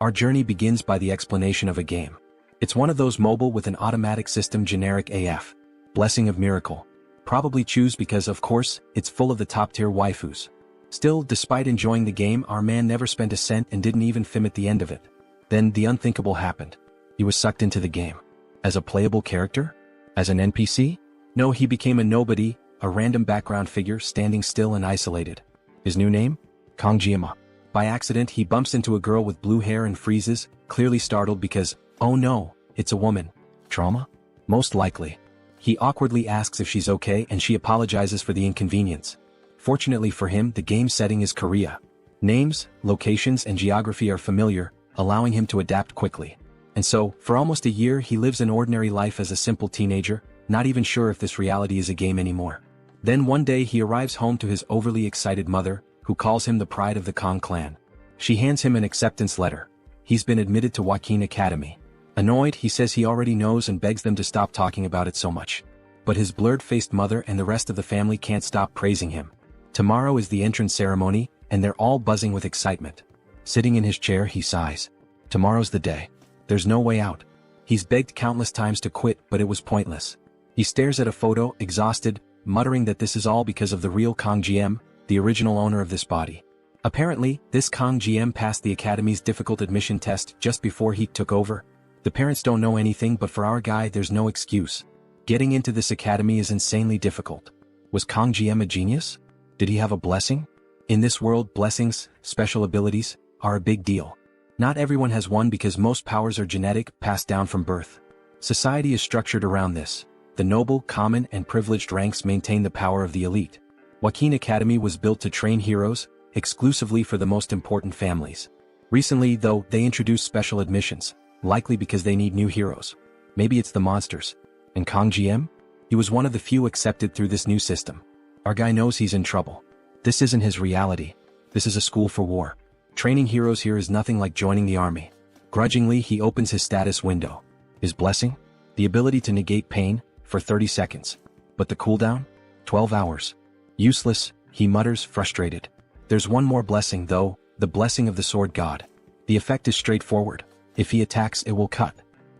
Our journey begins by the explanation of a game. It's one of those mobile with an automatic system generic AF. Blessing of Miracle. Probably choose because of course, it's full of the top tier waifus. Still, despite enjoying the game, our man never spent a cent and didn't even film at the end of it. Then the unthinkable happened. He was sucked into the game. As a playable character? As an NPC? No, he became a nobody, a random background figure standing still and isolated. His new name? Kongjima. By accident he bumps into a girl with blue hair and freezes, clearly startled because, oh no, it's a woman. Trauma? Most likely. He awkwardly asks if she's okay and she apologizes for the inconvenience. Fortunately for him, the game setting is Korea. Names, locations and geography are familiar, allowing him to adapt quickly. And so, for almost a year he lives an ordinary life as a simple teenager, not even sure if this reality is a game anymore. Then one day he arrives home to his overly excited mother, who calls him the pride of the Kong clan. She hands him an acceptance letter. He's been admitted to Joaquin Academy. Annoyed, he says he already knows and begs them to stop talking about it so much. But his blurred-faced mother and the rest of the family can't stop praising him. Tomorrow is the entrance ceremony, and they're all buzzing with excitement. Sitting in his chair, he sighs. Tomorrow's the day. There's no way out. He's begged countless times to quit, but it was pointless. He stares at a photo, exhausted, muttering that this is all because of the real Kong GM, the original owner of this body. Apparently, this Kong GM passed the Academy's difficult admission test just before he took over. The parents don't know anything, but for our guy there's no excuse. Getting into this academy is insanely difficult. Was Kong GM a genius? Did he have a blessing? In this world, blessings, special abilities, are a big deal. Not everyone has one because most powers are genetic, passed down from birth. Society is structured around this. The noble, common, and privileged ranks maintain the power of the elite. Joaquin Academy was built to train heroes, exclusively for the most important families. Recently, though, they introduced special admissions, likely because they need new heroes. Maybe it's the monsters. And Kong GM? He was one of the few accepted through this new system. Our guy knows he's in trouble. This isn't his reality. This is a school for war. Training heroes here is nothing like joining the army. Grudgingly, he opens his status window. His blessing? The ability to negate pain, for 30 seconds. But the cooldown? 12 hours. Useless, he mutters, frustrated. There's one more blessing though, the blessing of the sword god. The effect is straightforward. If he attacks, it will cut.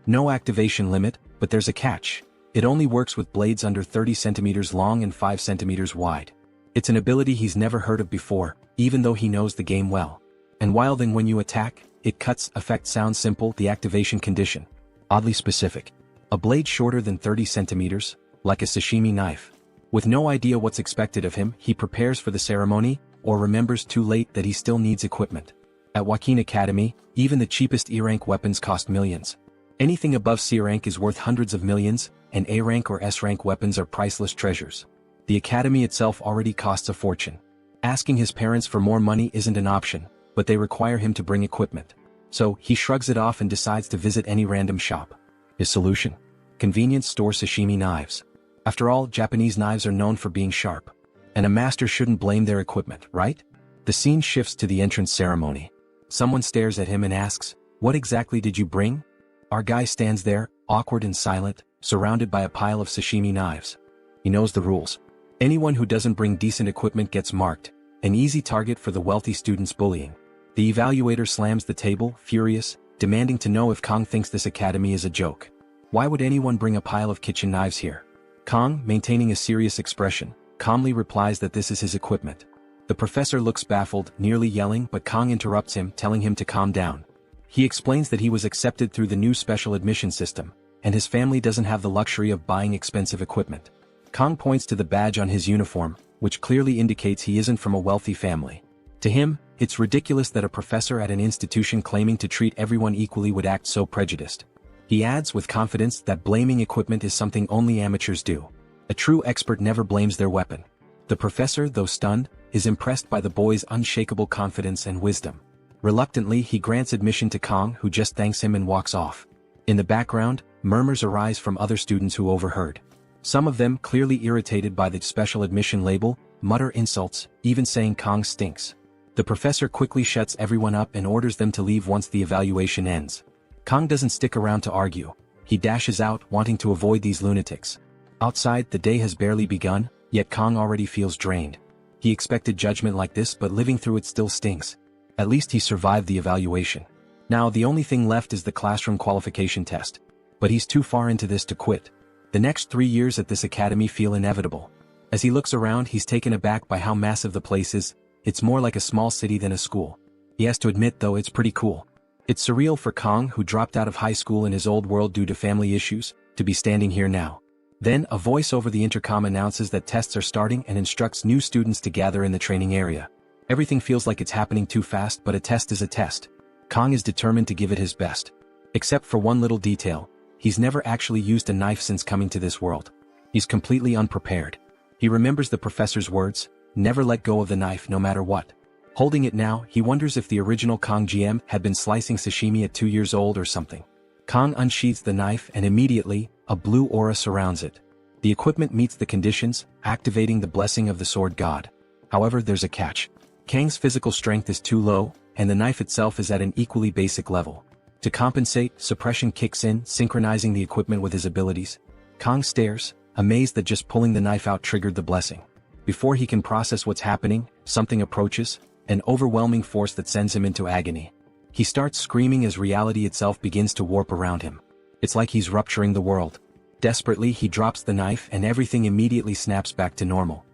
No activation limit, but there's a catch. It only works with blades under 30 centimeters long and 5 centimeters wide. It's an ability he's never heard of before, even though he knows the game well. And while then when you attack, it cuts. Effect sounds simple, the activation condition. Oddly specific. A blade shorter than 30 centimeters, like a sashimi knife. With no idea what's expected of him, he prepares for the ceremony, or remembers too late that he still needs equipment. At Joaquin Academy, even the cheapest E-rank weapons cost millions. Anything above C-rank is worth hundreds of millions, and A-rank or S-rank weapons are priceless treasures. The academy itself already costs a fortune. Asking his parents for more money isn't an option, but they require him to bring equipment. So, he shrugs it off and decides to visit any random shop. His solution? Convenience store sashimi knives. After all, Japanese knives are known for being sharp. And a master shouldn't blame their equipment, right? The scene shifts to the entrance ceremony. Someone stares at him and asks, "What exactly did you bring?" Our guy stands there, awkward and silent, surrounded by a pile of sashimi knives. He knows the rules. Anyone who doesn't bring decent equipment gets marked, an easy target for the wealthy students' bullying. The evaluator slams the table, furious, demanding to know if Kong thinks this academy is a joke. Why would anyone bring a pile of kitchen knives here? Kong, maintaining a serious expression, calmly replies that this is his equipment. The professor looks baffled, nearly yelling, but Kong interrupts him, telling him to calm down. He explains that he was accepted through the new special admission system, and his family doesn't have the luxury of buying expensive equipment. Kong points to the badge on his uniform, which clearly indicates he isn't from a wealthy family. To him, it's ridiculous that a professor at an institution claiming to treat everyone equally would act so prejudiced. He adds with confidence that blaming equipment is something only amateurs do. A true expert never blames their weapon. The professor, though stunned, is impressed by the boy's unshakable confidence and wisdom. Reluctantly, he grants admission to Kong, who just thanks him and walks off. In the background, murmurs arise from other students who overheard. Some of them, clearly irritated by the special admission label, mutter insults, even saying Kong stinks. The professor quickly shuts everyone up and orders them to leave once the evaluation ends. Kong doesn't stick around to argue. He dashes out, wanting to avoid these lunatics. Outside, the day has barely begun, yet Kong already feels drained. He expected judgment like this, but living through it still stings. At least he survived the evaluation. Now the only thing left is the classroom qualification test. But he's too far into this to quit. The next 3 years at this academy feel inevitable. As he looks around, he's taken aback by how massive the place is. It's more like a small city than a school. He has to admit though, it's pretty cool. It's surreal for Kong, who dropped out of high school in his old world due to family issues, to be standing here now. Then a voice over the intercom announces that tests are starting and instructs new students to gather in the training area. Everything feels like it's happening too fast, but a test is a test. Kong is determined to give it his best. Except for one little detail. He's never actually used a knife since coming to this world. He's completely unprepared. He remembers the professor's words, never let go of the knife no matter what. Holding it now, he wonders if the original Kong GM had been slicing sashimi at 2 years old or something. Kong unsheathes the knife and immediately, a blue aura surrounds it. The equipment meets the conditions, activating the blessing of the sword god. However, there's a catch. Kang's physical strength is too low, and the knife itself is at an equally basic level. To compensate, suppression kicks in, synchronizing the equipment with his abilities. Kong stares, amazed that just pulling the knife out triggered the blessing. Before he can process what's happening, something approaches, an overwhelming force that sends him into agony. He starts screaming as reality itself begins to warp around him. It's like he's rupturing the world. Desperately, he drops the knife and everything immediately snaps back to normal.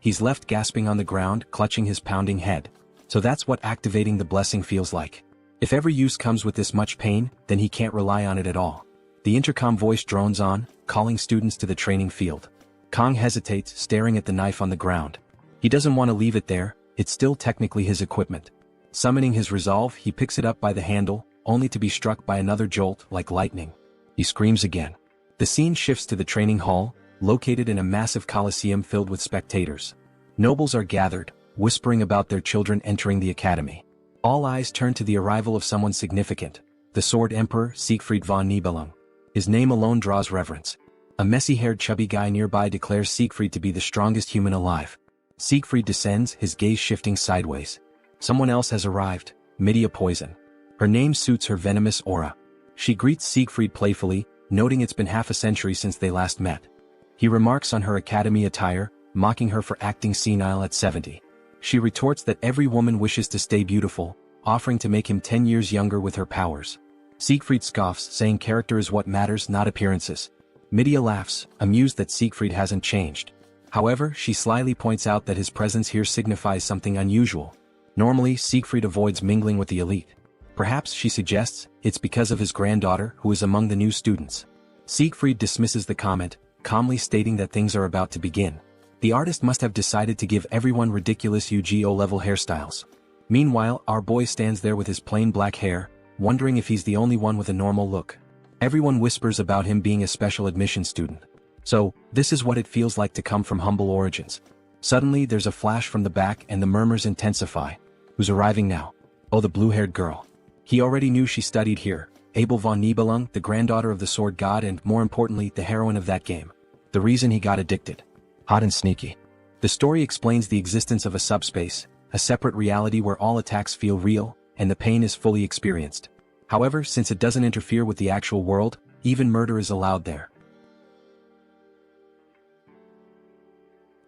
He's left gasping on the ground, clutching his pounding head. So that's what activating the blessing feels like. If every use comes with this much pain, then he can't rely on it at all. The intercom voice drones on, calling students to the training field. Kong hesitates, staring at the knife on the ground. He doesn't want to leave it there, it's still technically his equipment. Summoning his resolve, he picks it up by the handle, only to be struck by another jolt like lightning. He screams again. The scene shifts to the training hall, located in a massive coliseum filled with spectators. Nobles are gathered, whispering about their children entering the academy. All eyes turn to the arrival of someone significant, the Sword Emperor Siegfried von Nibelung. His name alone draws reverence. A messy-haired chubby guy nearby declares Siegfried to be the strongest human alive. Siegfried descends, his gaze shifting sideways. Someone else has arrived, Medea Poison. Her name suits her venomous aura. She greets Siegfried playfully, noting it's been half a century since they last met. He remarks on her academy attire, mocking her for acting senile at 70. She retorts that every woman wishes to stay beautiful, offering to make him 10 years younger with her powers. Siegfried scoffs, saying character is what matters, not appearances. Medea laughs, amused that Siegfried hasn't changed. However, she slyly points out that his presence here signifies something unusual. Normally, Siegfried avoids mingling with the elite. Perhaps, she suggests, it's because of his granddaughter, who is among the new students. Siegfried dismisses the comment, calmly stating that things are about to begin. The artist must have decided to give everyone ridiculous UGO-level hairstyles. Meanwhile, our boy stands there with his plain black hair, wondering if he's the only one with a normal look. Everyone whispers about him being a special admission student. So, this is what it feels like to come from humble origins. Suddenly, there's a flash from the back and the murmurs intensify. Who's arriving now? Oh, the blue-haired girl. He already knew she studied here. Abel von Nibelung, the granddaughter of the sword god and, more importantly, the heroine of that game. The reason he got addicted. Hot and sneaky. The story explains the existence of a subspace, a separate reality where all attacks feel real, and the pain is fully experienced. However, since it doesn't interfere with the actual world, even murder is allowed there.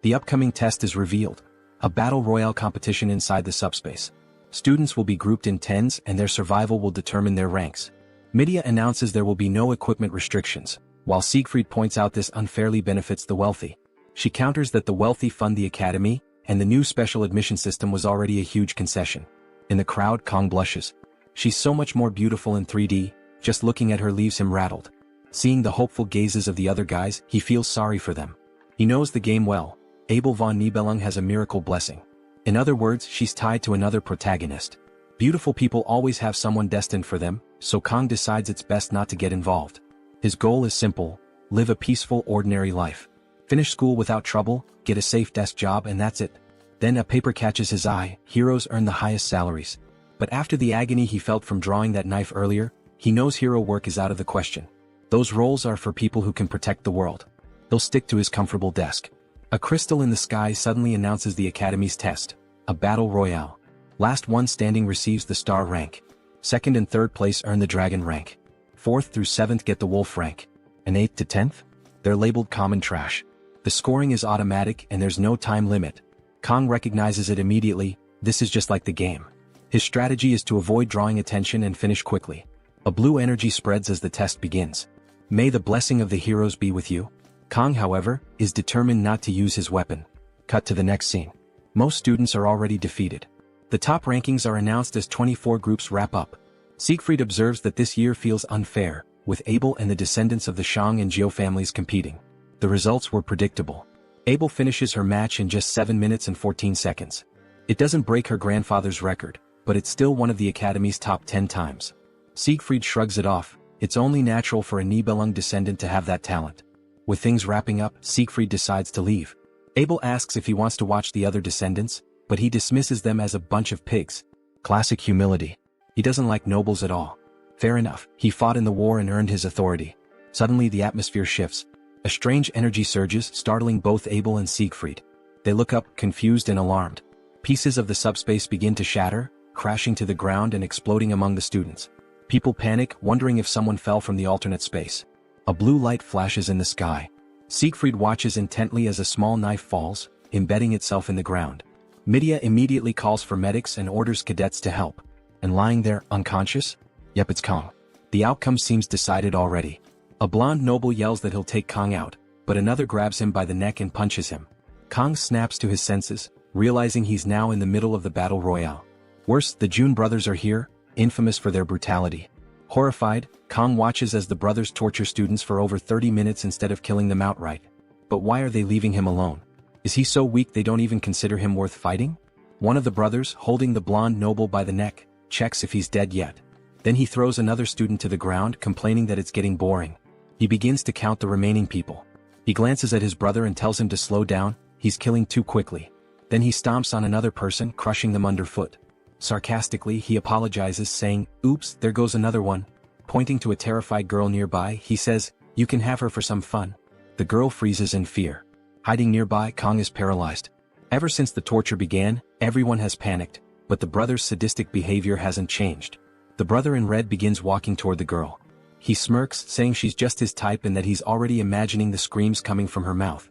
The upcoming test is revealed. A battle royale competition inside the subspace. Students will be grouped in tens and their survival will determine their ranks. Medea announces there will be no equipment restrictions, while Siegfried points out this unfairly benefits the wealthy. She counters that the wealthy fund the academy, and the new special admission system was already a huge concession. In the crowd, Kong blushes. She's so much more beautiful in 3D, just looking at her leaves him rattled. Seeing the hopeful gazes of the other guys, he feels sorry for them. He knows the game well. Abel von Nibelung has a miracle blessing. In other words, she's tied to another protagonist. Beautiful people always have someone destined for them, so Kong decides it's best not to get involved. His goal is simple: live a peaceful, ordinary life. Finish school without trouble, get a safe desk job, and that's it. Then a paper catches his eye: heroes earn the highest salaries. But after the agony he felt from drawing that knife earlier, he knows hero work is out of the question. Those roles are for people who can protect the world. He'll stick to his comfortable desk. A crystal in the sky suddenly announces the Academy's test, a battle royale. Last one standing receives the star rank. Second and third place earn the dragon rank. Fourth through seventh get the wolf rank. And 8th to 10th? They're labeled common trash. The scoring is automatic and there's no time limit. Kong recognizes it immediately. This is just like the game. His strategy is to avoid drawing attention and finish quickly. A blue energy spreads as the test begins. May the blessing of the heroes be with you. Kong, however, is determined not to use his weapon. Cut to the next scene. Most students are already defeated. The top rankings are announced as 24 groups wrap up. Siegfried observes that this year feels unfair, with Abel and the descendants of the Shang and Jiao families competing. The results were predictable. Abel finishes her match in just 7 minutes and 14 seconds. It doesn't break her grandfather's record, but it's still one of the Academy's top 10 times. Siegfried shrugs it off. It's only natural for a Nibelung descendant to have that talent. With things wrapping up, Siegfried decides to leave. Abel asks if he wants to watch the other descendants, but he dismisses them as a bunch of pigs. Classic humility. He doesn't like nobles at all. Fair enough, he fought in the war and earned his authority. Suddenly the atmosphere shifts. A strange energy surges, startling both Abel and Siegfried. They look up, confused and alarmed. Pieces of the subspace begin to shatter, crashing to the ground and exploding among the students. People panic, wondering if someone fell from the alternate space. A blue light flashes in the sky. Siegfried watches intently as a small knife falls, embedding itself in the ground. Midia immediately calls for medics and orders cadets to help. And lying there, unconscious? Yep, it's Kong. The outcome seems decided already. A blonde noble yells that he'll take Kong out, but another grabs him by the neck and punches him. Kong snaps to his senses, realizing he's now in the middle of the battle royale. Worse, the June brothers are here, infamous for their brutality. Horrified, Kong watches as the brothers torture students for over 30 minutes instead of killing them outright. But why are they leaving him alone? Is he so weak they don't even consider him worth fighting? One of the brothers, holding the blonde noble by the neck, checks if he's dead yet. Then he throws another student to the ground, complaining that it's getting boring. He begins to count the remaining people. He glances at his brother and tells him to slow down, he's killing too quickly. Then he stomps on another person, crushing them underfoot. Sarcastically, he apologizes, saying, "Oops, there goes another one." Pointing to a terrified girl nearby, he says, "You can have her for some fun." The girl freezes in fear. Hiding nearby, Kong is paralyzed. Ever since the torture began, everyone has panicked, but the brother's sadistic behavior hasn't changed. The brother in red begins walking toward the girl. He smirks, saying she's just his type and that he's already imagining the screams coming from her mouth.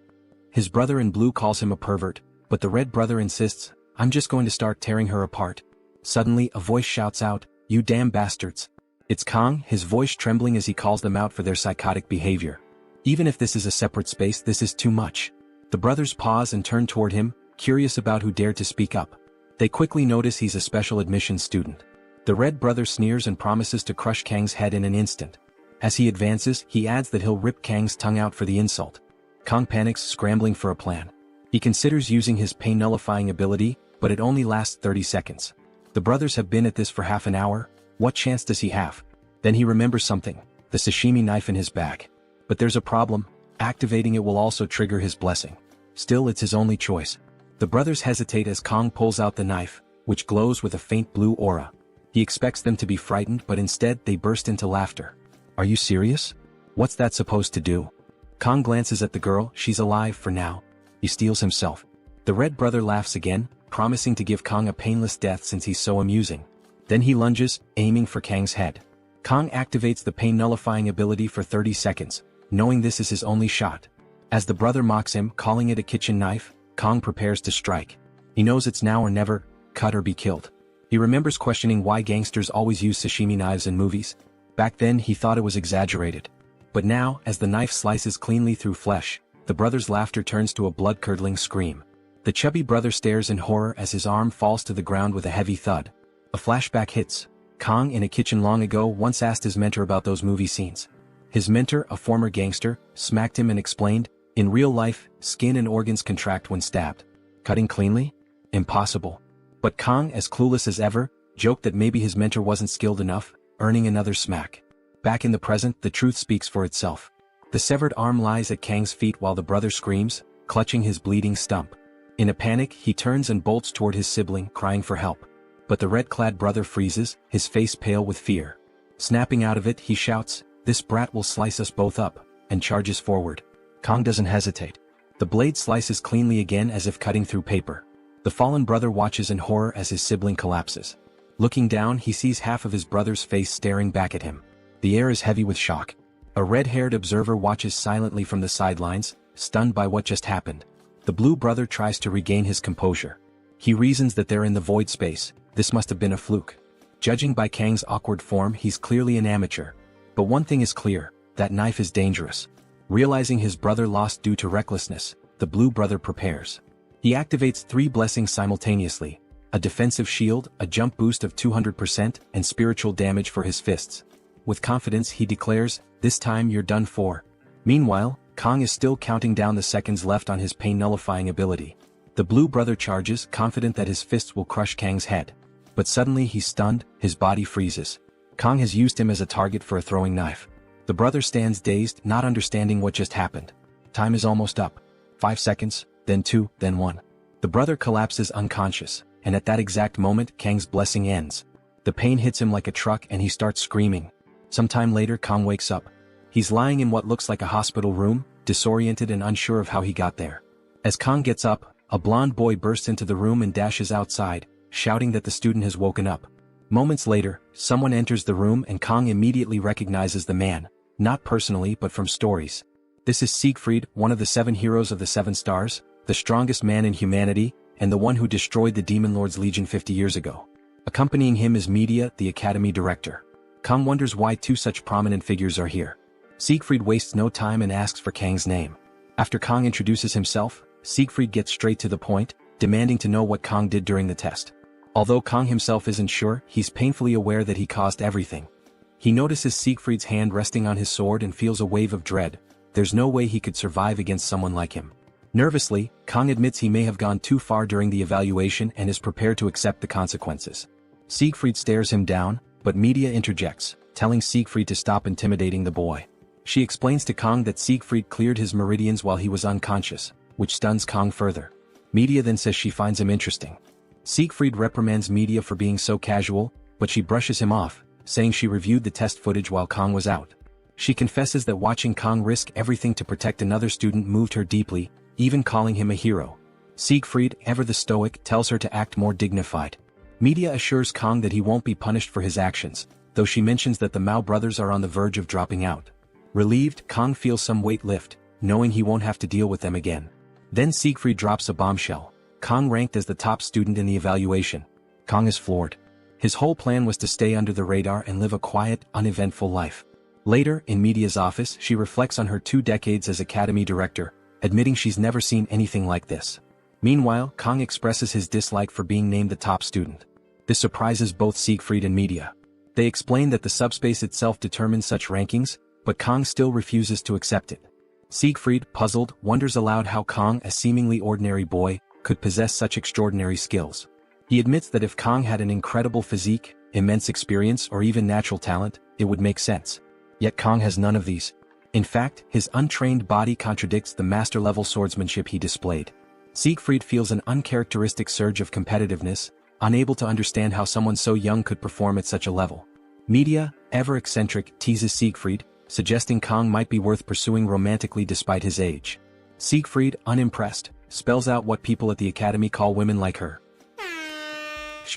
His brother in blue calls him a pervert, but the red brother insists, "I'm just going to start tearing her apart." Suddenly, a voice shouts out, "You damn bastards." It's Kong, his voice trembling as he calls them out for their psychotic behavior. Even if this is a separate space, this is too much. The brothers pause and turn toward him, curious about who dared to speak up. They quickly notice he's a special admissions student. The red brother sneers and promises to crush Kang's head in an instant. As he advances, he adds that he'll rip Kang's tongue out for the insult. Kong panics, scrambling for a plan. He considers using his pain-nullifying ability, but it only lasts 30 seconds. The brothers have been at this for half an hour. What chance does he have? Then he remembers something, the sashimi knife in his bag. But there's a problem. Activating it will also trigger his blessing. Still, it's his only choice. The brothers hesitate as Kong pulls out the knife, which glows with a faint blue aura. He expects them to be frightened, but instead they burst into laughter. "Are you serious? What's that supposed to do?" Kong glances at the girl. She's alive for now. He steels himself. The red brother laughs again, promising to give Kong a painless death since he's so amusing. Then he lunges, aiming for Kang's head. Kong activates the pain-nullifying ability for 30 seconds, knowing this is his only shot. As the brother mocks him, calling it a kitchen knife, Kong prepares to strike. He knows it's now or never, cut or be killed. He remembers questioning why gangsters always use sashimi knives in movies. Back then he thought it was exaggerated. But now, as the knife slices cleanly through flesh, the brother's laughter turns to a blood-curdling scream. The chubby brother stares in horror as his arm falls to the ground with a heavy thud. A flashback hits. Kong, in a kitchen long ago, once asked his mentor about those movie scenes. His mentor, a former gangster, smacked him and explained, "In real life, skin and organs contract when stabbed. Cutting cleanly? Impossible." But Kong, as clueless as ever, joked that maybe his mentor wasn't skilled enough, earning another smack. Back in the present, the truth speaks for itself. The severed arm lies at Kang's feet while the brother screams, clutching his bleeding stump. In a panic, he turns and bolts toward his sibling, crying for help. But the red-clad brother freezes, his face pale with fear. Snapping out of it, he shouts, "This brat will slice us both up," and charges forward. Kong doesn't hesitate. The blade slices cleanly again as if cutting through paper. The fallen brother watches in horror as his sibling collapses. Looking down, he sees half of his brother's face staring back at him. The air is heavy with shock. A red-haired observer watches silently from the sidelines, stunned by what just happened. The blue brother tries to regain his composure. He reasons that they're in the void space, This must have been a fluke. Judging by Kang's awkward form, he's clearly an amateur. But one thing is clear, that knife is dangerous. Realizing his brother lost due to recklessness, the blue brother prepares. He activates 3 blessings simultaneously: a defensive shield, a jump boost of 200%, and spiritual damage for his fists. With confidence he declares, "This time you're done for." Meanwhile, Kang is still counting down the seconds left on his pain-nullifying ability. The blue brother charges, confident that his fists will crush Kang's head. But suddenly he's stunned, his body freezes. Kang has used him as a target for a throwing knife. The brother stands dazed, not understanding what just happened. Time is almost up. 5 seconds, then 2, then 1. The brother collapses unconscious, and at that exact moment Kang's blessing ends. The pain hits him like a truck and he starts screaming. Sometime later Kang wakes up. He's lying in what looks like a hospital room, disoriented and unsure of how he got there. As Kang gets up, a blonde boy bursts into the room and dashes outside, shouting that the student has woken up. Moments later, someone enters the room and Kang immediately recognizes the man, not personally but from stories. This is Siegfried, one of the 7 heroes of the 7 stars, the strongest man in humanity, and the one who destroyed the Demon Lord's Legion 50 years ago. Accompanying him is Media, the academy director. Kang wonders why 2 such prominent figures are here. Siegfried wastes no time and asks for Kang's name. After Kang introduces himself, Siegfried gets straight to the point, demanding to know what Kang did during the test. Although Kang himself isn't sure, he's painfully aware that he caused everything. He notices Siegfried's hand resting on his sword and feels a wave of dread. There's no way he could survive against someone like him. Nervously, Kang admits he may have gone too far during the evaluation and is prepared to accept the consequences. Siegfried stares him down, but Media interjects, telling Siegfried to stop intimidating the boy. She explains to Kang that Siegfried cleared his meridians while he was unconscious, which stuns Kang further. Media then says she finds him interesting. Siegfried reprimands Media for being so casual, but she brushes him off, saying she reviewed the test footage while Kang was out. She confesses that watching Kang risk everything to protect another student moved her deeply, even calling him a hero. Siegfried, ever the stoic, tells her to act more dignified. Media assures Kang that he won't be punished for his actions, though she mentions that the Mao brothers are on the verge of dropping out. Relieved, Kang feels some weight lift, knowing he won't have to deal with them again. Then Siegfried drops a bombshell. Kang ranked as the top student in the evaluation. Kang is floored. His whole plan was to stay under the radar and live a quiet, uneventful life. Later, in Media's office, she reflects on her 2 decades as academy director, admitting she's never seen anything like this. Meanwhile, Kang expresses his dislike for being named the top student. This surprises both Siegfried and Media. They explain that the subspace itself determines such rankings, but Kang still refuses to accept it. Siegfried, puzzled, wonders aloud how Kang, a seemingly ordinary boy, could possess such extraordinary skills. He admits that if Kang had an incredible physique, immense experience or even natural talent, it would make sense. Yet Kang has none of these. In fact, his untrained body contradicts the master-level swordsmanship he displayed. Siegfried feels an uncharacteristic surge of competitiveness, unable to understand how someone so young could perform at such a level. Media, ever eccentric, teases Siegfried, suggesting Kang might be worth pursuing romantically despite his age. Siegfried, unimpressed, spells out what people at the academy call women like her.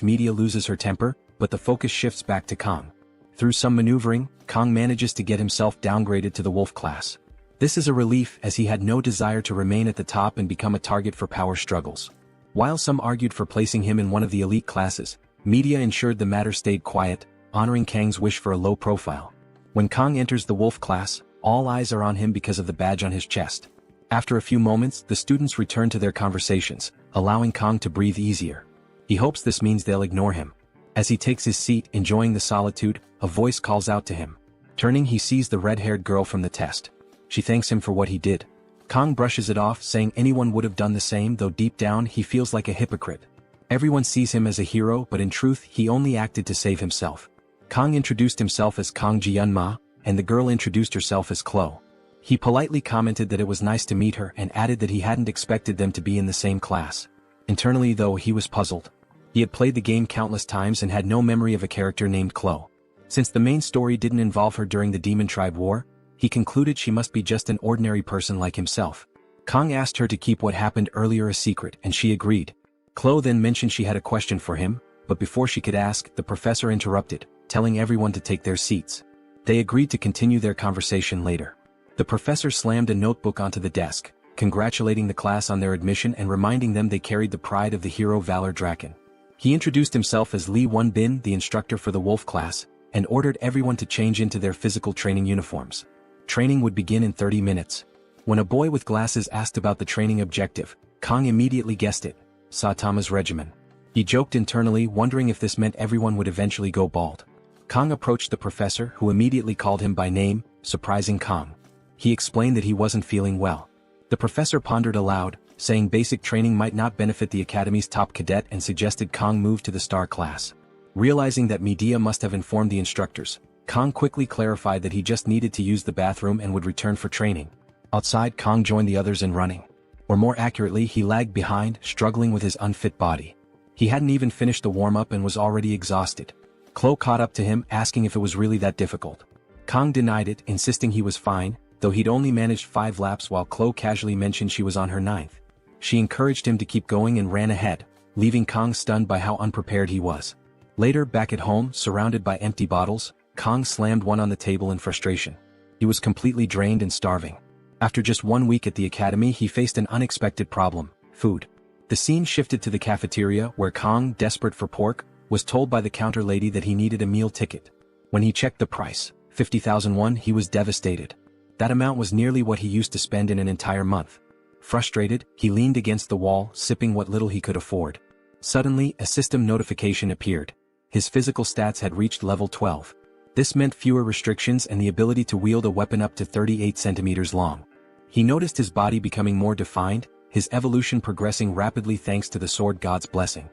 Media loses her temper, but the focus shifts back to Kang. Through some maneuvering, Kang manages to get himself downgraded to the wolf class. This is a relief as he had no desire to remain at the top and become a target for power struggles. While some argued for placing him in one of the elite classes, Media ensured the matter stayed quiet, honoring Kang's wish for a low profile. When Kang enters the wolf class, all eyes are on him because of the badge on his chest. After a few moments, the students return to their conversations, allowing Kang to breathe easier. He hopes this means they'll ignore him. As he takes his seat, enjoying the solitude, a voice calls out to him. Turning, he sees the red-haired girl from the test. She thanks him for what he did. Kang brushes it off, saying anyone would have done the same, though deep down he feels like a hypocrite. Everyone sees him as a hero, but in truth he only acted to save himself. Kang introduced himself as Kang Jianma, and the girl introduced herself as Chloe. He politely commented that it was nice to meet her and added that he hadn't expected them to be in the same class. Internally though, he was puzzled. He had played the game countless times and had no memory of a character named Chloe. Since the main story didn't involve her during the Demon Tribe War, he concluded she must be just an ordinary person like himself. Kang asked her to keep what happened earlier a secret and she agreed. Chloe then mentioned she had a question for him, but before she could ask, the professor interrupted, telling everyone to take their seats. They agreed to continue their conversation later. The professor slammed a notebook onto the desk, congratulating the class on their admission and reminding them they carried the pride of the hero Valor Draken. He introduced himself as Lee Won-bin, the instructor for the Wolf class, and ordered everyone to change into their physical training uniforms. Training would begin in 30 minutes. When a boy with glasses asked about the training objective, Kang immediately guessed it: Saitama's regimen. He joked internally, wondering if this meant everyone would eventually go bald. Kang approached the professor, who immediately called him by name, surprising Kang. He explained that he wasn't feeling well. The professor pondered aloud, saying basic training might not benefit the academy's top cadet, and suggested Kang move to the star class. Realizing that media must have informed the instructors, Kang quickly clarified that he just needed to use the bathroom and would return for training. Outside, Kang joined the others in running. Or more accurately, he lagged behind, struggling with his unfit body. He hadn't even finished the warm-up and was already exhausted. Chloe caught up to him, asking if it was really that difficult. Kang denied it, insisting he was fine, though he'd only managed 5 laps, while Chloe casually mentioned she was on her 9th. She encouraged him to keep going and ran ahead, leaving Kang stunned by how unprepared he was. Later, back at home, surrounded by empty bottles, Kang slammed one on the table in frustration. He was completely drained and starving. After just 1 week at the academy, he faced an unexpected problem: food. The scene shifted to the cafeteria, where Kang, desperate for pork, was told by the counter lady that he needed a meal ticket. When he checked the price, 50,000 won, he was devastated. That amount was nearly what he used to spend in an entire month. Frustrated, he leaned against the wall, sipping what little he could afford. Suddenly, a system notification appeared. His physical stats had reached level 12. This meant fewer restrictions and the ability to wield a weapon up to 38 centimeters long. He noticed his body becoming more defined, his evolution progressing rapidly thanks to the sword god's blessing.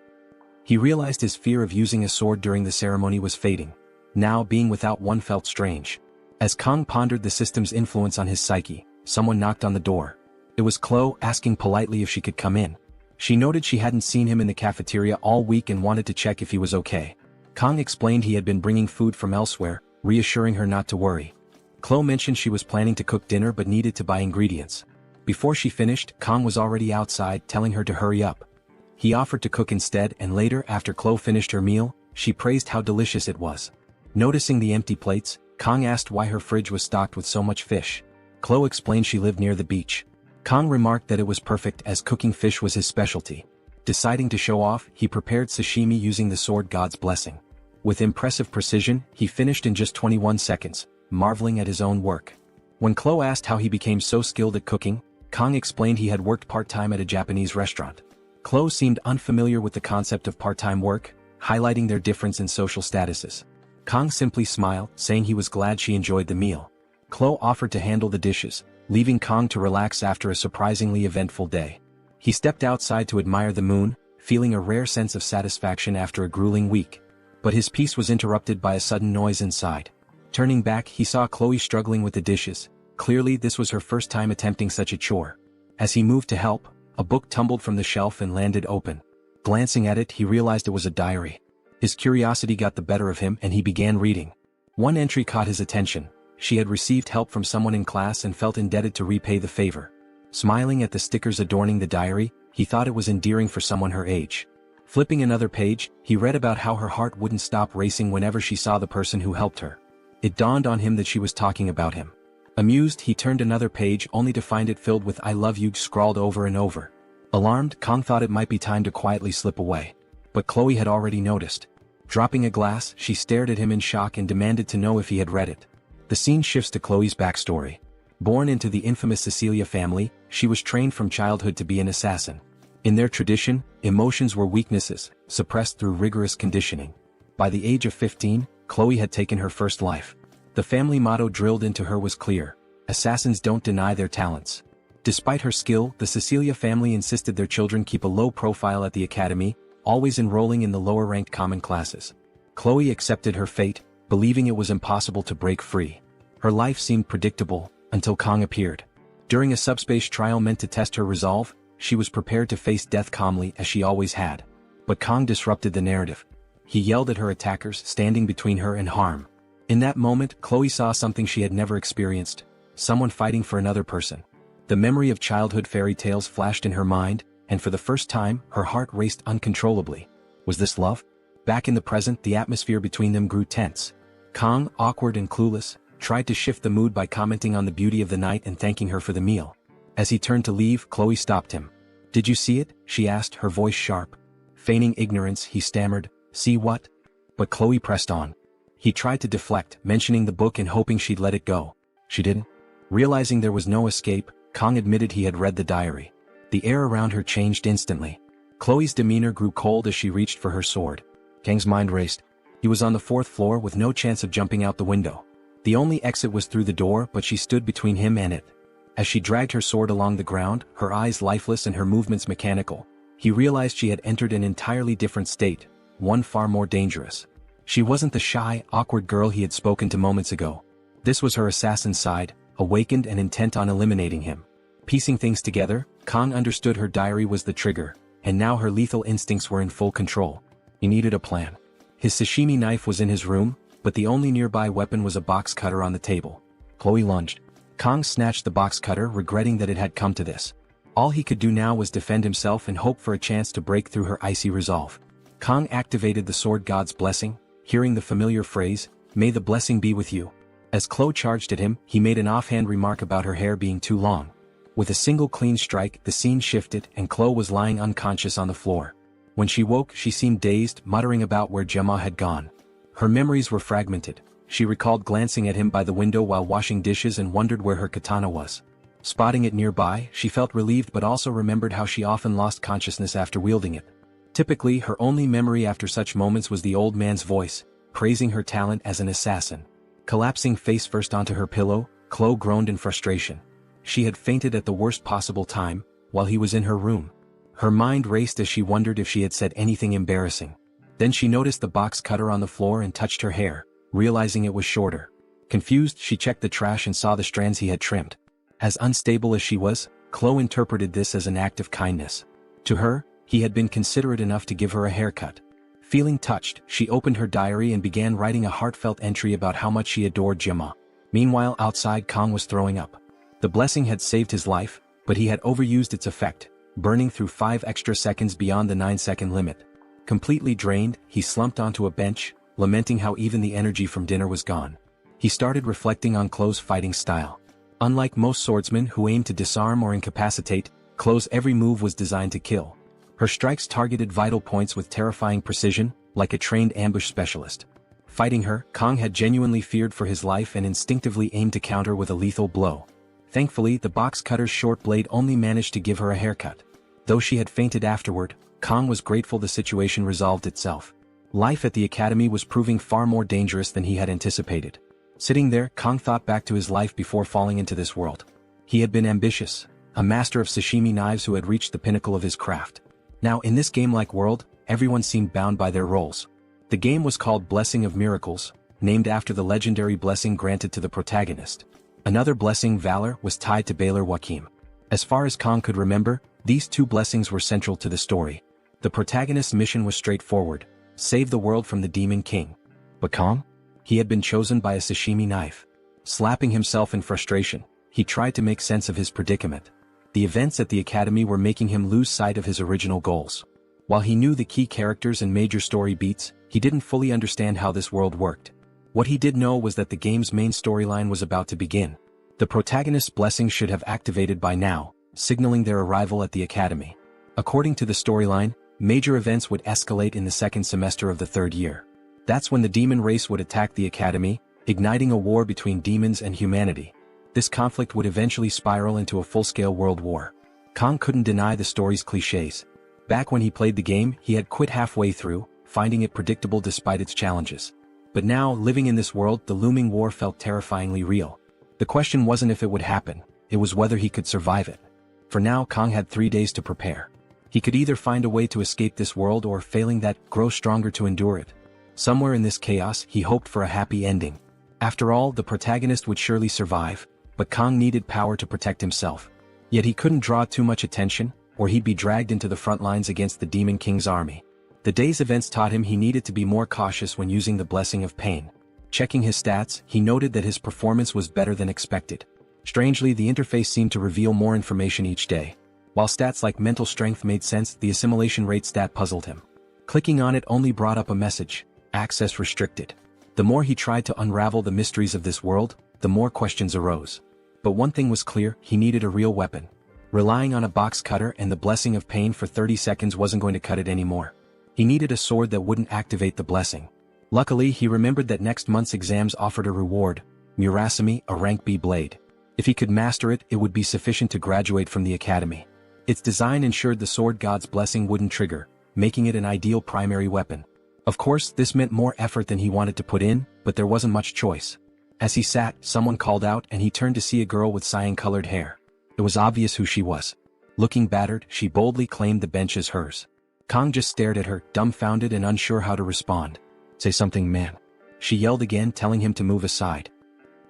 He realized his fear of using a sword during the ceremony was fading. Now, being without one felt strange. As Kang pondered the system's influence on his psyche, someone knocked on the door. It was Chloe, asking politely if she could come in. She noted she hadn't seen him in the cafeteria all week and wanted to check if he was okay. Kang explained he had been bringing food from elsewhere, reassuring her not to worry. Chloe mentioned she was planning to cook dinner but needed to buy ingredients. Before she finished, Kang was already outside, telling her to hurry up. He offered to cook instead, and later, after Chloe finished her meal, she praised how delicious it was. Noticing the empty plates, Kang asked why her fridge was stocked with so much fish. Chloe explained she lived near the beach. Kang remarked that it was perfect, as cooking fish was his specialty. Deciding to show off, he prepared sashimi using the sword god's blessing. With impressive precision, he finished in just 21 seconds, marveling at his own work. When Chloe asked how he became so skilled at cooking, Kang explained he had worked part-time at a Japanese restaurant. Chloe seemed unfamiliar with the concept of part-time work, highlighting their difference in social statuses. Kang simply smiled, saying he was glad she enjoyed the meal. Chloe offered to handle the dishes, leaving Kang to relax after a surprisingly eventful day. He stepped outside to admire the moon, feeling a rare sense of satisfaction after a grueling week. But his peace was interrupted by a sudden noise inside. Turning back, he saw Chloe struggling with the dishes. Clearly, this was her first time attempting such a chore. As he moved to help, a book tumbled from the shelf and landed open. Glancing at it, he realized it was a diary. His curiosity got the better of him and he began reading. One entry caught his attention. She had received help from someone in class and felt indebted to repay the favor. Smiling at the stickers adorning the diary, he thought it was endearing for someone her age. Flipping another page, he read about how her heart wouldn't stop racing whenever she saw the person who helped her. It dawned on him that she was talking about him. Amused, he turned another page only to find it filled with "I love you" scrawled over and over. Alarmed, Kang thought it might be time to quietly slip away. But Chloe had already noticed. Dropping a glass, she stared at him in shock and demanded to know if he had read it. The scene shifts to Chloe's backstory. Born into the infamous Cecilia family, she was trained from childhood to be an assassin. In their tradition, emotions were weaknesses, suppressed through rigorous conditioning. By the age of 15, Chloe had taken her first life. The family motto drilled into her was clear: assassins don't deny their talents. Despite her skill, the Cecilia family insisted their children keep a low profile at the academy, always enrolling in the lower-ranked common classes. Chloe accepted her fate, believing it was impossible to break free. Her life seemed predictable, until Kang appeared. During a subspace trial meant to test her resolve, she was prepared to face death calmly as she always had. But Kang disrupted the narrative. He yelled at her attackers, standing between her and harm. In that moment, Chloe saw something she had never experienced: someone fighting for another person. The memory of childhood fairy tales flashed in her mind, and for the first time, her heart raced uncontrollably. Was this love? Back in the present, the atmosphere between them grew tense. Kang, awkward and clueless, tried to shift the mood by commenting on the beauty of the night and thanking her for the meal. As he turned to leave, Chloe stopped him. "Did you see it?" she asked, her voice sharp. Feigning ignorance, he stammered, "See what?" But Chloe pressed on. He tried to deflect, mentioning the book and hoping she'd let it go. She didn't. Realizing there was no escape, Kang admitted he had read the diary. The air around her changed instantly. Chloe's demeanor grew cold as she reached for her sword. Kang's mind raced. He was on the 4th floor with no chance of jumping out the window. The only exit was through the door, but she stood between him and it. As she dragged her sword along the ground, her eyes lifeless and her movements mechanical, he realized she had entered an entirely different state, one far more dangerous. She wasn't the shy, awkward girl he had spoken to moments ago. This was her assassin side, awakened and intent on eliminating him. Piecing things together, Kang understood her diary was the trigger, and now her lethal instincts were in full control. He needed a plan. His sashimi knife was in his room, but the only nearby weapon was a box cutter on the table. Chloe lunged. Kang snatched the box cutter, regretting that it had come to this. All he could do now was defend himself and hope for a chance to break through her icy resolve. Kang activated the sword god's blessing, hearing the familiar phrase, "May the blessing be with you." As Chloe charged at him, he made an offhand remark about her hair being too long. With a single clean strike, the scene shifted and Chloe was lying unconscious on the floor. When she woke, she seemed dazed, muttering about where Gemma had gone. Her memories were fragmented. She recalled glancing at him by the window while washing dishes and wondered where her katana was. Spotting it nearby, she felt relieved but also remembered how she often lost consciousness after wielding it. Typically, her only memory after such moments was the old man's voice, praising her talent as an assassin. Collapsing face first onto her pillow, Chloe groaned in frustration. She had fainted at the worst possible time, while he was in her room. Her mind raced as she wondered if she had said anything embarrassing. Then she noticed the box cutter on the floor and touched her hair, realizing it was shorter. Confused, she checked the trash and saw the strands he had trimmed. As unstable as she was, Chloe interpreted this as an act of kindness. To her, he had been considerate enough to give her a haircut. Feeling touched, she opened her diary and began writing a heartfelt entry about how much she adored Gemma. Meanwhile, outside, Kang was throwing up. The blessing had saved his life, but he had overused its effect, burning through 5 extra seconds beyond the 9-second limit. Completely drained, he slumped onto a bench, lamenting how even the energy from dinner was gone. He started reflecting on Chloe's fighting style. Unlike most swordsmen who aim to disarm or incapacitate, Chloe's every move was designed to kill. Her strikes targeted vital points with terrifying precision, like a trained ambush specialist. Fighting her, Kang had genuinely feared for his life and instinctively aimed to counter with a lethal blow. Thankfully, the box cutter's short blade only managed to give her a haircut. Though she had fainted afterward, Kang was grateful the situation resolved itself. Life at the academy was proving far more dangerous than he had anticipated. Sitting there, Kang thought back to his life before falling into this world. He had been ambitious, a master of sashimi knives who had reached the pinnacle of his craft. Now in this game-like world, everyone seemed bound by their roles. The game was called Blessing of Miracles, named after the legendary blessing granted to the protagonist. Another blessing, Valor, was tied to Baylor Wakim. As far as Kang could remember, these 2 blessings were central to the story. The protagonist's mission was straightforward: save the world from the Demon King. But Kang? He had been chosen by a sashimi knife. Slapping himself in frustration, he tried to make sense of his predicament. The events at the academy were making him lose sight of his original goals. While he knew the key characters and major story beats, he didn't fully understand how this world worked. What he did know was that the game's main storyline was about to begin. The protagonist's blessing should have activated by now, signaling their arrival at the academy. According to the storyline, major events would escalate in the 2nd semester of the 3rd year. That's when the demon race would attack the academy, igniting a war between demons and humanity. This conflict would eventually spiral into a full-scale world war. Kang couldn't deny the story's cliches. Back when he played the game, he had quit halfway through, finding it predictable despite its challenges. But now, living in this world, the looming war felt terrifyingly real. The question wasn't if it would happen, it was whether he could survive it. For now, Kang had 3 days to prepare. He could either find a way to escape this world or, failing that, grow stronger to endure it. Somewhere in this chaos, he hoped for a happy ending. After all, the protagonist would surely survive, but Kang needed power to protect himself. Yet he couldn't draw too much attention, or he'd be dragged into the front lines against the Demon King's army. The day's events taught him he needed to be more cautious when using the Blessing of Pain. Checking his stats, he noted that his performance was better than expected. Strangely, the interface seemed to reveal more information each day. While stats like mental strength made sense, the assimilation rate stat puzzled him. Clicking on it only brought up a message: access restricted. The more he tried to unravel the mysteries of this world, the more questions arose. But one thing was clear: he needed a real weapon. Relying on a box cutter and the Blessing of Pain for 30 seconds wasn't going to cut it anymore. He needed a sword that wouldn't activate the blessing. Luckily, he remembered that next month's exams offered a reward, Murasame, a rank B blade. If he could master it, it would be sufficient to graduate from the academy. Its design ensured the sword god's blessing wouldn't trigger, making it an ideal primary weapon. Of course, this meant more effort than he wanted to put in, but there wasn't much choice. As he sat, someone called out and he turned to see a girl with cyan-colored hair. It was obvious who she was. Looking battered, she boldly claimed the bench as hers. Kong just stared at her, dumbfounded and unsure how to respond. "Say something, man," she yelled again, telling him to move aside.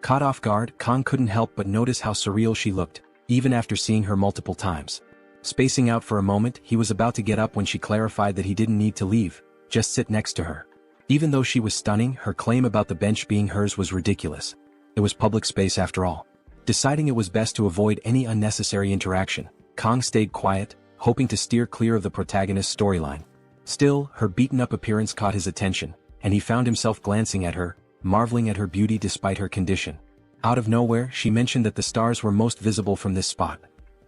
Caught off guard, Kong couldn't help but notice how surreal she looked, even after seeing her multiple times. Spacing out for a moment, he was about to get up when she clarified that he didn't need to leave, just sit next to her. Even though she was stunning, her claim about the bench being hers was ridiculous. It was public space after all. Deciding it was best to avoid any unnecessary interaction, Kong stayed quiet, hoping to steer clear of the protagonist's storyline. Still, her beaten-up appearance caught his attention, and he found himself glancing at her, marveling at her beauty despite her condition. Out of nowhere, she mentioned that the stars were most visible from this spot.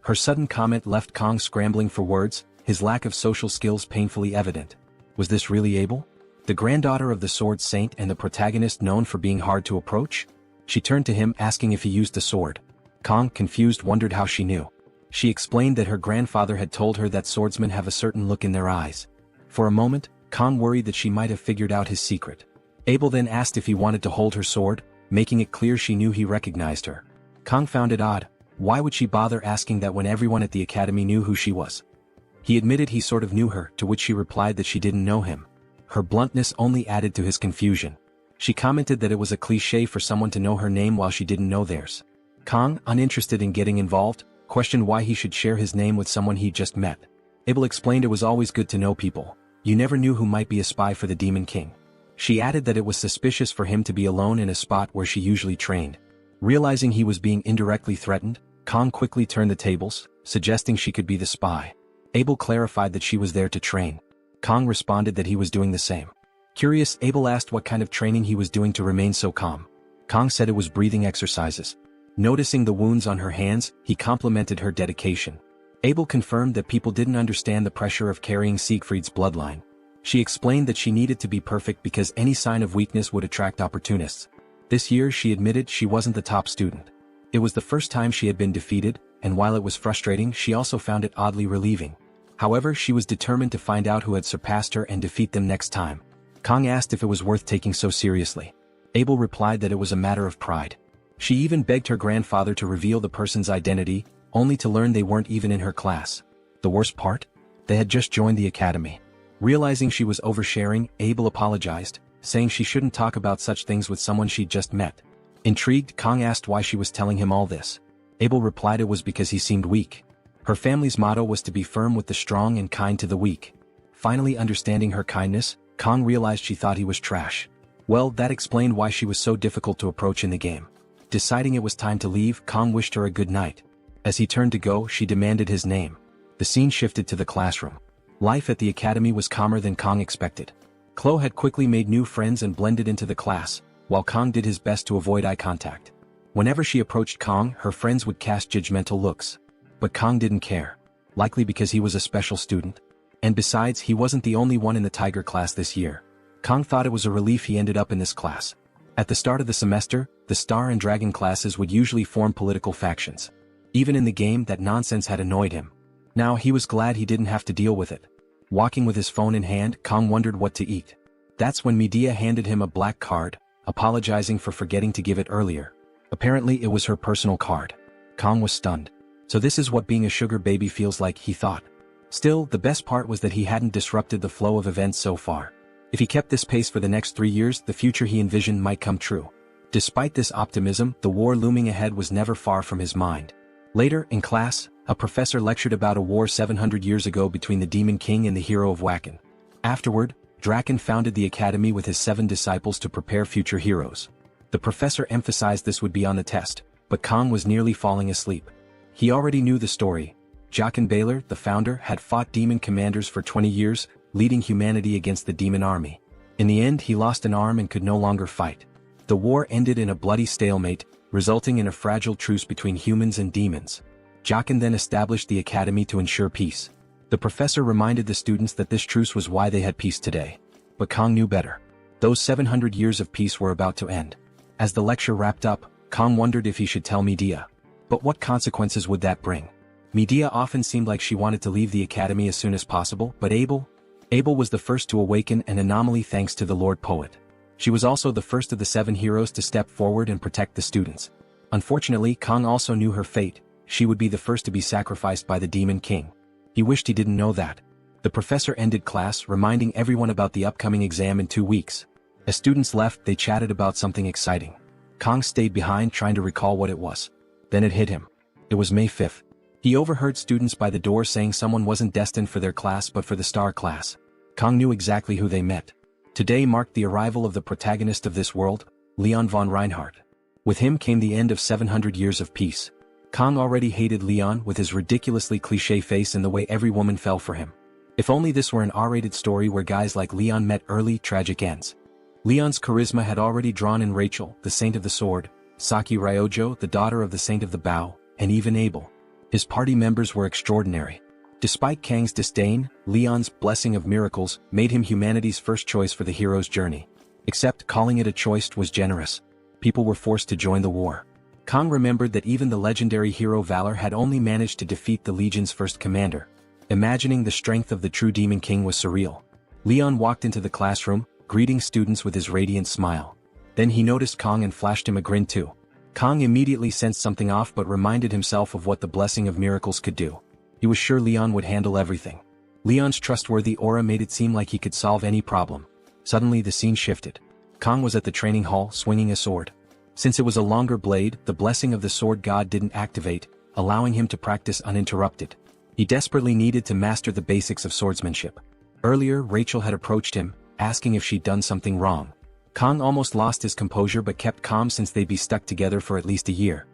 Her sudden comment left Kong scrambling for words, his lack of social skills painfully evident. Was this really Abel? The granddaughter of the sword saint and the protagonist known for being hard to approach? She turned to him asking if he used the sword. Kong, confused, wondered how she knew. She explained that her grandfather had told her that swordsmen have a certain look in their eyes. For a moment, Kong worried that she might have figured out his secret. Abel then asked if he wanted to hold her sword, making it clear she knew he recognized her. Kong found it odd. Why would she bother asking that when everyone at the academy knew who she was? He admitted he sort of knew her, to which she replied that she didn't know him. Her bluntness only added to his confusion. She commented that it was a cliché for someone to know her name while she didn't know theirs. Kong, uninterested in getting involved, questioned why he should share his name with someone he'd just met. Abel explained it was always good to know people. You never knew who might be a spy for the Demon King. She added that it was suspicious for him to be alone in a spot where she usually trained. Realizing he was being indirectly threatened, Kong quickly turned the tables, suggesting she could be the spy. Abel clarified that she was there to train. Kong responded that he was doing the same. Curious, Abel asked what kind of training he was doing to remain so calm. Kong said it was breathing exercises. Noticing the wounds on her hands, he complimented her dedication. Abel confirmed that people didn't understand the pressure of carrying Siegfried's bloodline. She explained that she needed to be perfect because any sign of weakness would attract opportunists. This year she admitted she wasn't the top student. It was the first time she had been defeated, and while it was frustrating, she also found it oddly relieving. However, she was determined to find out who had surpassed her and defeat them next time. Kong asked if it was worth taking so seriously. Abel replied that it was a matter of pride. She even begged her grandfather to reveal the person's identity, only to learn they weren't even in her class. The worst part? They had just joined the academy. Realizing she was oversharing, Abel apologized, saying she shouldn't talk about such things with someone she'd just met. Intrigued, Kong asked why she was telling him all this. Abel replied it was because he seemed weak. Her family's motto was to be firm with the strong and kind to the weak. Finally understanding her kindness, Kong realized she thought he was trash. Well, that explained why she was so difficult to approach in the game. Deciding it was time to leave, Kong wished her a good night. As he turned to go, she demanded his name. The scene shifted to the classroom. Life at the academy was calmer than Kong expected. Chloe had quickly made new friends and blended into the class, while Kong did his best to avoid eye contact. Whenever she approached Kong, her friends would cast judgmental looks. But Kong didn't care. Likely because he was a special student. And besides, he wasn't the only one in the Tiger class this year. Kong thought it was a relief he ended up in this class. At the start of the semester, the Star and Dragon classes would usually form political factions. Even in the game, that nonsense had annoyed him. Now he was glad he didn't have to deal with it. Walking with his phone in hand, Kong wondered what to eat. That's when Medea handed him a black card, apologizing for forgetting to give it earlier. Apparently it was her personal card. Kong was stunned. So this is what being a sugar baby feels like, he thought. Still, the best part was that he hadn't disrupted the flow of events so far. If he kept this pace for the next 3 years, the future he envisioned might come true. Despite this optimism, the war looming ahead was never far from his mind. Later, in class, a professor lectured about a war 700 years ago between the Demon King and the hero of Wacken. Afterward, Draken founded the academy with his 7 disciples to prepare future heroes. The professor emphasized this would be on the test, but Kong was nearly falling asleep. He already knew the story. Jaqen Baylor, the founder, had fought demon commanders for 20 years, leading humanity against the demon army. In the end, he lost an arm and could no longer fight. The war ended in a bloody stalemate, resulting in a fragile truce between humans and demons. Jaqen then established the academy to ensure peace. The professor reminded the students that this truce was why they had peace today. But Kong knew better. Those 700 years of peace were about to end. As the lecture wrapped up, Kong wondered if he should tell Medea. But what consequences would that bring? Medea often seemed like she wanted to leave the academy as soon as possible, but Abel was the first to awaken an anomaly thanks to the Lord Poet. She was also the first of the 7 heroes to step forward and protect the students. Unfortunately, Kong also knew her fate. She would be the first to be sacrificed by the Demon King. He wished he didn't know that. The professor ended class, reminding everyone about the upcoming exam in 2 weeks. As students left, they chatted about something exciting. Kong stayed behind trying to recall what it was. Then it hit him. It was May 5th. He overheard students by the door saying someone wasn't destined for their class but for the star class. Kong knew exactly who they meant. Today marked the arrival of the protagonist of this world, Leon von Reinhardt. With him came the end of 700 years of peace. Kong already hated Leon with his ridiculously cliché face and the way every woman fell for him. If only this were an R-rated story where guys like Leon met early, tragic ends. Leon's charisma had already drawn in Rachel, the Saint of the Sword, Saki Ryojo, the daughter of the Saint of the Bow, and even Abel. His party members were extraordinary. Despite Kang's disdain, Leon's blessing of miracles made him humanity's first choice for the hero's journey. Except calling it a choice was generous. People were forced to join the war. Kong remembered that even the legendary hero Valor had only managed to defeat the Legion's first commander. Imagining the strength of the true Demon King was surreal. Leon walked into the classroom, greeting students with his radiant smile. Then he noticed Kong and flashed him a grin too. Kong immediately sensed something off but reminded himself of what the blessing of miracles could do. He was sure Leon would handle everything. Leon's trustworthy aura made it seem like he could solve any problem. Suddenly the scene shifted. Kong was at the training hall swinging a sword. Since it was a longer blade, the blessing of the sword god didn't activate, allowing him to practice uninterrupted. He desperately needed to master the basics of swordsmanship. Earlier, Rachel had approached him, asking if she'd done something wrong. Kong almost lost his composure but kept calm since they'd be stuck together for at least a year.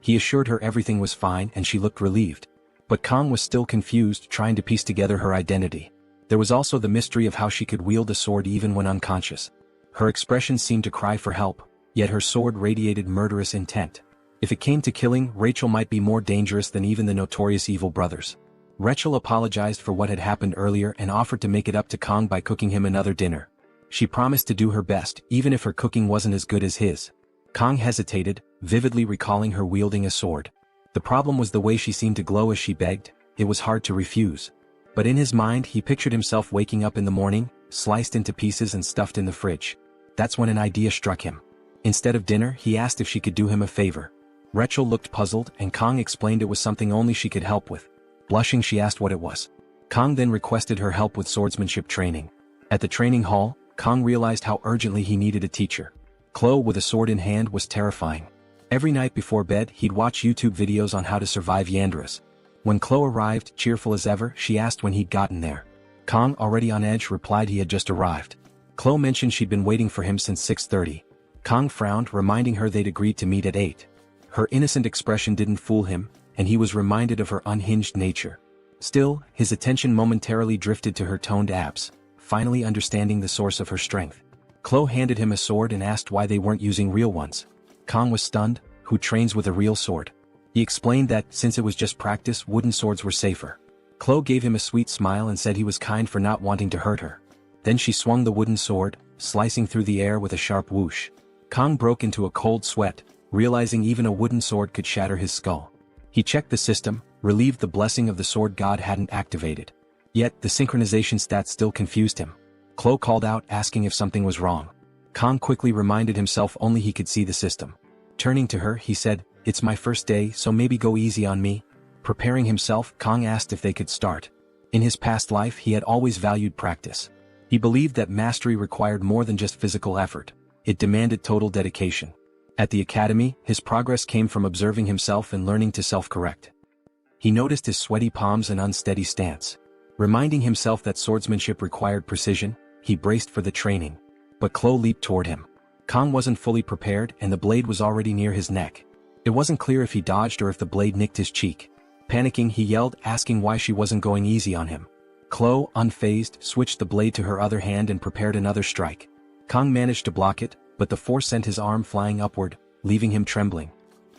He assured her everything was fine and she looked relieved. But Kong was still confused, trying to piece together her identity. There was also the mystery of how she could wield a sword even when unconscious. Her expression seemed to cry for help, yet her sword radiated murderous intent. If it came to killing, Rachel might be more dangerous than even the notorious evil brothers. Rachel apologized for what had happened earlier and offered to make it up to Kong by cooking him another dinner. She promised to do her best, even if her cooking wasn't as good as his. Kong hesitated, vividly recalling her wielding a sword. The problem was the way she seemed to glow as she begged. It was hard to refuse. But in his mind he pictured himself waking up in the morning, sliced into pieces and stuffed in the fridge. That's when an idea struck him. Instead of dinner, he asked if she could do him a favor. Rachel looked puzzled and Kong explained it was something only she could help with. Blushing, she asked what it was. Kong then requested her help with swordsmanship training. At the training hall, Kong realized how urgently he needed a teacher. Chloe with a sword in hand was terrifying. Every night before bed he'd watch YouTube videos on how to survive Yandras. When Chloe arrived, cheerful as ever, she asked when he'd gotten there. Kong, already on edge, replied he had just arrived. Chloe mentioned she'd been waiting for him since 6:30. Kong frowned, reminding her they'd agreed to meet at 8. Her innocent expression didn't fool him, and he was reminded of her unhinged nature. Still, his attention momentarily drifted to her toned abs, finally understanding the source of her strength. Chloe handed him a sword and asked why they weren't using real ones. Kong was stunned. Who trains with a real sword? He explained that, since it was just practice, wooden swords were safer. Chloe gave him a sweet smile and said he was kind for not wanting to hurt her. Then she swung the wooden sword, slicing through the air with a sharp whoosh. Kong broke into a cold sweat, realizing even a wooden sword could shatter his skull. He checked the system, relieved the blessing of the sword god hadn't activated. Yet, the synchronization stats still confused him. Chloe called out, asking if something was wrong. Kong quickly reminded himself only he could see the system. Turning to her, he said, "It's my first day, so maybe go easy on me." Preparing himself, Kong asked if they could start. In his past life, he had always valued practice. He believed that mastery required more than just physical effort. It demanded total dedication. At the academy, his progress came from observing himself and learning to self-correct. He noticed his sweaty palms and unsteady stance. Reminding himself that swordsmanship required precision, he braced for the training. But Chloe leaped toward him. Kong wasn't fully prepared and the blade was already near his neck. It wasn't clear if he dodged or if the blade nicked his cheek. Panicking, he yelled, asking why she wasn't going easy on him. Chloe, unfazed, switched the blade to her other hand and prepared another strike. Kong managed to block it, but the force sent his arm flying upward, leaving him trembling.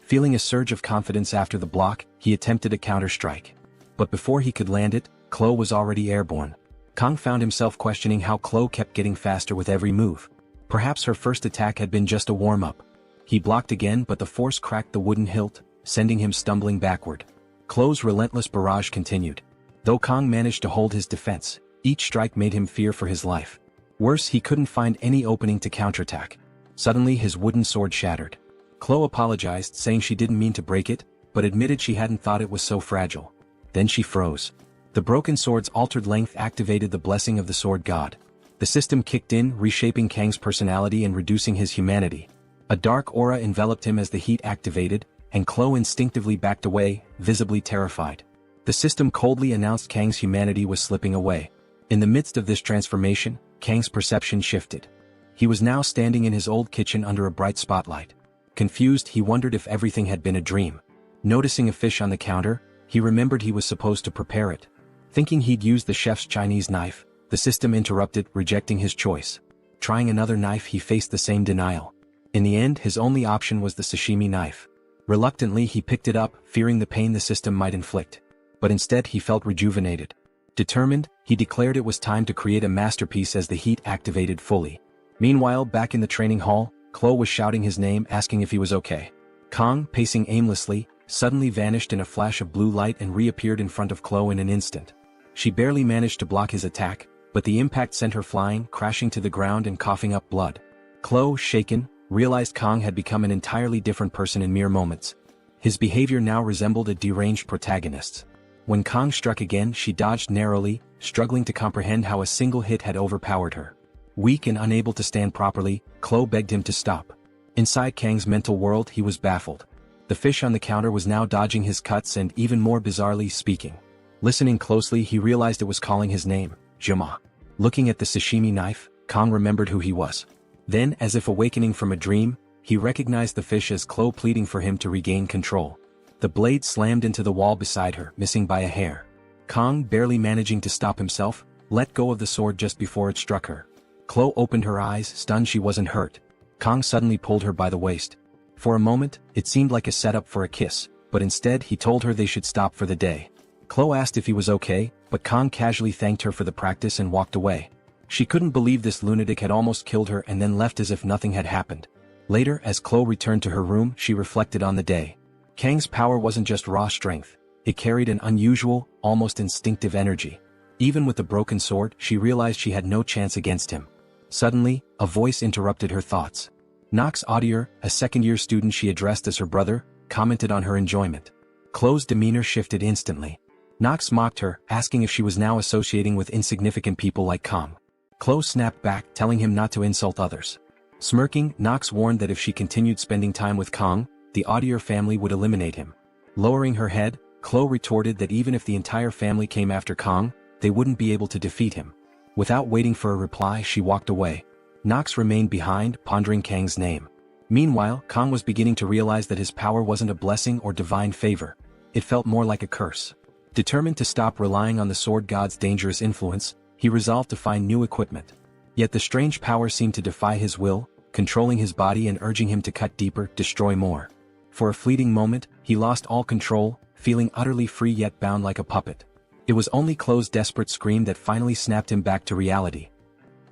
Feeling a surge of confidence after the block, he attempted a counter-strike. But before he could land it, Chloe was already airborne. Kang found himself questioning how Chloe kept getting faster with every move. Perhaps her first attack had been just a warm-up. He blocked again, but the force cracked the wooden hilt, sending him stumbling backward. Chloe's relentless barrage continued. Though Kang managed to hold his defense, each strike made him fear for his life. Worse, he couldn't find any opening to counterattack. Suddenly his wooden sword shattered. Chloe apologized, saying she didn't mean to break it, but admitted she hadn't thought it was so fragile. Then she froze. The broken sword's altered length activated the blessing of the sword god. The system kicked in, reshaping Kang's personality and reducing his humanity. A dark aura enveloped him as the heat activated, and Chloe instinctively backed away, visibly terrified. The system coldly announced Kang's humanity was slipping away. In the midst of this transformation, Kang's perception shifted. He was now standing in his old kitchen under a bright spotlight. Confused, he wondered if everything had been a dream. Noticing a fish on the counter, he remembered he was supposed to prepare it. Thinking he'd used the chef's Chinese knife, the system interrupted, rejecting his choice. Trying another knife, he faced the same denial. In the end, his only option was the sashimi knife. Reluctantly, he picked it up, fearing the pain the system might inflict. But instead, he felt rejuvenated. Determined, he declared it was time to create a masterpiece as the heat activated fully. Meanwhile, back in the training hall, Chloe was shouting his name, asking if he was okay. Kang, pacing aimlessly, suddenly vanished in a flash of blue light and reappeared in front of Chloe in an instant. She barely managed to block his attack, but the impact sent her flying, crashing to the ground and coughing up blood. Chloe, shaken, realized Kang had become an entirely different person in mere moments. His behavior now resembled a deranged protagonist's. When Kang struck again, she dodged narrowly, struggling to comprehend how a single hit had overpowered her. Weak and unable to stand properly, Chloe begged him to stop. Inside Kang's mental world, he was baffled. The fish on the counter was now dodging his cuts and, even more bizarrely, speaking. Listening closely, he realized it was calling his name, Jama. Looking at the sashimi knife, Kang remembered who he was. Then, as if awakening from a dream, he recognized the fish as Chloe pleading for him to regain control. The blade slammed into the wall beside her, missing by a hair. Kang, barely managing to stop himself, let go of the sword just before it struck her. Chloe opened her eyes, stunned she wasn't hurt. Kang suddenly pulled her by the waist. For a moment, it seemed like a setup for a kiss, but instead he told her they should stop for the day. Chloe asked if he was okay, but Kang casually thanked her for the practice and walked away. She couldn't believe this lunatic had almost killed her and then left as if nothing had happened. Later, as Chloe returned to her room, she reflected on the day. Kang's power wasn't just raw strength, it carried an unusual, almost instinctive energy. Even with the broken sword, she realized she had no chance against him. Suddenly, a voice interrupted her thoughts. Knox Audier, a second-year student she addressed as her brother, commented on her enjoyment. Chloe's demeanor shifted instantly. Knox mocked her, asking if she was now associating with insignificant people like Kang. Chloe snapped back, telling him not to insult others. Smirking, Knox warned that if she continued spending time with Kang, the Audier family would eliminate him. Lowering her head, Chloe retorted that even if the entire family came after Kang, they wouldn't be able to defeat him. Without waiting for a reply, she walked away. Knox remained behind, pondering Kang's name. Meanwhile, Kang was beginning to realize that his power wasn't a blessing or divine favor. It felt more like a curse. Determined to stop relying on the sword god's dangerous influence, he resolved to find new equipment. Yet the strange power seemed to defy his will, controlling his body and urging him to cut deeper, destroy more. For a fleeting moment, he lost all control, feeling utterly free yet bound like a puppet. It was only Chloe's desperate scream that finally snapped him back to reality.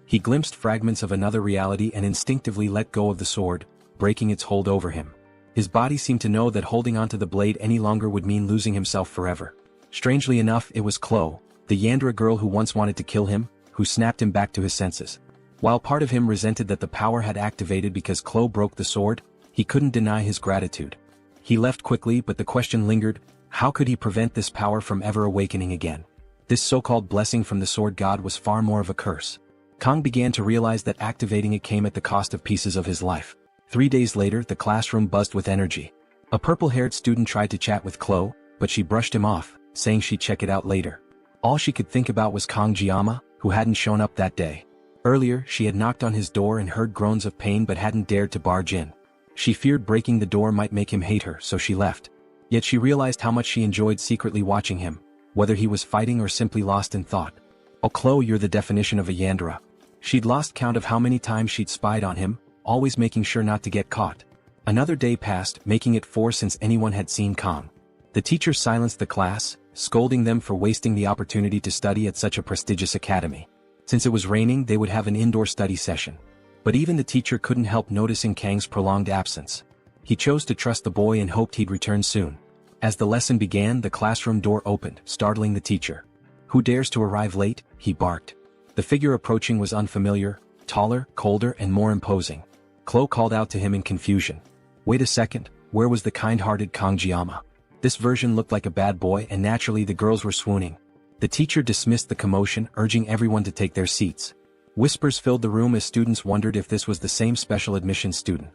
He glimpsed fragments of another reality and instinctively let go of the sword, breaking its hold over him. His body seemed to know that holding onto the blade any longer would mean losing himself forever. Strangely enough, it was Chloe, the Yandra girl who once wanted to kill him, who snapped him back to his senses. While part of him resented that the power had activated because Chloe broke the sword, he couldn't deny his gratitude. He left quickly, but the question lingered: how could he prevent this power from ever awakening again? This so-called blessing from the sword god was far more of a curse. Kang began to realize that activating it came at the cost of pieces of his life. 3 days later, the classroom buzzed with energy. A purple-haired student tried to chat with Chloe, but she brushed him off, saying she'd check it out later. All she could think about was Kang Jiama, who hadn't shown up that day. Earlier, she had knocked on his door and heard groans of pain but hadn't dared to barge in. She feared breaking the door might make him hate her, so she left. Yet she realized how much she enjoyed secretly watching him, whether he was fighting or simply lost in thought. Oh Chloe, you're the definition of a Yandra. She'd lost count of how many times she'd spied on him, always making sure not to get caught. Another day passed, making it 4 since anyone had seen Kang. The teacher silenced the class, scolding them for wasting the opportunity to study at such a prestigious academy. Since it was raining, they would have an indoor study session. But even the teacher couldn't help noticing Kang's prolonged absence. He chose to trust the boy and hoped he'd return soon. As the lesson began, the classroom door opened, startling the teacher. "Who dares to arrive late?" he barked. The figure approaching was unfamiliar, taller, colder, and more imposing. Chloe called out to him in confusion. Wait a second, where was the kind-hearted Kangjiyama? This version looked like a bad boy, and naturally the girls were swooning. The teacher dismissed the commotion, urging everyone to take their seats. Whispers filled the room as students wondered if this was the same special admission student.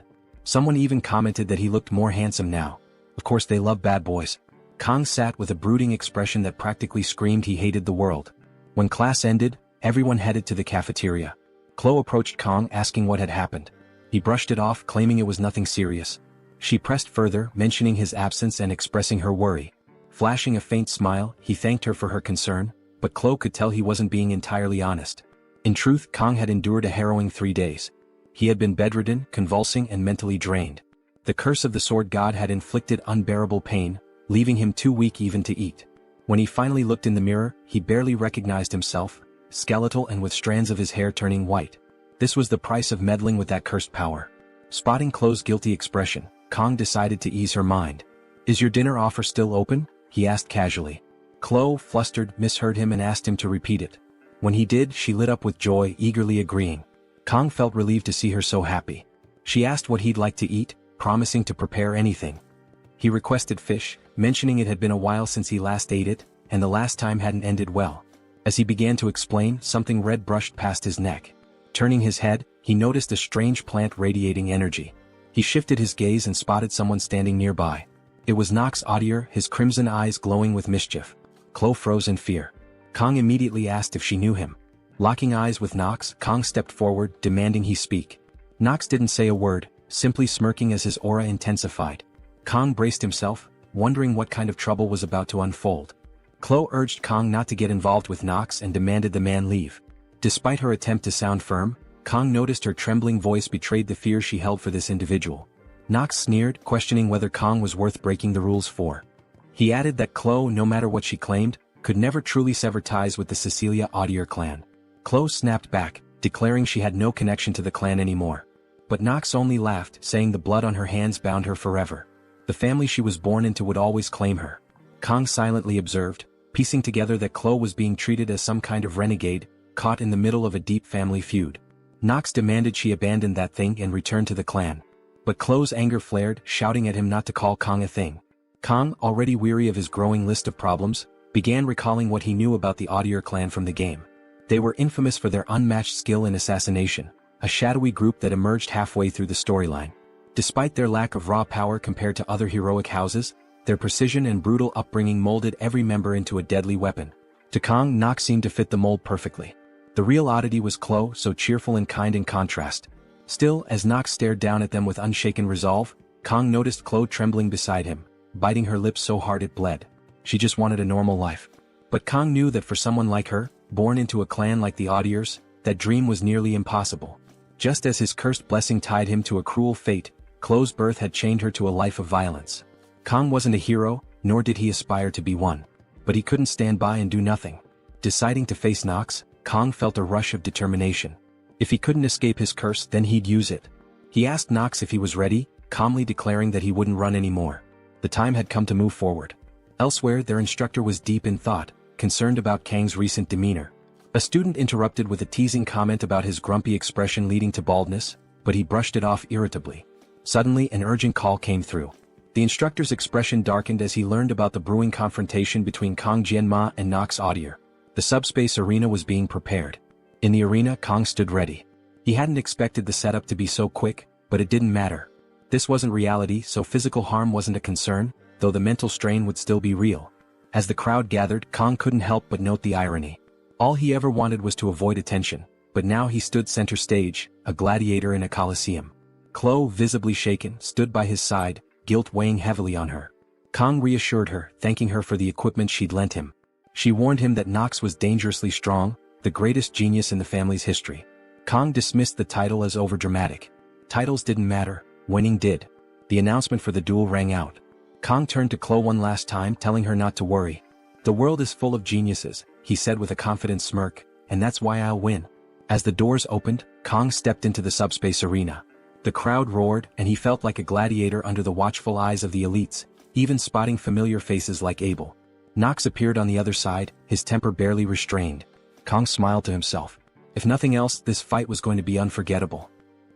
Someone even commented that he looked more handsome now. Of course they love bad boys. Kang sat with a brooding expression that practically screamed he hated the world. When class ended, everyone headed to the cafeteria. Chloe approached Kang asking what had happened. He brushed it off, claiming it was nothing serious. She pressed further, mentioning his absence and expressing her worry. Flashing a faint smile, he thanked her for her concern, but Chloe could tell he wasn't being entirely honest. In truth, Kang had endured a harrowing 3 days. He had been bedridden, convulsing, and mentally drained. The curse of the sword god had inflicted unbearable pain, leaving him too weak even to eat. When he finally looked in the mirror, he barely recognized himself, skeletal and with strands of his hair turning white. This was the price of meddling with that cursed power. Spotting Chloe's guilty expression, Kang decided to ease her mind. "Is your dinner offer still open?" he asked casually. Chloe, flustered, misheard him and asked him to repeat it. When he did, she lit up with joy, eagerly agreeing. Kang felt relieved to see her so happy. She asked what he'd like to eat, promising to prepare anything. He requested fish, mentioning it had been a while since he last ate it, and the last time hadn't ended well. As he began to explain, something red brushed past his neck. Turning his head, he noticed a strange plant radiating energy. He shifted his gaze and spotted someone standing nearby. It was Nox Audier, his crimson eyes glowing with mischief. Chloe froze in fear. Kang immediately asked if she knew him. Locking eyes with Nox, Kang stepped forward, demanding he speak. Nox didn't say a word, simply smirking as his aura intensified. Kang braced himself, wondering what kind of trouble was about to unfold. Chloe urged Kang not to get involved with Nox and demanded the man leave. Despite her attempt to sound firm, Kang noticed her trembling voice betrayed the fear she held for this individual. Nox sneered, questioning whether Kang was worth breaking the rules for. He added that Chloe, no matter what she claimed, could never truly sever ties with the Cecilia Audier clan. Chloe snapped back, declaring she had no connection to the clan anymore. But Nox only laughed, saying the blood on her hands bound her forever. The family she was born into would always claim her. Kang silently observed, piecing together that Chloe was being treated as some kind of renegade, caught in the middle of a deep family feud. Nox demanded she abandon that thing and return to the clan. But Chloe's anger flared, shouting at him not to call Kang a thing. Kang, already weary of his growing list of problems, began recalling what he knew about the Audier clan from the game. They were infamous for their unmatched skill in assassination, a shadowy group that emerged halfway through the storyline. Despite their lack of raw power compared to other heroic houses, their precision and brutal upbringing molded every member into a deadly weapon. To Kang, Nox seemed to fit the mold perfectly. The real oddity was Chloe, so cheerful and kind in contrast. Still, as Nox stared down at them with unshaken resolve, Kang noticed Chloe trembling beside him, biting her lips so hard it bled. She just wanted a normal life. But Kang knew that for someone like her, born into a clan like the Audiers, that dream was nearly impossible. Just as his cursed blessing tied him to a cruel fate, Chloe's birth had chained her to a life of violence. Kang wasn't a hero, nor did he aspire to be one. But he couldn't stand by and do nothing. Deciding to face Nox, Kang felt a rush of determination. If he couldn't escape his curse, then he'd use it. He asked Nox if he was ready, calmly declaring that he wouldn't run anymore. The time had come to move forward. Elsewhere, their instructor was deep in thought, concerned about Kang's recent demeanor. A student interrupted with a teasing comment about his grumpy expression leading to baldness, but he brushed it off irritably. Suddenly, an urgent call came through. The instructor's expression darkened as he learned about the brewing confrontation between Kang Jianma and Nox Audier. The subspace arena was being prepared. In the arena, Kang stood ready. He hadn't expected the setup to be so quick, but it didn't matter. This wasn't reality, so physical harm wasn't a concern, though the mental strain would still be real. As the crowd gathered, Kang couldn't help but note the irony. All he ever wanted was to avoid attention, but now he stood center stage, a gladiator in a coliseum. Chloe, visibly shaken, stood by his side, guilt weighing heavily on her. Kang reassured her, thanking her for the equipment she'd lent him. She warned him that Nox was dangerously strong, the greatest genius in the family's history. Kang dismissed the title as overdramatic. Titles didn't matter, winning did. The announcement for the duel rang out. Kang turned to Chloe one last time, telling her not to worry. "The world is full of geniuses," he said with a confident smirk, "and that's why I'll win." As the doors opened, Kong stepped into the subspace arena. The crowd roared, and he felt like a gladiator under the watchful eyes of the elites, even spotting familiar faces like Abel. Nox appeared on the other side, his temper barely restrained. Kong smiled to himself. If nothing else, this fight was going to be unforgettable.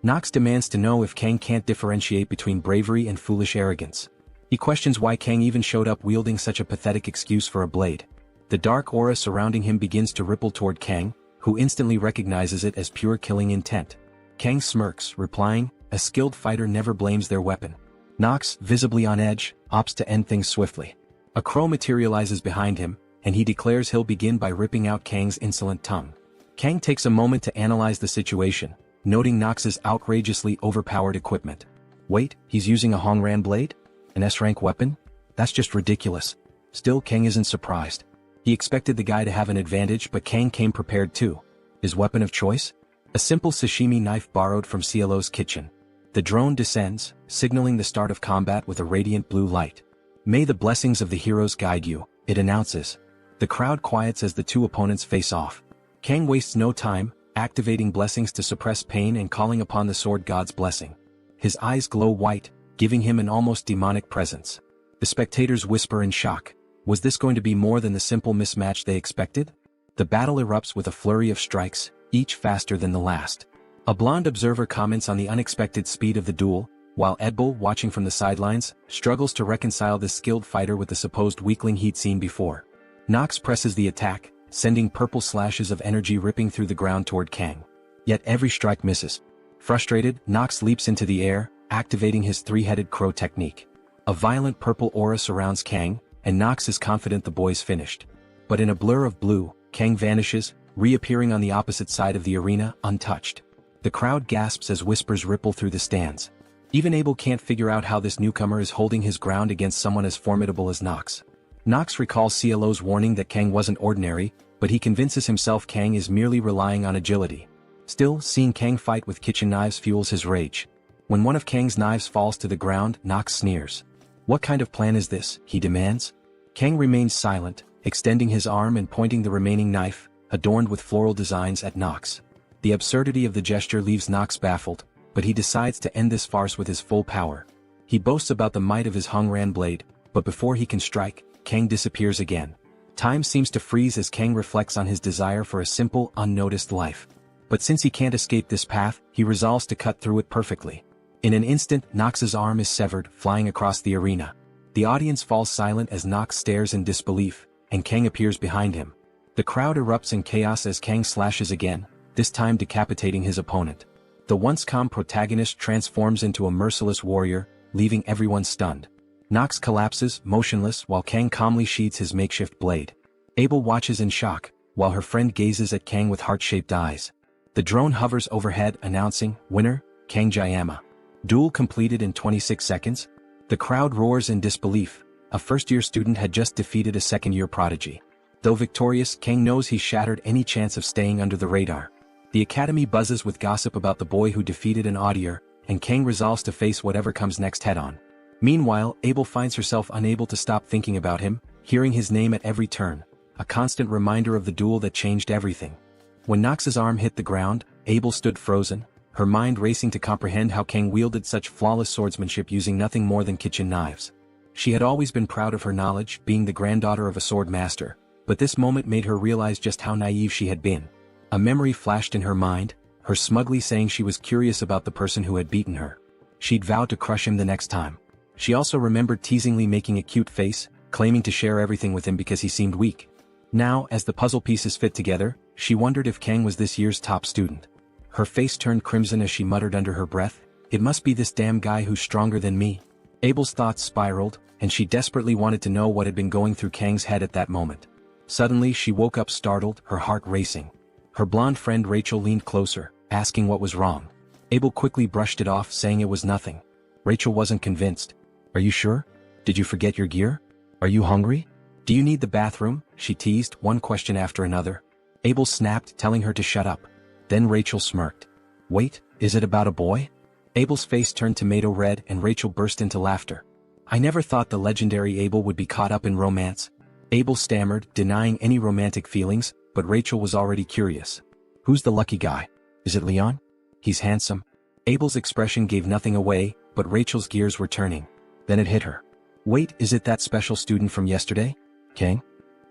Nox demands to know if Kang can't differentiate between bravery and foolish arrogance. He questions why Kang even showed up wielding such a pathetic excuse for a blade. The dark aura surrounding him begins to ripple toward Kang, who instantly recognizes it as pure killing intent. Kang smirks, replying, "A skilled fighter never blames their weapon." Nox, visibly on edge, opts to end things swiftly. A crow materializes behind him, and he declares he'll begin by ripping out Kang's insolent tongue. Kang takes a moment to analyze the situation, noting Nox's outrageously overpowered equipment. Wait, he's using a Hongran blade? An S-rank weapon? That's just ridiculous. Still, Kang isn't surprised. He expected the guy to have an advantage, but Kang came prepared too. His weapon of choice? A simple sashimi knife borrowed from Cielo's kitchen. The drone descends, signaling the start of combat with a radiant blue light. "May the blessings of the heroes guide you," it announces. The crowd quiets as the two opponents face off. Kang wastes no time, activating blessings to suppress pain and calling upon the sword god's blessing. His eyes glow white, giving him an almost demonic presence. The spectators whisper in shock. Was this going to be more than the simple mismatch they expected? The battle erupts with a flurry of strikes, each faster than the last. A blonde observer comments on the unexpected speed of the duel, while Edbull, watching from the sidelines, struggles to reconcile this skilled fighter with the supposed weakling he'd seen before. Nox presses the attack, sending purple slashes of energy ripping through the ground toward Kang. Yet every strike misses. Frustrated, Nox leaps into the air, activating his three-headed crow technique. A violent purple aura surrounds Kang, and Nox is confident the boy's finished. But in a blur of blue, Kang vanishes, reappearing on the opposite side of the arena, untouched. The crowd gasps as whispers ripple through the stands. Even Abel can't figure out how this newcomer is holding his ground against someone as formidable as Nox. Nox recalls Cielo's warning that Kang wasn't ordinary, but he convinces himself Kang is merely relying on agility. Still, seeing Kang fight with kitchen knives fuels his rage. When one of Kang's knives falls to the ground, Nox sneers. "What kind of plan is this?" he demands. Kang remains silent, extending his arm and pointing the remaining knife, adorned with floral designs, at Nox. The absurdity of the gesture leaves Nox baffled, but he decides to end this farce with his full power. He boasts about the might of his Hongran blade, but before he can strike, Kang disappears again. Time seems to freeze as Kang reflects on his desire for a simple, unnoticed life. But since he can't escape this path, he resolves to cut through it perfectly. In an instant, Nox's arm is severed, flying across the arena. The audience falls silent as Nox stares in disbelief, and Kang appears behind him. The crowd erupts in chaos as Kang slashes again, this time decapitating his opponent. The once calm protagonist transforms into a merciless warrior, leaving everyone stunned. Nox collapses, motionless, while Kang calmly sheathes his makeshift blade. Abel watches in shock, while her friend gazes at Kang with heart-shaped eyes. The drone hovers overhead, announcing, "Winner, Kang Jayama." Duel completed in 26 seconds? The crowd roars in disbelief. A first-year student had just defeated a second-year prodigy. Though victorious, Kang knows he's shattered any chance of staying under the radar. The academy buzzes with gossip about the boy who defeated an audier, and Kang resolves to face whatever comes next head-on. Meanwhile, Abel finds herself unable to stop thinking about him, hearing his name at every turn, a constant reminder of the duel that changed everything. When Nox's arm hit the ground, Abel stood frozen, her mind racing to comprehend how Kang wielded such flawless swordsmanship using nothing more than kitchen knives. She had always been proud of her knowledge, being the granddaughter of a sword master, but this moment made her realize just how naive she had been. A memory flashed in her mind, her smugly saying she was curious about the person who had beaten her. She'd vowed to crush him the next time. She also remembered teasingly making a cute face, claiming to share everything with him because he seemed weak. Now, as the puzzle pieces fit together, she wondered if Kang was this year's top student. Her face turned crimson as she muttered under her breath, "It must be this damn guy who's stronger than me." Abel's thoughts spiraled, and she desperately wanted to know what had been going through Kang's head at that moment. Suddenly she woke up startled, her heart racing. Her blonde friend Rachel leaned closer, asking what was wrong. Abel quickly brushed it off, saying it was nothing. Rachel wasn't convinced. "Are you sure? Did you forget your gear? Are you hungry? Do you need the bathroom?" she teased, one question after another. Abel snapped, telling her to shut up. Then Rachel smirked. "Wait, is it about a boy?" Abel's face turned tomato red and Rachel burst into laughter. "I never thought the legendary Abel would be caught up in romance. Abel stammered, denying any romantic feelings, but Rachel was already curious. Who's the lucky guy? Is it Leon? He's handsome. Abel's expression gave nothing away, but Rachel's gears were turning. Then it hit her. Wait, is it that special student from yesterday? Kang?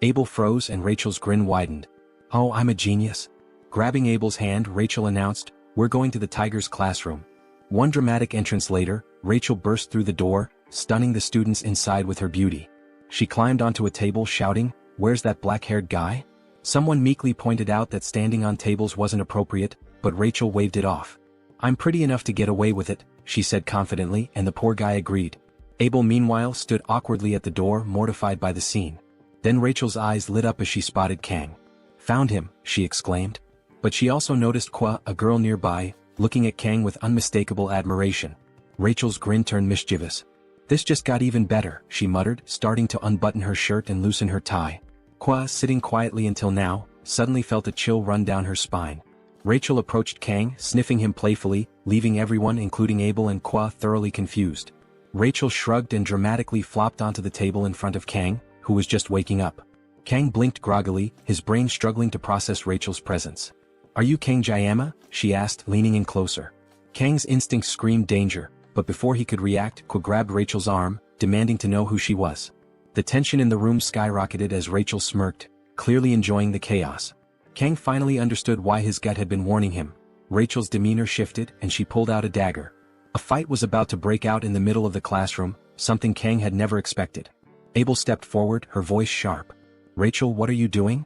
Abel froze and Rachel's grin widened. Oh, I'm a genius. Grabbing Abel's hand, Rachel announced, we're going to the Tiger's classroom. One dramatic entrance later, Rachel burst through the door, stunning the students inside with her beauty. She climbed onto a table shouting, where's that black-haired guy? Someone meekly pointed out that standing on tables wasn't appropriate, but Rachel waved it off. I'm pretty enough to get away with it, she said confidently, and the poor guy agreed. Abel meanwhile stood awkwardly at the door, mortified by the scene. Then Rachel's eyes lit up as she spotted Kang. Found him, she exclaimed. But she also noticed Kwa, a girl nearby, looking at Kang with unmistakable admiration. Rachel's grin turned mischievous. This just got even better, she muttered, starting to unbutton her shirt and loosen her tie. Kwa, sitting quietly until now, suddenly felt a chill run down her spine. Rachel approached Kang, sniffing him playfully, leaving everyone including Abel and Kwa thoroughly confused. Rachel shrugged and dramatically flopped onto the table in front of Kang, who was just waking up. Kang blinked groggily, his brain struggling to process Rachel's presence. Are you Kang Jayama? She asked, leaning in closer. Kang's instincts screamed danger, but before he could react, Kwa grabbed Rachel's arm, demanding to know who she was. The tension in the room skyrocketed as Rachel smirked, clearly enjoying the chaos. Kang finally understood why his gut had been warning him. Rachel's demeanor shifted and she pulled out a dagger. A fight was about to break out in the middle of the classroom, something Kang had never expected. Abel stepped forward, her voice sharp. Rachel, what are you doing?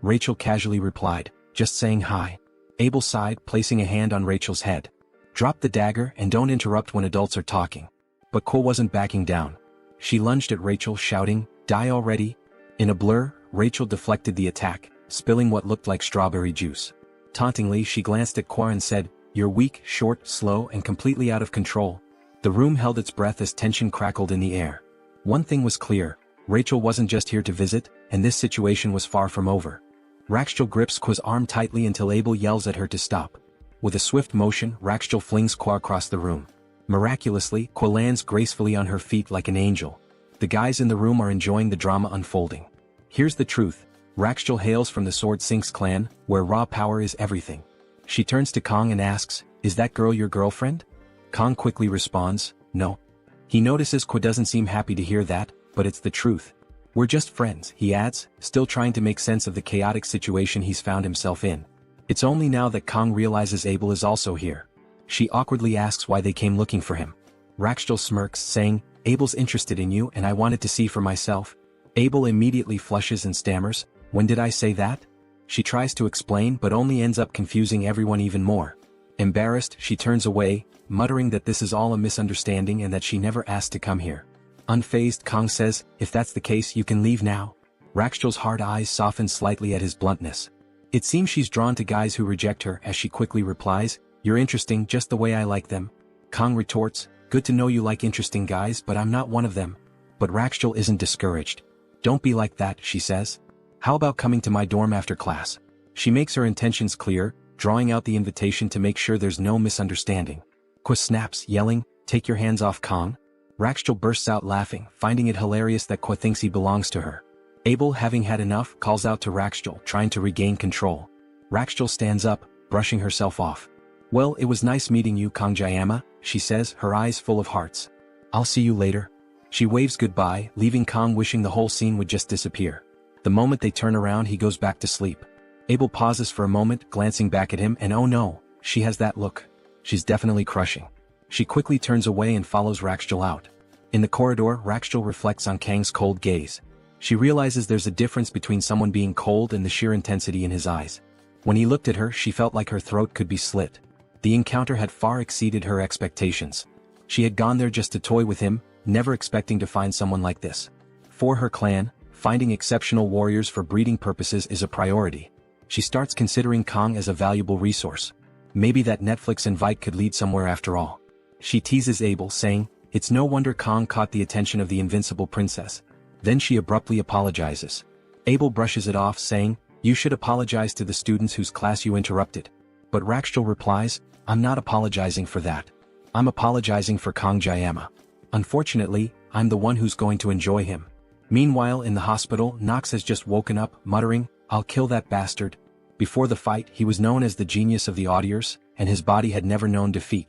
Rachel casually replied, just saying hi. Abel sighed, placing a hand on Rachel's head. Drop the dagger and don't interrupt when adults are talking. But Ko wasn't backing down. She lunged at Rachel, shouting, die already. In a blur, Rachel deflected the attack, spilling what looked like strawberry juice. Tauntingly, she glanced at Kwa and said, you're weak, short, slow, and completely out of control. The room held its breath as tension crackled in the air. One thing was clear, Rachel wasn't just here to visit, and this situation was far from over. Rachel grips Kwa's arm tightly until Abel yells at her to stop. With a swift motion, Rachel flings Kwa across the room. Miraculously, Kwa lands gracefully on her feet like an angel. The guys in the room are enjoying the drama unfolding. Here's the truth. Rachel hails from the Sword Sinks clan, where raw power is everything. She turns to Kong and asks, is that girl your girlfriend? Kong quickly responds, no. He notices Kwa doesn't seem happy to hear that, but it's the truth. We're just friends, he adds, still trying to make sense of the chaotic situation he's found himself in. It's only now that Kong realizes Abel is also here. She awkwardly asks why they came looking for him. Rachel smirks, saying, Abel's interested in you and I wanted to see for myself. Abel immediately flushes and stammers, when did I say that? She tries to explain but only ends up confusing everyone even more. Embarrassed, she turns away, muttering that this is all a misunderstanding and that she never asked to come here. Unfazed, Kong says, if that's the case you can leave now. Rachel's hard eyes soften slightly at his bluntness. It seems she's drawn to guys who reject her as she quickly replies, you're interesting just the way I like them. Kong retorts, good to know you like interesting guys but I'm not one of them. But Rachel isn't discouraged. Don't be like that, she says. How about coming to my dorm after class? She makes her intentions clear, drawing out the invitation to make sure there's no misunderstanding. Kwa snaps, yelling, take your hands off Kong. Rachel bursts out laughing, finding it hilarious that Kwa thinks he belongs to her. Abel, having had enough, calls out to Rachel, trying to regain control. Rachel stands up, brushing herself off. Well, it was nice meeting you, Kang Jayama, she says, her eyes full of hearts. I'll see you later. She waves goodbye, leaving Kong wishing the whole scene would just disappear. The moment they turn around he goes back to sleep. Abel pauses for a moment, glancing back at him, and oh no, she has that look. She's definitely crushing. She quickly turns away and follows Rachel out. In the corridor, Rachel reflects on Kang's cold gaze. She realizes there's a difference between someone being cold and the sheer intensity in his eyes. When he looked at her, she felt like her throat could be slit. The encounter had far exceeded her expectations. She had gone there just to toy with him, never expecting to find someone like this. For her clan, finding exceptional warriors for breeding purposes is a priority. She starts considering Kong as a valuable resource. Maybe that Netflix invite could lead somewhere after all. She teases Abel, saying, it's no wonder Kong caught the attention of the invincible princess. Then she abruptly apologizes. Abel brushes it off, saying, you should apologize to the students whose class you interrupted. But Rachel replies, I'm not apologizing for that. I'm apologizing for Kang Jayama. Unfortunately, I'm the one who's going to enjoy him. Meanwhile in the hospital, Nox has just woken up, muttering, "I'll kill that bastard." Before the fight, he was known as the genius of the audiers, and his body had never known defeat.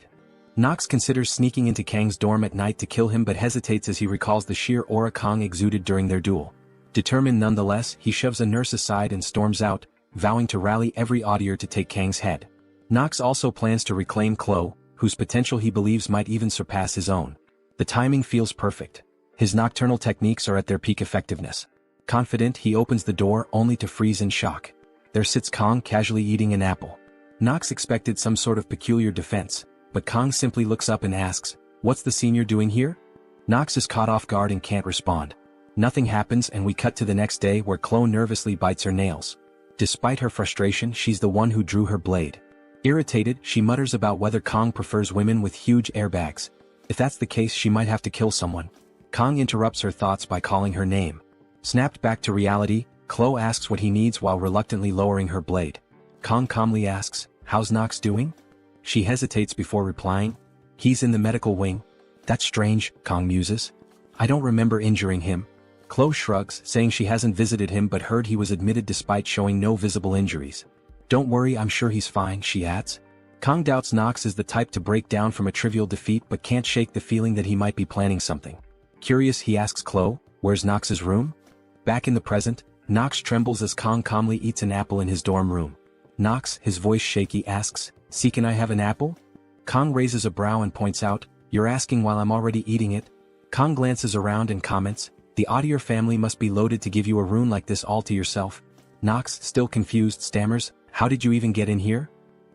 Nox considers sneaking into Kang's dorm at night to kill him but hesitates as he recalls the sheer aura Kang exuded during their duel. Determined nonetheless, he shoves a nurse aside and storms out, vowing to rally every audier to take Kang's head. Nox also plans to reclaim Chloe, whose potential he believes might even surpass his own. The timing feels perfect. His nocturnal techniques are at their peak effectiveness. Confident, he opens the door only to freeze in shock. There sits Kang casually eating an apple. Nox expected some sort of peculiar defense, but Kang simply looks up and asks, "What's the senior doing here?" Nox is caught off guard and can't respond. Nothing happens and we cut to the next day where Chloe nervously bites her nails. Despite her frustration, she's the one who drew her blade. Irritated, she mutters about whether Kang prefers women with huge airbags. If that's the case, she might have to kill someone. Kang interrupts her thoughts by calling her name. Snapped back to reality, Chloe asks what he needs while reluctantly lowering her blade. Kang calmly asks, "How's Nox doing?" She hesitates before replying, "He's in the medical wing." "That's strange," Kang muses. "I don't remember injuring him." Chloe shrugs, saying she hasn't visited him but heard he was admitted despite showing no visible injuries. "Don't worry, I'm sure he's fine," she adds. Kang doubts Nox is the type to break down from a trivial defeat but can't shake the feeling that he might be planning something. Curious, he asks Chloe, "Where's Nox's room?" Back in the present, Nox trembles as Kang calmly eats an apple in his dorm room. Nox, his voice shaky, asks, "See, can I have an apple?" Kang raises a brow and points out, "You're asking while I'm already eating it?" Kang glances around and comments, "The Audier family must be loaded to give you a room like this all to yourself." Nox, still confused, stammers, "How did you even get in here?"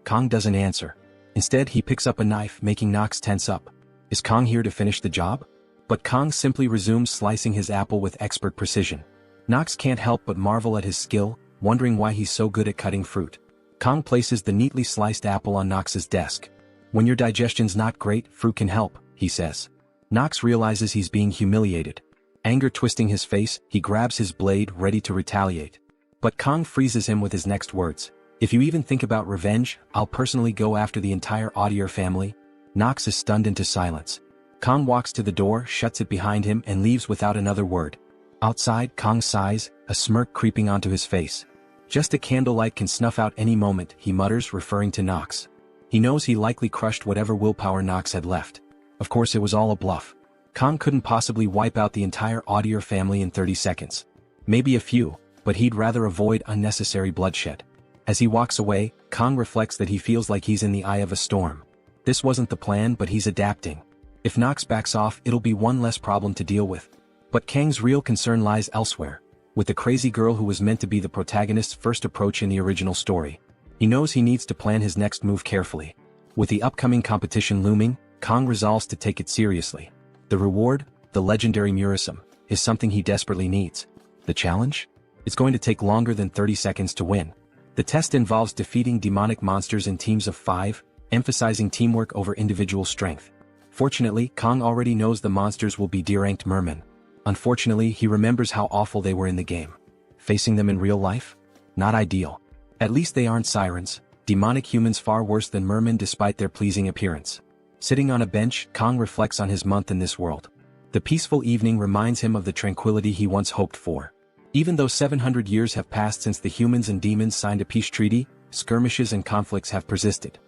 Kang doesn't answer. Instead, he picks up a knife, making Nox tense up. Is Kang here to finish the job? But Kang simply resumes slicing his apple with expert precision. Nox can't help but marvel at his skill, wondering why he's so good at cutting fruit. Kang places the neatly sliced apple on Nox's desk. "When your digestion's not great, fruit can help," he says. Nox realizes he's being humiliated. Anger twisting his face, he grabs his blade, ready to retaliate. But Kang freezes him with his next words. "If you even think about revenge, I'll personally go after the entire Audier family." Nox is stunned into silence. Kang walks to the door, shuts it behind him and leaves without another word. Outside, Kang sighs, a smirk creeping onto his face. "Just a candlelight can snuff out any moment," he mutters, referring to Nox. He knows he likely crushed whatever willpower Nox had left. Of course it was all a bluff. Kang couldn't possibly wipe out the entire Audier family in 30 seconds. Maybe a few, but he'd rather avoid unnecessary bloodshed. As he walks away, Kang reflects that he feels like he's in the eye of a storm. This wasn't the plan, but he's adapting. If Nox backs off, it'll be one less problem to deal with. But Kang's real concern lies elsewhere, with the crazy girl who was meant to be the protagonist's first approach in the original story. He knows he needs to plan his next move carefully. With the upcoming competition looming, Kang resolves to take it seriously. The reward, the legendary Murism, is something he desperately needs. The challenge? It's going to take longer than 30 seconds to win. The test involves defeating demonic monsters in teams of 5, emphasizing teamwork over individual strength. Fortunately, Kang already knows the monsters will be D-ranked mermen. Unfortunately, he remembers how awful they were in the game. Facing them in real life? Not ideal. At least they aren't sirens, demonic humans far worse than mermen despite their pleasing appearance. Sitting on a bench, Kang reflects on his month in this world. The peaceful evening reminds him of the tranquility he once hoped for. Even though 700 years have passed since the humans and demons signed a peace treaty, skirmishes and conflicts have persisted.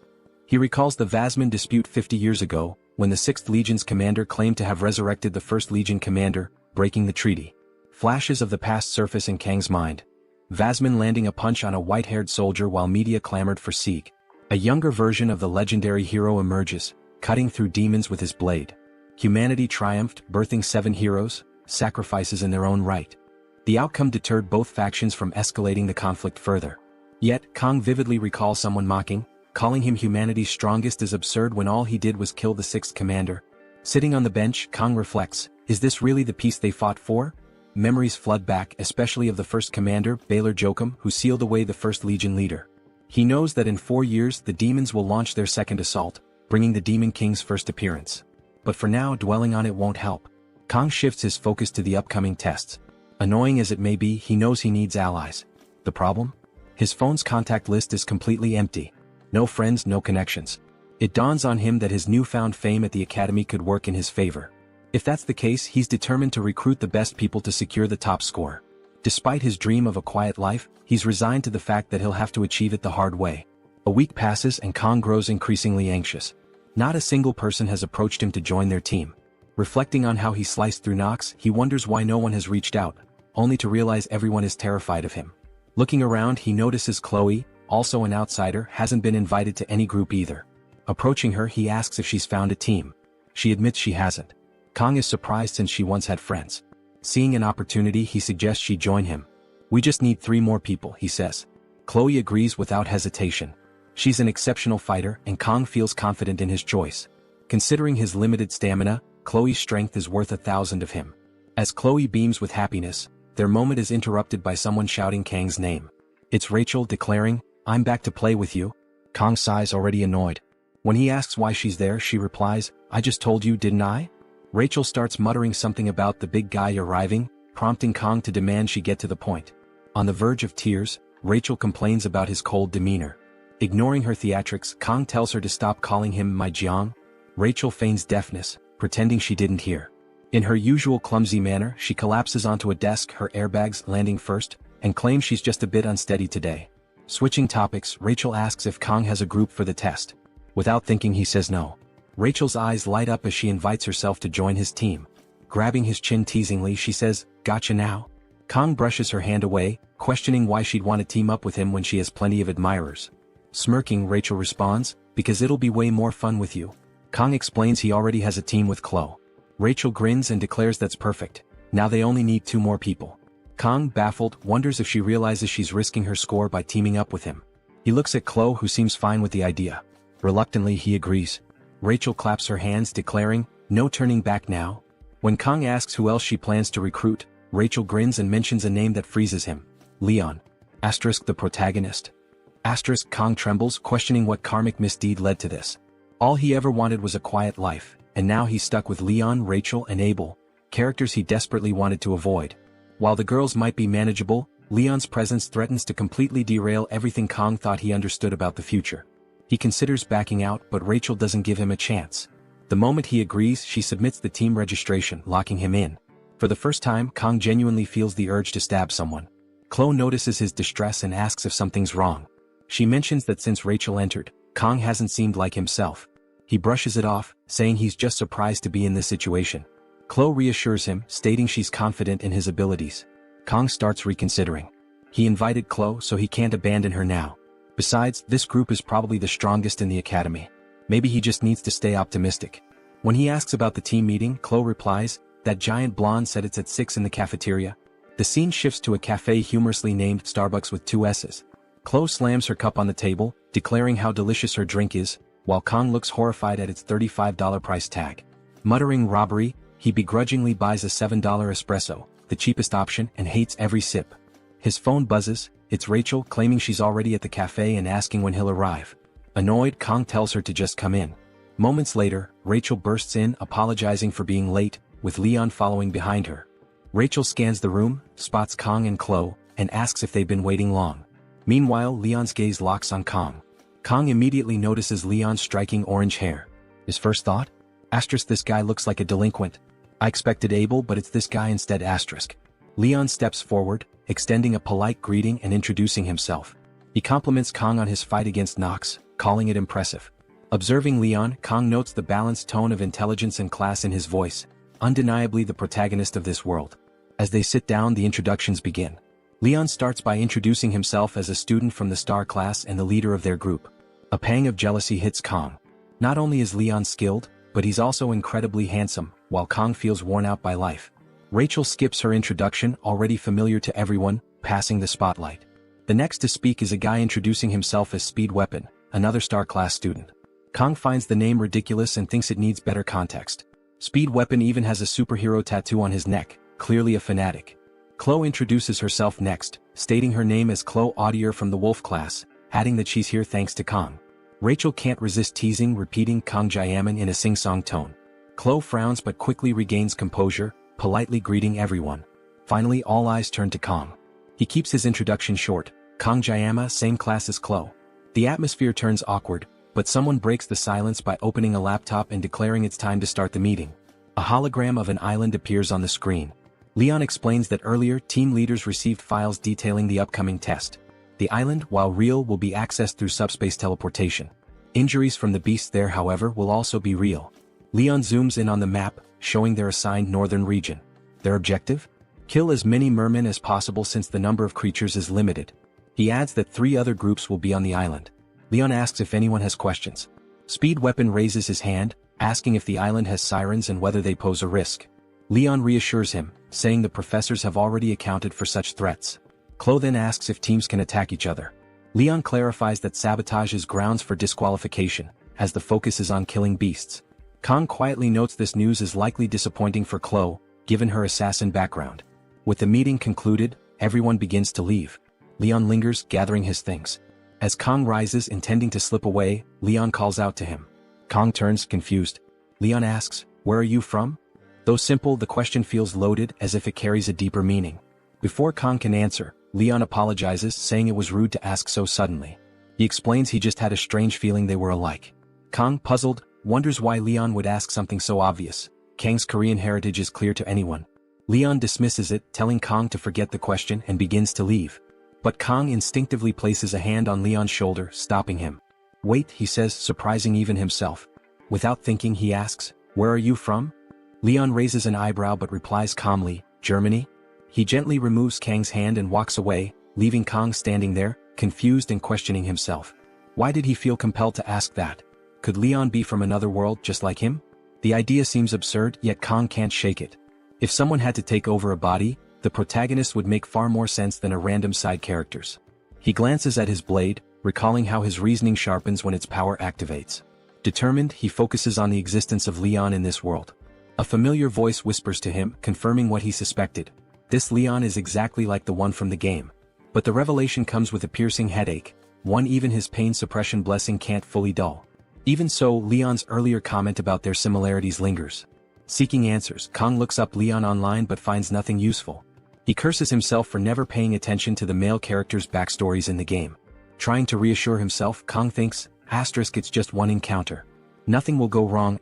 He recalls the Vasman dispute 50 years ago, when the 6th Legion's commander claimed to have resurrected the 1st Legion commander, breaking the treaty. Flashes of the past surface in Kang's mind. Vasman landing a punch on a white-haired soldier while media clamored for Sieg. A younger version of the legendary hero emerges, cutting through demons with his blade. Humanity triumphed, birthing 7 heroes, sacrifices in their own right. The outcome deterred both factions from escalating the conflict further. Yet, Kang vividly recalls someone mocking, calling him humanity's strongest as absurd when all he did was kill the 6th commander. Sitting on the bench, Kang reflects, is this really the peace they fought for? Memories flood back, especially of the 1st commander, Baylor Joachim, who sealed away the 1st Legion leader. He knows that in 4 years the demons will launch their second assault, bringing the Demon King's first appearance. But for now, dwelling on it won't help. Kang shifts his focus to the upcoming tests. Annoying as it may be, he knows he needs allies. The problem? His phone's contact list is completely empty. No friends, no connections. It dawns on him that his newfound fame at the academy could work in his favor. If that's the case, he's determined to recruit the best people to secure the top score. Despite his dream of a quiet life, he's resigned to the fact that he'll have to achieve it the hard way. A week passes and Kong grows increasingly anxious. Not a single person has approached him to join their team. Reflecting on how he sliced through Nox, he wonders why no one has reached out, only to realize everyone is terrified of him. Looking around, he notices Chloe, also an outsider, hasn't been invited to any group either. Approaching her, he asks if she's found a team. She admits she hasn't. Kong is surprised since she once had friends. Seeing an opportunity, he suggests she join him. "We just need 3 more people," he says. Chloe agrees without hesitation. She's an exceptional fighter and Kong feels confident in his choice. Considering his limited stamina, Chloe's strength is worth 1,000 of him. As Chloe beams with happiness, their moment is interrupted by someone shouting Kang's name. It's Rachel declaring, "I'm back to play with you." Kong sighs, already annoyed. When he asks why she's there, she replies, "I just told you, didn't I?" Rachel starts muttering something about the big guy arriving, prompting Kong to demand she get to the point. On the verge of tears, Rachel complains about his cold demeanor. Ignoring her theatrics, Kong tells her to stop calling him my Jiang. Rachel feigns deafness, pretending she didn't hear. In her usual clumsy manner, she collapses onto a desk, her airbags landing first, and claims she's just a bit unsteady today. Switching topics, Rachel asks if Kong has a group for the test. Without thinking, he says no. Rachel's eyes light up as she invites herself to join his team. Grabbing his chin teasingly, she says, "Gotcha now?" Kong brushes her hand away, questioning why she'd want to team up with him when she has plenty of admirers. Smirking, Rachel responds, "Because it'll be way more fun with you." Kong explains he already has a team with Chloe. Rachel grins and declares that's perfect. Now they only need 2 more people. Kong, baffled, wonders if she realizes she's risking her score by teaming up with him. He looks at Chloe, who seems fine with the idea. Reluctantly, he agrees. Rachel claps her hands, declaring, "No turning back now." When Kong asks who else she plans to recruit, Rachel grins and mentions a name that freezes him. Leon. The protagonist. Kong trembles, questioning what karmic misdeed led to this. All he ever wanted was a quiet life, and now he's stuck with Leon, Rachel, and Abel, characters he desperately wanted to avoid. While the girls might be manageable, Leon's presence threatens to completely derail everything Kong thought he understood about the future. He considers backing out, but Rachel doesn't give him a chance. The moment he agrees, she submits the team registration, locking him in. For the first time, Kong genuinely feels the urge to stab someone. Chloe notices his distress and asks if something's wrong. She mentions that since Rachel entered, Kong hasn't seemed like himself. He brushes it off, saying he's just surprised to be in this situation. Chloe reassures him, stating she's confident in his abilities. Kong starts reconsidering. He invited Chloe, so he can't abandon her now. Besides, this group is probably the strongest in the academy. Maybe he just needs to stay optimistic. When he asks about the team meeting, Chloe replies, "That giant blonde said it's at 6 in the cafeteria." The scene shifts to a cafe humorously named Starbucks with 2 S's. Chloe slams her cup on the table, declaring how delicious her drink is, while Kong looks horrified at its $35 price tag. Muttering robbery, he begrudgingly buys a $7 espresso, the cheapest option, and hates every sip. His phone buzzes. It's Rachel, claiming she's already at the cafe and asking when he'll arrive. Annoyed, Kong tells her to just come in. Moments later, Rachel bursts in, apologizing for being late, with Leon following behind her. Rachel scans the room, spots Kong and Chloe, and asks if they've been waiting long. Meanwhile, Leon's gaze locks on Kong. Kong immediately notices Leon's striking orange hair. His first thought? This guy looks like a delinquent. I expected Abel, but it's this guy instead. Leon steps forward, extending a polite greeting and introducing himself. He compliments Kong on his fight against Nox, calling it impressive. Observing Leon, Kong notes the balanced tone of intelligence and class in his voice, undeniably the protagonist of this world. As they sit down, the introductions begin. Leon starts by introducing himself as a student from the star class and the leader of their group. A pang of jealousy hits Kong. Not only is Leon skilled, but he's also incredibly handsome, while Kong feels worn out by life. Rachel skips her introduction, already familiar to everyone, passing the spotlight. The next to speak is a guy introducing himself as Speed Weapon, another star class student. Kong finds the name ridiculous and thinks it needs better context. Speed Weapon even has a superhero tattoo on his neck, clearly a fanatic. Chloe introduces herself next, stating her name as Chloe Audier from the Wolf class, adding that she's here thanks to Kong. Rachel can't resist teasing, repeating Kong Jayaman in a sing-song tone. Chloe frowns but quickly regains composure, politely greeting everyone. Finally, all eyes turn to Kong. He keeps his introduction short. Kong Jayama, same class as Chloe. The atmosphere turns awkward, but someone breaks the silence by opening a laptop and declaring it's time to start the meeting. A hologram of an island appears on the screen. Leon explains that earlier team leaders received files detailing the upcoming test. The island, while real, will be accessed through subspace teleportation. Injuries from the beasts there, however, will also be real. Leon zooms in on the map, showing their assigned northern region. Their objective? Kill as many mermen as possible since the number of creatures is limited. He adds that 3 other groups will be on the island. Leon asks if anyone has questions. Speed Weapon raises his hand, asking if the island has sirens and whether they pose a risk. Leon reassures him, saying the professors have already accounted for such threats. Chloe then asks if teams can attack each other. Leon clarifies that sabotage is grounds for disqualification, as the focus is on killing beasts. Kong quietly notes this news is likely disappointing for Chloe, given her assassin background. With the meeting concluded, everyone begins to leave. Leon lingers, gathering his things. As Kong rises intending to slip away, Leon calls out to him. Kong turns, confused. Leon asks, "Where are you from?" Though simple, the question feels loaded, as if it carries a deeper meaning. Before Kong can answer, Leon apologizes, saying it was rude to ask so suddenly. He explains he just had a strange feeling they were alike. Kong, puzzled, wonders why Leon would ask something so obvious. Kang's Korean heritage is clear to anyone. Leon dismisses it, telling Kong to forget the question and begins to leave. But Kong instinctively places a hand on Leon's shoulder, stopping him. "Wait," he says, surprising even himself. Without thinking, he asks, "Where are you from?" Leon raises an eyebrow but replies calmly, "Germany." He gently removes Kang's hand and walks away, leaving Kong standing there, confused and questioning himself. Why did he feel compelled to ask that? Could Leon be from another world just like him? The idea seems absurd, yet Kong can't shake it. If someone had to take over a body, the protagonist would make far more sense than a random side characters. He glances at his blade, recalling how his reasoning sharpens when its power activates. Determined, he focuses on the existence of Leon in this world. A familiar voice whispers to him, confirming what he suspected. This Leon is exactly like the one from the game. But the revelation comes with a piercing headache, one even his pain suppression blessing can't fully dull. Even so, Leon's earlier comment about their similarities lingers. Seeking answers, Kong looks up Leon online but finds nothing useful. He curses himself for never paying attention to the male characters' backstories in the game. Trying to reassure himself, Kong thinks, it's just one encounter. Nothing will go wrong,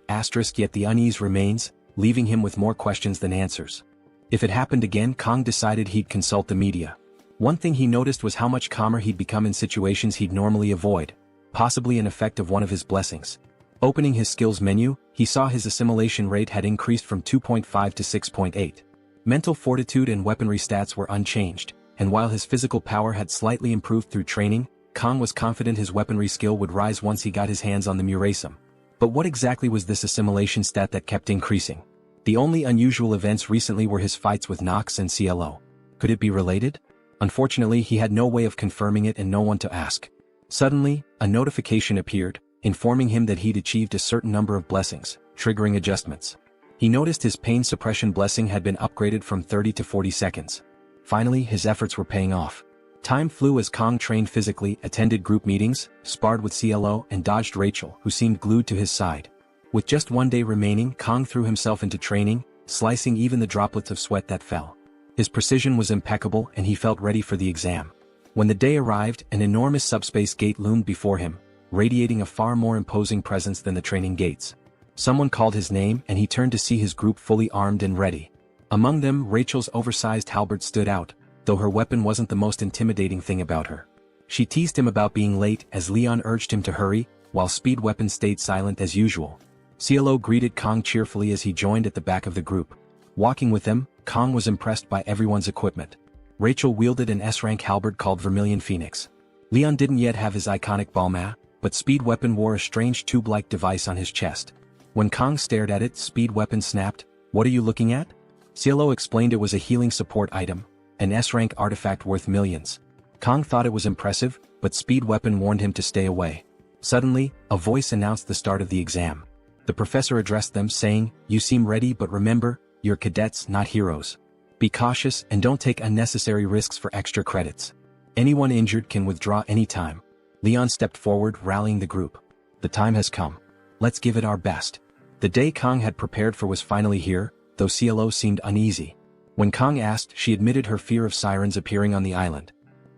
yet the unease remains, leaving him with more questions than answers. If it happened again, Kong decided he'd consult the media. One thing he noticed was how much calmer he'd become in situations he'd normally avoid, possibly an effect of one of his blessings. Opening his skills menu, he saw his assimilation rate had increased from 2.5 to 6.8. Mental fortitude and weaponry stats were unchanged, and while his physical power had slightly improved through training, Kong was confident his weaponry skill would rise once he got his hands on the Murasum. But what exactly was this assimilation stat that kept increasing? The only unusual events recently were his fights with Nox and CLO. Could it be related? Unfortunately, he had no way of confirming it and no one to ask. Suddenly, a notification appeared, informing him that he'd achieved a certain number of blessings, triggering adjustments. He noticed his pain suppression blessing had been upgraded from 30 to 40 seconds. Finally, his efforts were paying off. Time flew as Kong trained physically, attended group meetings, sparred with CLO and dodged Rachel, who seemed glued to his side. With just one day remaining, Kong threw himself into training, slicing even the droplets of sweat that fell. His precision was impeccable and he felt ready for the exam. When the day arrived, an enormous subspace gate loomed before him, radiating a far more imposing presence than the training gates. Someone called his name and he turned to see his group fully armed and ready. Among them, Rachel's oversized halberd stood out, though her weapon wasn't the most intimidating thing about her. She teased him about being late as Leon urged him to hurry, while Speed Weapon stayed silent as usual. CLO greeted Kong cheerfully as he joined at the back of the group. Walking with them, Kong was impressed by everyone's equipment. Rachel wielded an S-rank halberd called Vermilion Phoenix. Leon didn't yet have his iconic Balma, but Speed Weapon wore a strange tube-like device on his chest. When Kong stared at it, Speed Weapon snapped, "What are you looking at?" CLO explained it was a healing support item, an S-rank artifact worth millions. Kong thought it was impressive, but Speed Weapon warned him to stay away. Suddenly, a voice announced the start of the exam. The professor addressed them, saying, "You seem ready, but remember, you're cadets, not heroes. Be cautious and don't take unnecessary risks for extra credits. Anyone injured can withdraw anytime." Leon stepped forward, rallying the group. "The time has come. Let's give it our best." The day Kong had prepared for was finally here, though CLO seemed uneasy. When Kong asked, she admitted her fear of sirens appearing on the island.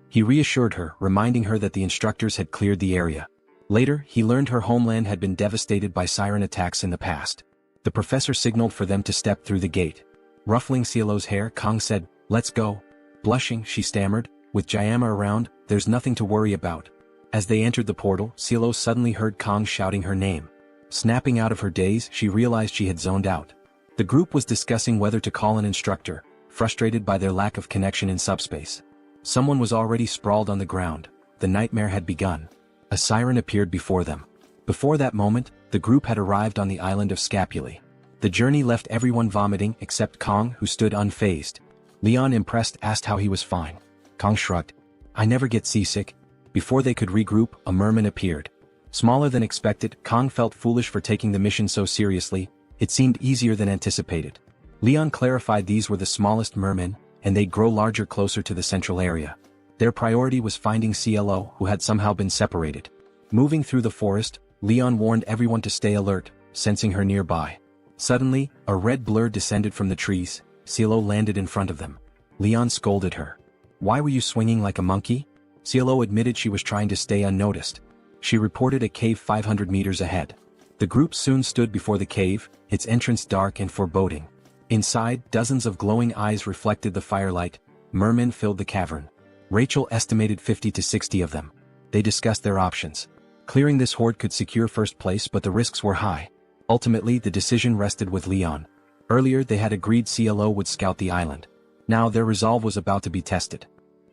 He reassured her, reminding her that the instructors had cleared the area. Later, he learned her homeland had been devastated by siren attacks in the past. The professor signaled for them to step through the gate. Ruffling Cielo's hair, Kong said, "Let's go." Blushing, she stammered, "With Jayama around, there's nothing to worry about." As they entered the portal, Cielo suddenly heard Kong shouting her name. Snapping out of her daze, she realized she had zoned out. The group was discussing whether to call an instructor, frustrated by their lack of connection in subspace. Someone was already sprawled on the ground. The nightmare had begun. A siren appeared before them. Before that moment, the group had arrived on the island of Scapulae. The journey left everyone vomiting except Kong, who stood unfazed. Leon, impressed, asked how he was fine. Kong shrugged. "I never get seasick." Before they could regroup, a merman appeared. Smaller than expected, Kong felt foolish for taking the mission so seriously. It seemed easier than anticipated. Leon clarified these were the smallest mermen, and they'd grow larger closer to the central area. Their priority was finding CLO, who had somehow been separated. Moving through the forest, Leon warned everyone to stay alert, sensing her nearby. Suddenly, a red blur descended from the trees. CLO landed in front of them. Leon scolded her. "Why were you swinging like a monkey?" CLO admitted she was trying to stay unnoticed. She reported a cave 500 meters ahead. The group soon stood before the cave, its entrance dark and foreboding. Inside, dozens of glowing eyes reflected the firelight. Mermen filled the cavern. Rachel estimated 50 to 60 of them. They discussed their options. Clearing this horde could secure first place, but the risks were high. Ultimately, the decision rested with Leon. Earlier, they had agreed CLO would scout the island. Now, their resolve was about to be tested.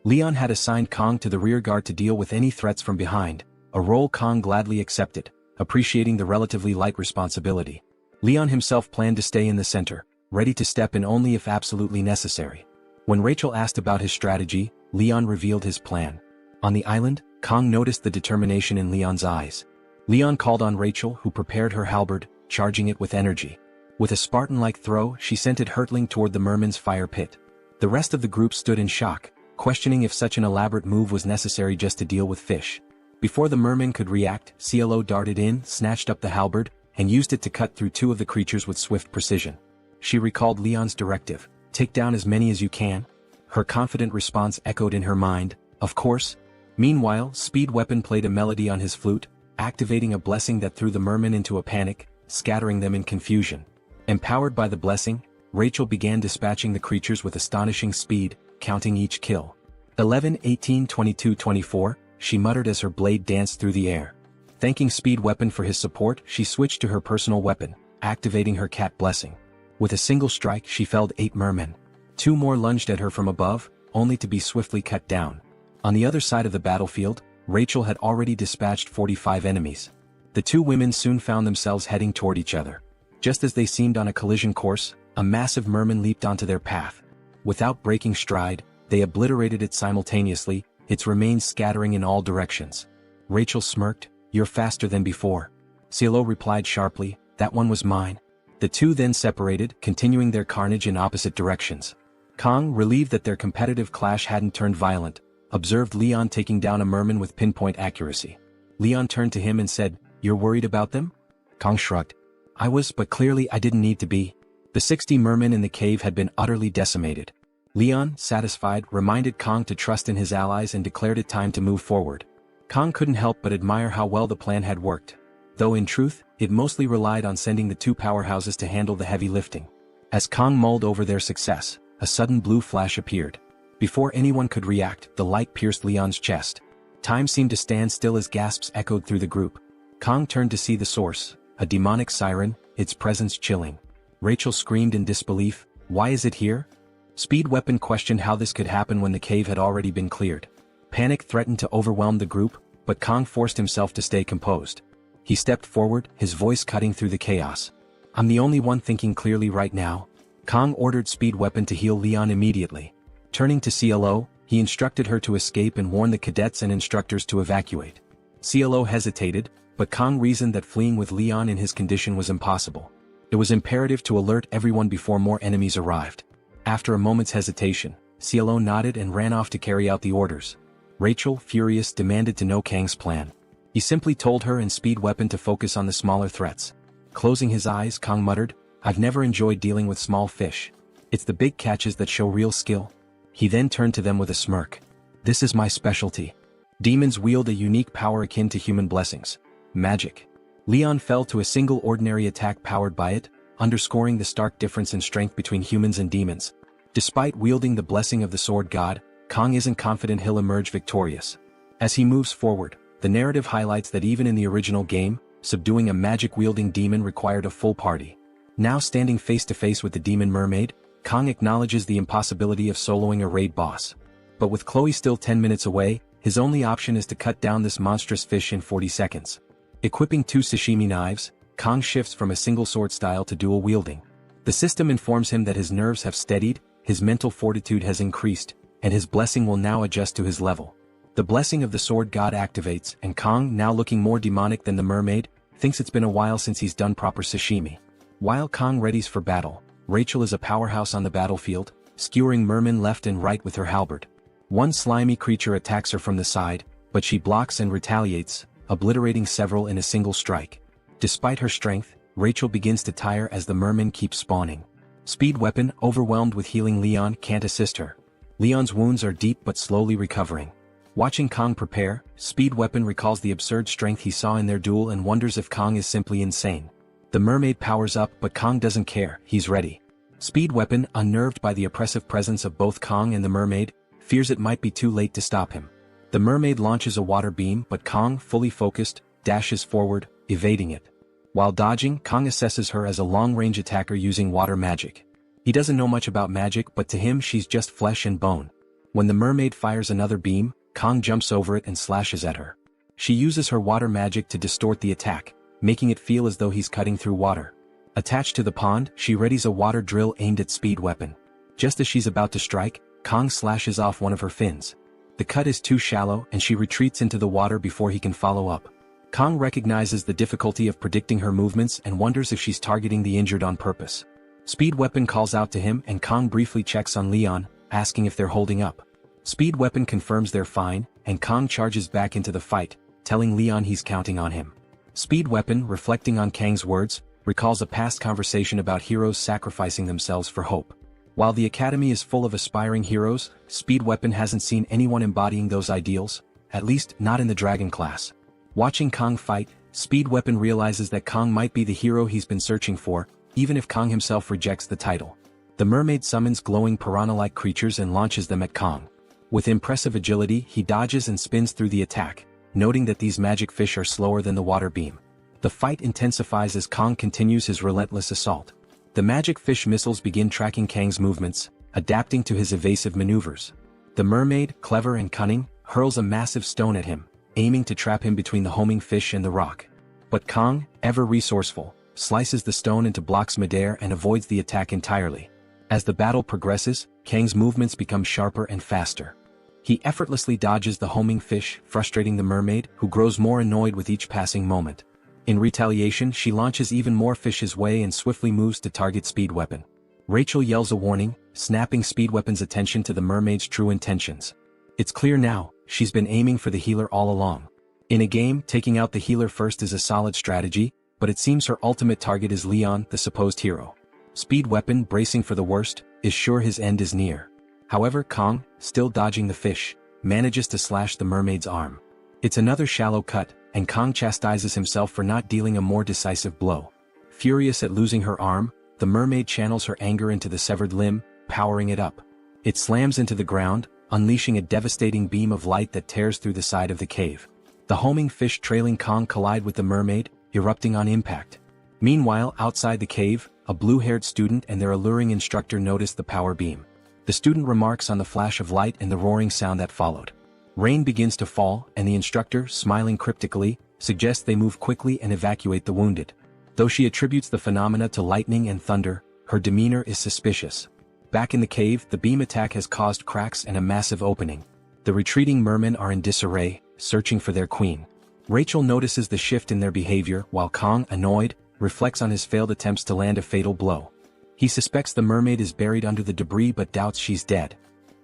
Leon had assigned Kong to the rear guard to deal with any threats from behind, a role Kong gladly accepted, appreciating the relatively light responsibility. Leon himself planned to stay in the center, ready to step in only if absolutely necessary. When Rachel asked about his strategy, Leon revealed his plan. On the island, Kong noticed the determination in Leon's eyes. Leon called on Rachel, who prepared her halberd, charging it with energy. With a Spartan-like throw, she sent it hurtling toward the merman's fire pit. The rest of the group stood in shock, questioning if such an elaborate move was necessary just to deal with fish. Before the merman could react, CLO darted in, snatched up the halberd, and used it to cut through two of the creatures with swift precision. She recalled Leon's directive, "Take down as many as you can." Her confident response echoed in her mind, "Of course." Meanwhile, Speed Weapon played a melody on his flute, activating a blessing that threw the mermen into a panic, scattering them in confusion. Empowered by the blessing, Rachel began dispatching the creatures with astonishing speed, counting each kill. 11, 18, 22, 24, she muttered as her blade danced through the air. Thanking Speed Weapon for his support, she switched to her personal weapon, activating her cat blessing. With a single strike, she felled 8 mermen. 2 more lunged at her from above, only to be swiftly cut down. On the other side of the battlefield, Rachel had already dispatched 45 enemies. The 2 women soon found themselves heading toward each other. Just as they seemed on a collision course, a massive merman leaped onto their path. Without breaking stride, they obliterated it simultaneously, its remains scattering in all directions. Rachel smirked, "You're faster than before." CLO replied sharply, "That one was mine." The 2 then separated, continuing their carnage in opposite directions. Kong, relieved that their competitive clash hadn't turned violent, observed Leon taking down a merman with pinpoint accuracy. Leon turned to him and said, "You're worried about them?" Kong shrugged. "I was, but clearly I didn't need to be." The 60 mermen in the cave had been utterly decimated. Leon, satisfied, reminded Kong to trust in his allies and declared it time to move forward. Kong couldn't help but admire how well the plan had worked. Though in truth, it mostly relied on sending the 2 powerhouses to handle the heavy lifting. As Kong mulled over their success, a sudden blue flash appeared. Before anyone could react, the light pierced Leon's chest. Time seemed to stand still as gasps echoed through the group. Kong turned to see the source, a demonic siren, its presence chilling. Rachel screamed in disbelief, "Why is it here?" Speed Weapon questioned how this could happen when the cave had already been cleared. Panic threatened to overwhelm the group, but Kong forced himself to stay composed. He stepped forward, his voice cutting through the chaos. "I'm the only one thinking clearly right now." Kong ordered Speed Weapon to heal Leon immediately. Turning to CLO, he instructed her to escape and warned the cadets and instructors to evacuate. CLO hesitated, but Kong reasoned that fleeing with Leon in his condition was impossible. It was imperative to alert everyone before more enemies arrived. After a moment's hesitation, CLO nodded and ran off to carry out the orders. Rachel, furious, demanded to know Kang's plan. He simply told her and Speed Weapon to focus on the smaller threats. Closing his eyes, Kong muttered, "I've never enjoyed dealing with small fish. It's the big catches that show real skill." He then turned to them with a smirk. "This is my specialty. Demons wield a unique power akin to human blessings. Magic." Leon fell to a single ordinary attack powered by it, underscoring the stark difference in strength between humans and demons. Despite wielding the blessing of the sword god, Kong isn't confident he'll emerge victorious. As he moves forward, the narrative highlights that even in the original game, subduing a magic-wielding demon required a full party. Now standing face-to-face with the demon mermaid, Kong acknowledges the impossibility of soloing a raid boss. But with Chloe still 10 minutes away, his only option is to cut down this monstrous fish in 40 seconds. Equipping 2 sashimi knives, Kong shifts from a single sword style to dual wielding. The system informs him that his nerves have steadied, his mental fortitude has increased, and his blessing will now adjust to his level. The blessing of the sword god activates, and Kong, now looking more demonic than the mermaid, thinks it's been a while since he's done proper sashimi. While Kong readies for battle, Rachel is a powerhouse on the battlefield, skewering mermen left and right with her halberd. One slimy creature attacks her from the side, but she blocks and retaliates, obliterating several in a single strike. Despite her strength, Rachel begins to tire as the mermen keep spawning. Speed Weapon, overwhelmed with healing Leon, can't assist her. Leon's wounds are deep but slowly recovering. Watching Kong prepare, Speed Weapon recalls the absurd strength he saw in their duel and wonders if Kong is simply insane. The mermaid powers up but Kong doesn't care, he's ready. Speed Weapon, unnerved by the oppressive presence of both Kong and the mermaid, fears it might be too late to stop him. The mermaid launches a water beam but Kong, fully focused, dashes forward, evading it. While dodging, Kong assesses her as a long-range attacker using water magic. He doesn't know much about magic but to him she's just flesh and bone. When the mermaid fires another beam, Kong jumps over it and slashes at her. She uses her water magic to distort the attack, making it feel as though he's cutting through water. Attached to the pond, she readies a water drill aimed at Speed Weapon. Just as she's about to strike, Kong slashes off one of her fins. The cut is too shallow and she retreats into the water before he can follow up. Kong recognizes the difficulty of predicting her movements and wonders if she's targeting the injured on purpose. Speed Weapon calls out to him and Kong briefly checks on Leon, asking if they're holding up. Speed Weapon confirms they're fine, and Kong charges back into the fight, telling Leon he's counting on him. Speed Weapon, reflecting on Kang's words, recalls a past conversation about heroes sacrificing themselves for hope. While the academy is full of aspiring heroes, Speed Weapon hasn't seen anyone embodying those ideals, at least not in the dragon class. Watching Kong fight, Speed Weapon realizes that Kong might be the hero he's been searching for, even if Kong himself rejects the title. The mermaid summons glowing piranha-like creatures and launches them at Kong. With impressive agility, he dodges and spins through the attack, noting that these magic fish are slower than the water beam. The fight intensifies as Kong continues his relentless assault. The magic fish missiles begin tracking Kang's movements, adapting to his evasive maneuvers. The mermaid, clever and cunning, hurls a massive stone at him, aiming to trap him between the homing fish and the rock. But Kong, ever resourceful, slices the stone into blocks midair and avoids the attack entirely. As the battle progresses, Kang's movements become sharper and faster. He effortlessly dodges the homing fish, frustrating the mermaid, who grows more annoyed with each passing moment. In retaliation, she launches even more fish his way and swiftly moves to target Speed Weapon. Rachel yells a warning, snapping Speed Weapon's attention to the mermaid's true intentions. It's clear now, she's been aiming for the healer all along. In a game, taking out the healer first is a solid strategy, but it seems her ultimate target is Leon, the supposed hero. Speed Weapon, bracing for the worst, is sure his end is near. However, Kong, still dodging the fish, manages to slash the mermaid's arm. It's another shallow cut, and Kong chastises himself for not dealing a more decisive blow. Furious at losing her arm, the mermaid channels her anger into the severed limb, powering it up. It slams into the ground, unleashing a devastating beam of light that tears through the side of the cave. The homing fish trailing Kong collide with the mermaid, erupting on impact. Meanwhile, outside the cave, a blue-haired student and their alluring instructor notice the power beam. The student remarks on the flash of light and the roaring sound that followed. Rain begins to fall, and the instructor, smiling cryptically, suggests they move quickly and evacuate the wounded. Though she attributes the phenomena to lightning and thunder, her demeanor is suspicious. Back in the cave, the beam attack has caused cracks and a massive opening. The retreating mermen are in disarray, searching for their queen. Rachel notices the shift in their behavior, while Kong, annoyed, reflects on his failed attempts to land a fatal blow. He suspects the mermaid is buried under the debris but doubts she's dead.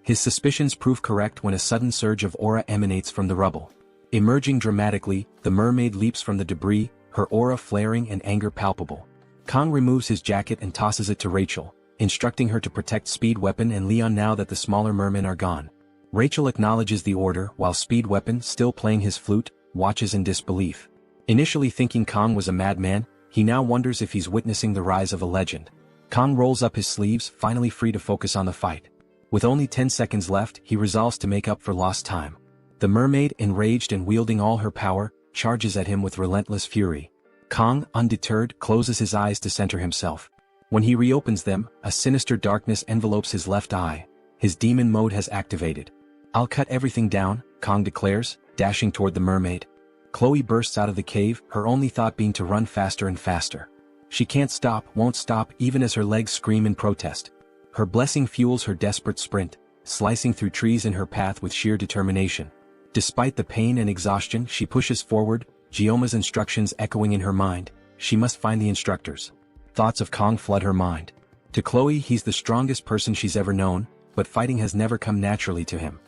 His suspicions prove correct when a sudden surge of aura emanates from the rubble. Emerging dramatically, the mermaid leaps from the debris, her aura flaring and anger palpable. Kong removes his jacket and tosses it to Rachel, instructing her to protect Speed Weapon and Leon now that the smaller mermen are gone. Rachel acknowledges the order while Speed Weapon, still playing his flute, watches in disbelief. Initially thinking Kong was a madman, He now wonders if he's witnessing the rise of a legend. Kong rolls up his sleeves, finally free to focus on the fight. With only 10 seconds left, he resolves to make up for lost time. The mermaid, enraged and wielding all her power, charges at him with relentless fury. Kong, undeterred, closes his eyes to center himself. When he reopens them, a sinister darkness envelopes his left eye. His demon mode has activated. "I'll cut everything down," Kong declares, dashing toward the mermaid. Chloe bursts out of the cave, her only thought being to run faster and faster. She can't stop, won't stop, even as her legs scream in protest. Her blessing fuels her desperate sprint, slicing through trees in her path with sheer determination. Despite the pain and exhaustion, she pushes forward, Gioma's instructions echoing in her mind. She must find the instructors. Thoughts of Kong flood her mind. To Chloe, he's the strongest person she's ever known, but fighting has never come naturally to him.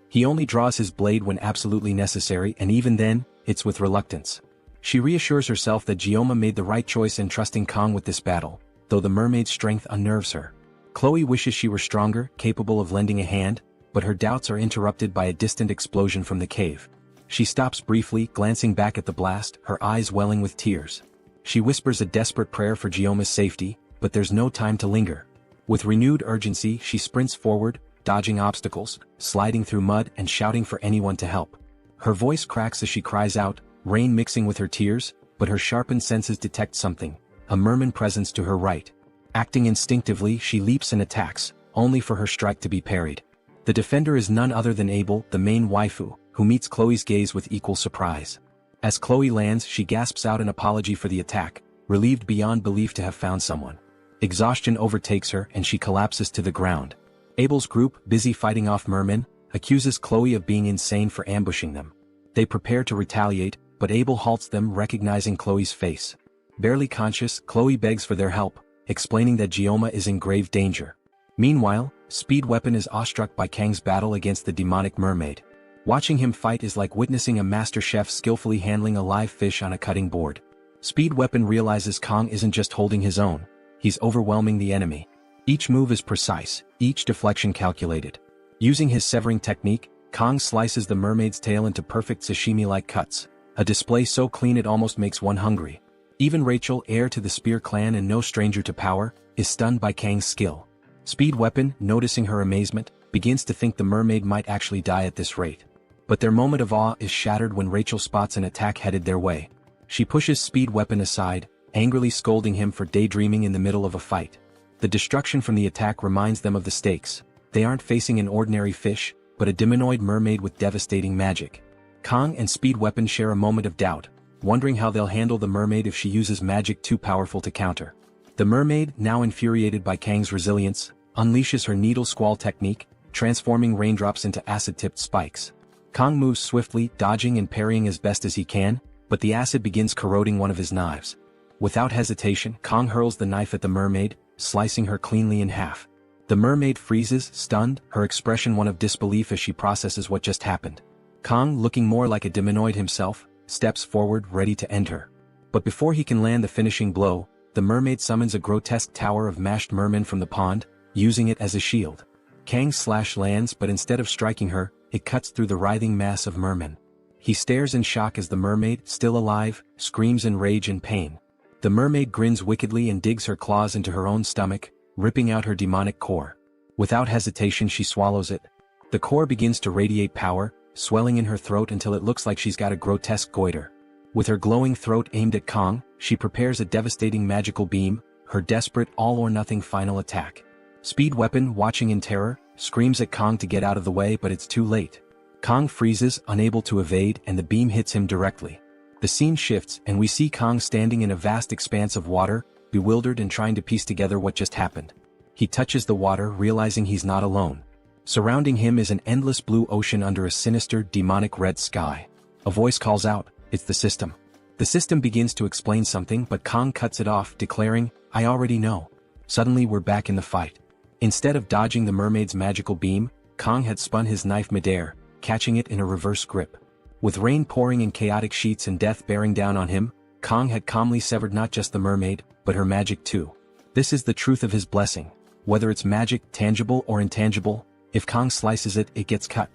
He only draws his blade when absolutely necessary, and even then, it's with reluctance. She reassures herself that Gioma made the right choice in trusting Kong with this battle, though the mermaid's strength unnerves her. Chloe wishes she were stronger, capable of lending a hand, but her doubts are interrupted by a distant explosion from the cave. She stops briefly, glancing back at the blast, her eyes welling with tears. She whispers a desperate prayer for Gioma's safety, but there's no time to linger. With renewed urgency, she sprints forward, dodging obstacles, sliding through mud and shouting for anyone to help. Her voice cracks as she cries out, rain mixing with her tears, but her sharpened senses detect something, a merman presence to her right. Acting instinctively, she leaps and attacks, only for her strike to be parried. The defender is none other than Abel, the main waifu, who meets Chloe's gaze with equal surprise. As Chloe lands, she gasps out an apology for the attack, relieved beyond belief to have found someone. Exhaustion overtakes her and she collapses to the ground. Abel's group, busy fighting off mermen, accuses Chloe of being insane for ambushing them. They prepare to retaliate, but Abel halts them, recognizing Chloe's face. Barely conscious, Chloe begs for their help, explaining that Gioma is in grave danger. Meanwhile, Speed Weapon is awestruck by Kang's battle against the demonic mermaid. Watching him fight is like witnessing a master chef skillfully handling a live fish on a cutting board. Speed Weapon realizes Kong isn't just holding his own, he's overwhelming the enemy. Each move is precise, each deflection calculated. Using his severing technique, Kong slices the mermaid's tail into perfect sashimi-like cuts, a display so clean it almost makes one hungry. Even Rachel, heir to the Spear clan and no stranger to power, is stunned by Kang's skill. Speed Weapon, noticing her amazement, begins to think the mermaid might actually die at this rate. But their moment of awe is shattered when Rachel spots an attack headed their way. She pushes Speed Weapon aside, angrily scolding him for daydreaming in the middle of a fight. The destruction from the attack reminds them of the stakes. They aren't facing an ordinary fish, but a demonoid mermaid with devastating magic. Kong and Speed Weapon share a moment of doubt, wondering how they'll handle the mermaid if she uses magic too powerful to counter. The mermaid, now infuriated by Kang's resilience, unleashes her needle squall technique, transforming raindrops into acid-tipped spikes. Kong moves swiftly, dodging and parrying as best as he can, but the acid begins corroding one of his knives. Without hesitation, Kong hurls the knife at the mermaid, slicing her cleanly in half. The mermaid freezes, stunned, her expression one of disbelief as she processes what just happened. Kong, looking more like a demonoid himself, steps forward, ready to end her. But before he can land the finishing blow, the mermaid summons a grotesque tower of mashed mermen from the pond, using it as a shield. Kang's slash lands, but instead of striking her, it cuts through the writhing mass of mermen. He stares in shock as the mermaid, still alive, screams in rage and pain. The mermaid grins wickedly and digs her claws into her own stomach, ripping out her demonic core. Without hesitation, she swallows it. The core begins to radiate power, swelling in her throat until it looks like she's got a grotesque goiter. With her glowing throat aimed at Kong, she prepares a devastating magical beam, her desperate all-or-nothing final attack. Speed Weapon, watching in terror, screams at Kong to get out of the way, but it's too late. Kong freezes, unable to evade, and the beam hits him directly. The scene shifts, and we see Kong standing in a vast expanse of water, bewildered and trying to piece together what just happened. He touches the water, realizing he's not alone. Surrounding him is an endless blue ocean under a sinister, demonic red sky. A voice calls out, "It's the system." The system begins to explain something, but Kong cuts it off, declaring, "I already know." Suddenly we're back in the fight. Instead of dodging the mermaid's magical beam, Kong had spun his knife midair, catching it in a reverse grip. With rain pouring in chaotic sheets and death bearing down on him, Kong had calmly severed not just the mermaid, but her magic too. This is the truth of his blessing. Whether it's magic, tangible or intangible, if Kong slices it, it gets cut.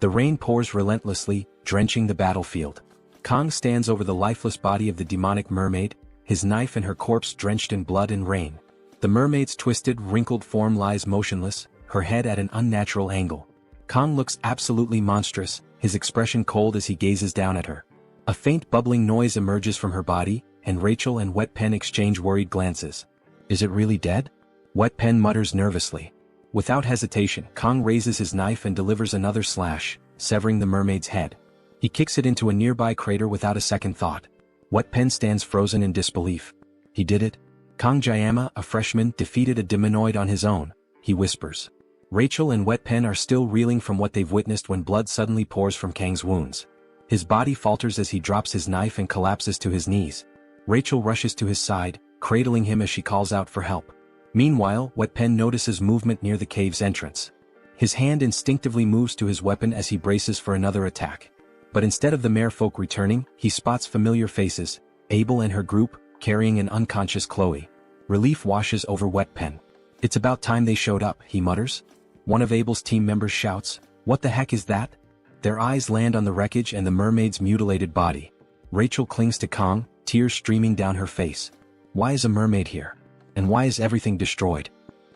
The rain pours relentlessly, drenching the battlefield. Kong stands over the lifeless body of the demonic mermaid, his knife and her corpse drenched in blood and rain. The mermaid's twisted, wrinkled form lies motionless, her head at an unnatural angle. Kong looks absolutely monstrous, his expression cold as he gazes down at her. A faint bubbling noise emerges from her body, and Rachel and Wet Pen exchange worried glances. Is it really dead? Wet Pen mutters nervously. Without hesitation, Kong raises his knife and delivers another slash, severing the mermaid's head. He kicks it into a nearby crater without a second thought. Wet Pen stands frozen in disbelief. He did it? Kong Jayama, a freshman, defeated a demonoid on his own, he whispers. Rachel and Wet Pen are still reeling from what they've witnessed when blood suddenly pours from Kang's wounds. His body falters as he drops his knife and collapses to his knees. Rachel rushes to his side, cradling him as she calls out for help. Meanwhile, Wet Pen notices movement near the cave's entrance. His hand instinctively moves to his weapon as he braces for another attack. But instead of the merfolk returning, he spots familiar faces, Abel and her group, carrying an unconscious Chloe. Relief washes over Wet Pen. It's about time they showed up, he mutters. One of Abel's team members shouts, "What the heck is that?" Their eyes land on the wreckage and the mermaid's mutilated body. Rachel clings to Kong, tears streaming down her face. Why is a mermaid here? And why is everything destroyed?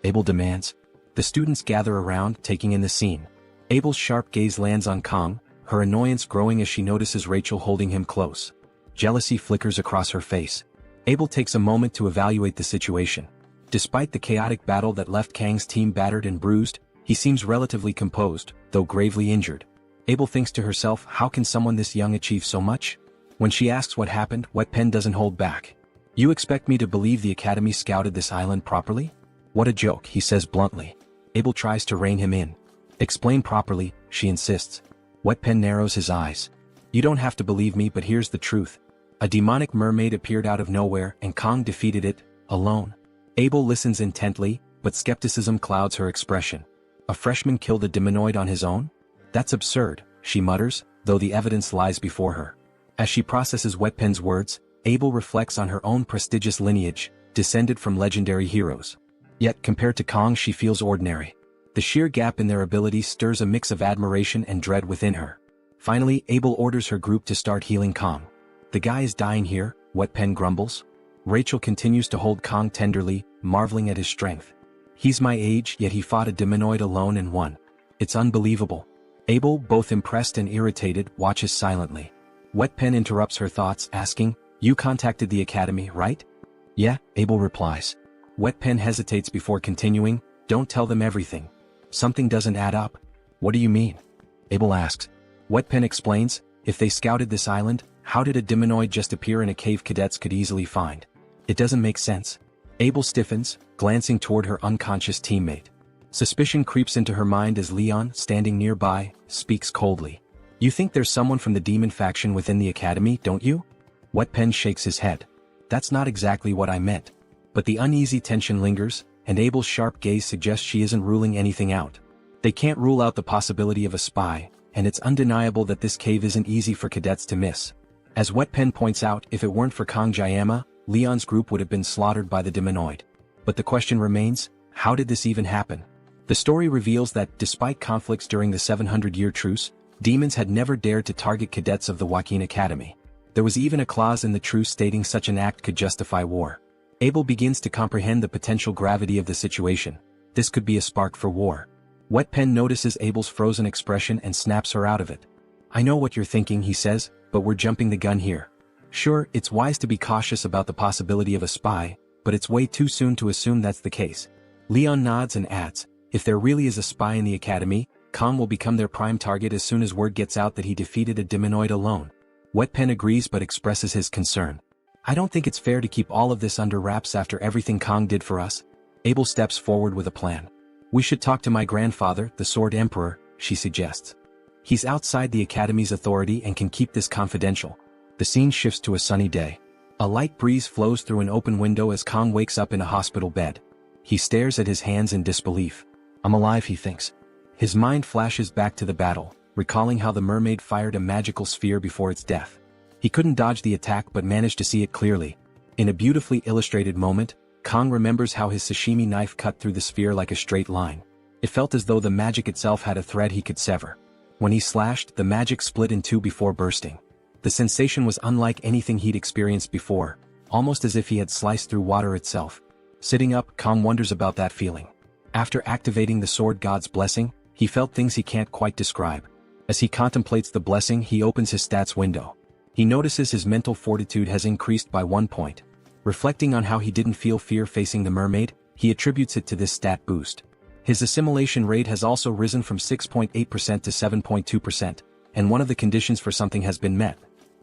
Abel demands. The students gather around, taking in the scene. Abel's sharp gaze lands on Kong, her annoyance growing as she notices Rachel holding him close. Jealousy flickers across her face. Abel takes a moment to evaluate the situation. Despite the chaotic battle that left Kang's team battered and bruised, he seems relatively composed, though gravely injured. Abel thinks to herself, how can someone this young achieve so much? When she asks what happened, Wet Pen doesn't hold back. You expect me to believe the Academy scouted this island properly? What a joke, he says bluntly. Abel tries to rein him in. Explain properly, she insists. Wet Pen narrows his eyes. You don't have to believe me, but here's the truth. A demonic mermaid appeared out of nowhere and Kong defeated it, alone. Abel listens intently, but skepticism clouds her expression. A freshman killed a demonoid on his own? That's absurd, she mutters, though the evidence lies before her. As she processes Wet Pen's words, Abel reflects on her own prestigious lineage, descended from legendary heroes. Yet compared to Kong she feels ordinary. The sheer gap in their abilities stirs a mix of admiration and dread within her. Finally, Abel orders her group to start healing Kong. The guy is dying here, Wet Pen grumbles. Rachel continues to hold Kong tenderly, marveling at his strength. He's my age, yet he fought a demonoid alone and won. It's unbelievable. Abel, both impressed and irritated, watches silently. Wet Pen interrupts her thoughts, asking, You contacted the Academy, right? Yeah, Abel replies. Wet Pen hesitates before continuing, Don't tell them everything. Something doesn't add up. What do you mean? Abel asks. Wet Pen explains, if they scouted this island, how did a demonoid just appear in a cave cadets could easily find? It doesn't make sense. Abel stiffens, glancing toward her unconscious teammate. Suspicion creeps into her mind as Leon, standing nearby, speaks coldly. You think there's someone from the demon faction within the Academy, don't you? Wet Pen shakes his head. That's not exactly what I meant. But the uneasy tension lingers, and Abel's sharp gaze suggests she isn't ruling anything out. They can't rule out the possibility of a spy, and it's undeniable that this cave isn't easy for cadets to miss. As Wet Pen points out, if it weren't for Kong Jayama, Leon's group would have been slaughtered by the demonoid. But the question remains, how did this even happen? The story reveals that, despite conflicts during the 700-year truce, demons had never dared to target cadets of the Joaquin Academy. There was even a clause in the truce stating such an act could justify war. Abel begins to comprehend the potential gravity of the situation. This could be a spark for war. Wet Pen notices Abel's frozen expression and snaps her out of it. I know what you're thinking, he says, but we're jumping the gun here. Sure, it's wise to be cautious about the possibility of a spy, but it's way too soon to assume that's the case. Leon nods and adds, if there really is a spy in the Academy, Kong will become their prime target as soon as word gets out that he defeated a demonoid alone. Wet Pen agrees but expresses his concern. I don't think it's fair to keep all of this under wraps after everything Kong did for us. Abel steps forward with a plan. We should talk to my grandfather, the Sword Emperor, she suggests. He's outside the Academy's authority and can keep this confidential. The scene shifts to a sunny day. A light breeze flows through an open window as Kong wakes up in a hospital bed. He stares at his hands in disbelief. I'm alive, he thinks. His mind flashes back to the battle, recalling how the mermaid fired a magical sphere before its death. He couldn't dodge the attack but managed to see it clearly. In a beautifully illustrated moment, Kong remembers how his sashimi knife cut through the sphere like a straight line. It felt as though the magic itself had a thread he could sever. When he slashed, the magic split in two before bursting. The sensation was unlike anything he'd experienced before, almost as if he had sliced through water itself. Sitting up, Kang wonders about that feeling. After activating the sword god's blessing, he felt things he can't quite describe. As he contemplates the blessing, he opens his stats window. He notices his mental fortitude has increased by 1 point. Reflecting on how he didn't feel fear facing the mermaid, he attributes it to this stat boost. His assimilation rate has also risen from 6.8% to 7.2%, and one of the conditions for something has been met.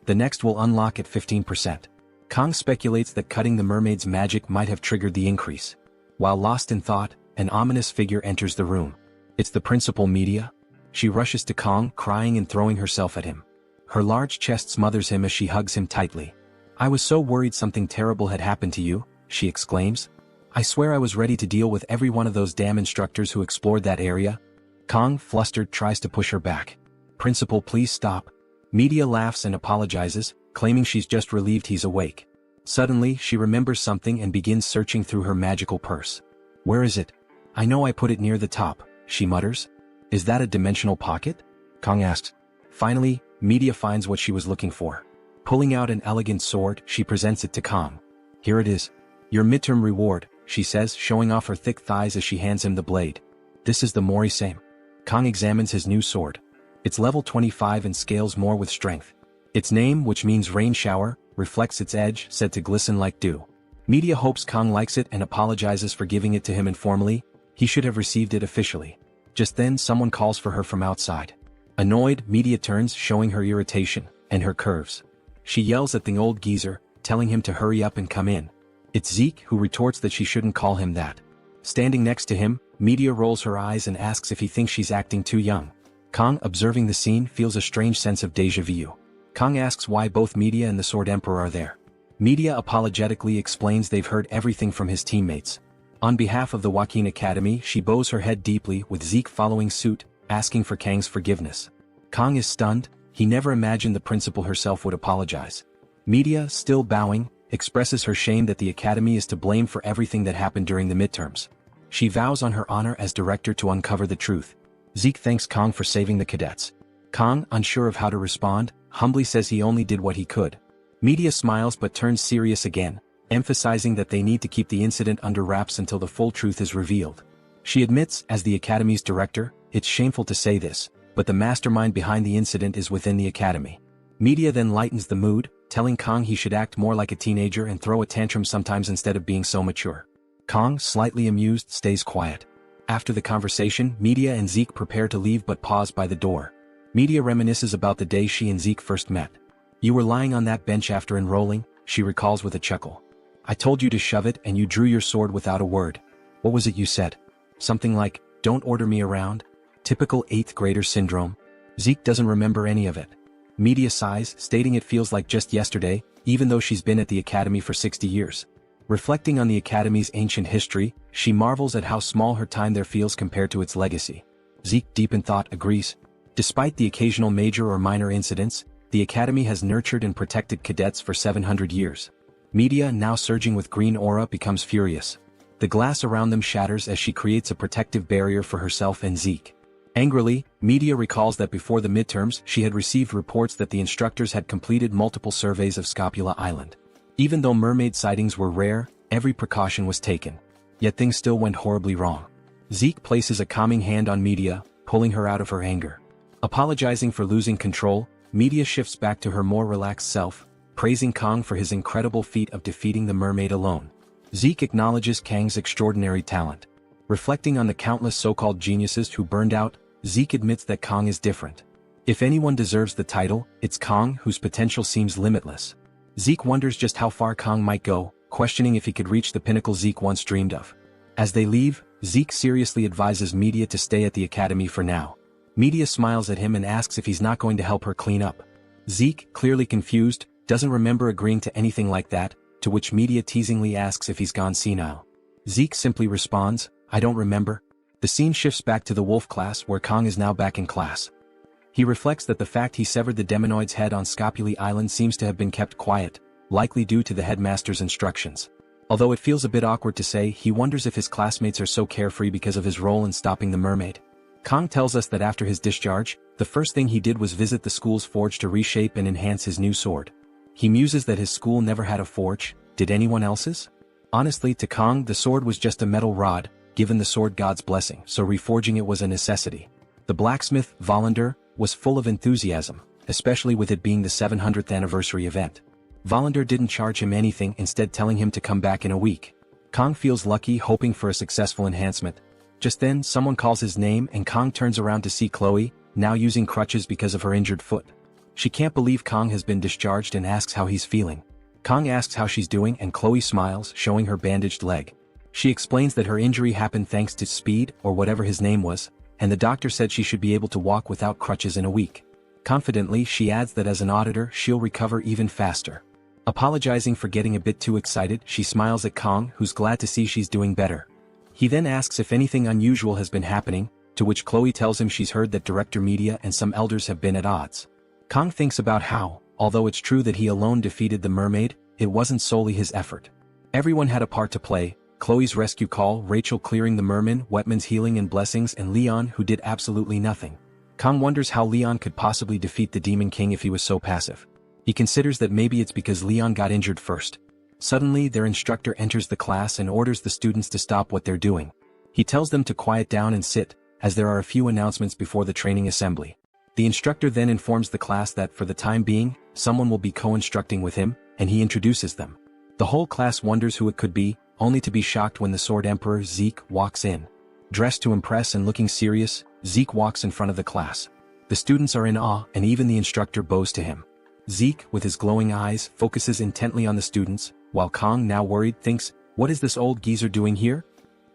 The next will unlock at 15%. Kang speculates that cutting the mermaid's magic might have triggered the increase. While lost in thought, an ominous figure enters the room. It's the principal, Media. She rushes to Kang, crying and throwing herself at him. Her large chest smothers him as she hugs him tightly. "I was so worried something terrible had happened to you," she exclaims. "I swear I was ready to deal with every one of those damn instructors who explored that area." Kang, flustered, tries to push her back. "Principal, please stop." Media laughs and apologizes, claiming she's just relieved he's awake. Suddenly, she remembers something and begins searching through her magical purse. "Where is it?" "I know I put it near the top," she mutters. "Is that a dimensional pocket?" Kang asks. Finally, Media finds what she was looking for. Pulling out an elegant sword, she presents it to Kang. "Here it is. Your midterm reward," she says, showing off her thick thighs as she hands him the blade. "This is the Mori-same." Kang examines his new sword. It's level 25 and scales more with strength. Its name, which means rain shower, reflects its edge, said to glisten like dew. Media hopes Kang likes it and apologizes for giving it to him informally. He should have received it officially. Just then, someone calls for her from outside. Annoyed, Media turns, showing her irritation and her curves. She yells at the old geezer, telling him to hurry up and come in. It's Zeke, who retorts that she shouldn't call him that. Standing next to him, Media rolls her eyes and asks if he thinks she's acting too young. Kang, observing the scene, feels a strange sense of déjà vu. Kang asks why both Media and the Sword Emperor are there. Media apologetically explains they've heard everything from his teammates. On behalf of the Joaquin Academy, she bows her head deeply, with Zeke following suit, asking for Kang's forgiveness. Kang is stunned. He never imagined the principal herself would apologize. Media, still bowing, expresses her shame that the Academy is to blame for everything that happened during the midterms. She vows on her honor as director to uncover the truth. Zeke thanks Kang for saving the cadets. Kang, unsure of how to respond, humbly says he only did what he could. Media smiles but turns serious again, emphasizing that they need to keep the incident under wraps until the full truth is revealed. She admits, as the Academy's director, it's shameful to say this, but the mastermind behind the incident is within the Academy. Media then lightens the mood, telling Kang he should act more like a teenager and throw a tantrum sometimes instead of being so mature. Kang, slightly amused, stays quiet. After the conversation, Media and Zeke prepare to leave but pause by the door. Media reminisces about the day she and Zeke first met. "You were lying on that bench after enrolling," she recalls with a chuckle. "I told you to shove it and you drew your sword without a word. What was it you said? Something like, 'Don't order me around'? Typical 8th grader syndrome." Zeke doesn't remember any of it. Media sighs, stating it feels like just yesterday, even though she's been at the Academy for 60 years. Reflecting on the Academy's ancient history, she marvels at how small her time there feels compared to its legacy. Zeke, deep in thought, agrees. Despite the occasional major or minor incidents, the Academy has nurtured and protected cadets for 700 years. Media, now surging with green aura, becomes furious. The glass around them shatters as she creates a protective barrier for herself and Zeke. Angrily, Media recalls that before the midterms she had received reports that the instructors had completed multiple surveys of Scapula Island. Even though mermaid sightings were rare, every precaution was taken. Yet things still went horribly wrong. Zeke places a calming hand on Media, pulling her out of her anger. Apologizing for losing control, Media shifts back to her more relaxed self, praising Kang for his incredible feat of defeating the mermaid alone. Zeke acknowledges Kang's extraordinary talent. Reflecting on the countless so-called geniuses who burned out, Zeke admits that Kang is different. If anyone deserves the title, it's Kang, whose potential seems limitless. Zeke wonders just how far Kang might go, questioning if he could reach the pinnacle Zeke once dreamed of. As they leave, Zeke seriously advises Media to stay at the Academy for now. Media smiles at him and asks if he's not going to help her clean up. Zeke, clearly confused, doesn't remember agreeing to anything like that, to which Media teasingly asks if he's gone senile. Zeke simply responds, "I don't remember." The scene shifts back to the wolf class where Kang is now back in class. He reflects that the fact he severed the demonoid's head on Scapuli Island seems to have been kept quiet, likely due to the headmaster's instructions. Although it feels a bit awkward to say, he wonders if his classmates are so carefree because of his role in stopping the mermaid. Kang tells us that after his discharge, the first thing he did was visit the school's forge to reshape and enhance his new sword. He muses that his school never had a forge, did anyone else's? Honestly, to Kong, the sword was just a metal rod, given the sword god's blessing, so reforging it was a necessity. The blacksmith, Volander, was full of enthusiasm, especially with it being the 700th anniversary event. Volander didn't charge him anything, instead telling him to come back in a week. Kong feels lucky, hoping for a successful enhancement. Just then, someone calls his name and Kong turns around to see Chloe, now using crutches because of her injured foot. She can't believe Kong has been discharged and asks how he's feeling. Kong asks how she's doing and Chloe smiles, showing her bandaged leg. She explains that her injury happened thanks to Speed, or whatever his name was, and the doctor said she should be able to walk without crutches in a week. Confidently, she adds that as an auditor, she'll recover even faster. Apologizing for getting a bit too excited, she smiles at Kong, who's glad to see she's doing better. He then asks if anything unusual has been happening, to which Chloe tells him she's heard that Director Media and some elders have been at odds. Kong thinks about how, although it's true that he alone defeated the mermaid, it wasn't solely his effort. Everyone had a part to play: Chloe's rescue call, Rachel clearing the merman, Wetman's healing and blessings, and Leon, who did absolutely nothing. Kong wonders how Leon could possibly defeat the Demon King if he was so passive. He considers that maybe it's because Leon got injured first. Suddenly, their instructor enters the class and orders the students to stop what they're doing. He tells them to quiet down and sit, as there are a few announcements before the training assembly. The instructor then informs the class that for the time being, someone will be co-instructing with him, and he introduces them. The whole class wonders who it could be, only to be shocked when the Sword Emperor Zeke walks in. Dressed to impress and looking serious, Zeke walks in front of the class. The students are in awe, and even the instructor bows to him. Zeke, with his glowing eyes, focuses intently on the students, while Kong, now worried, thinks, "What is this old geezer doing here?"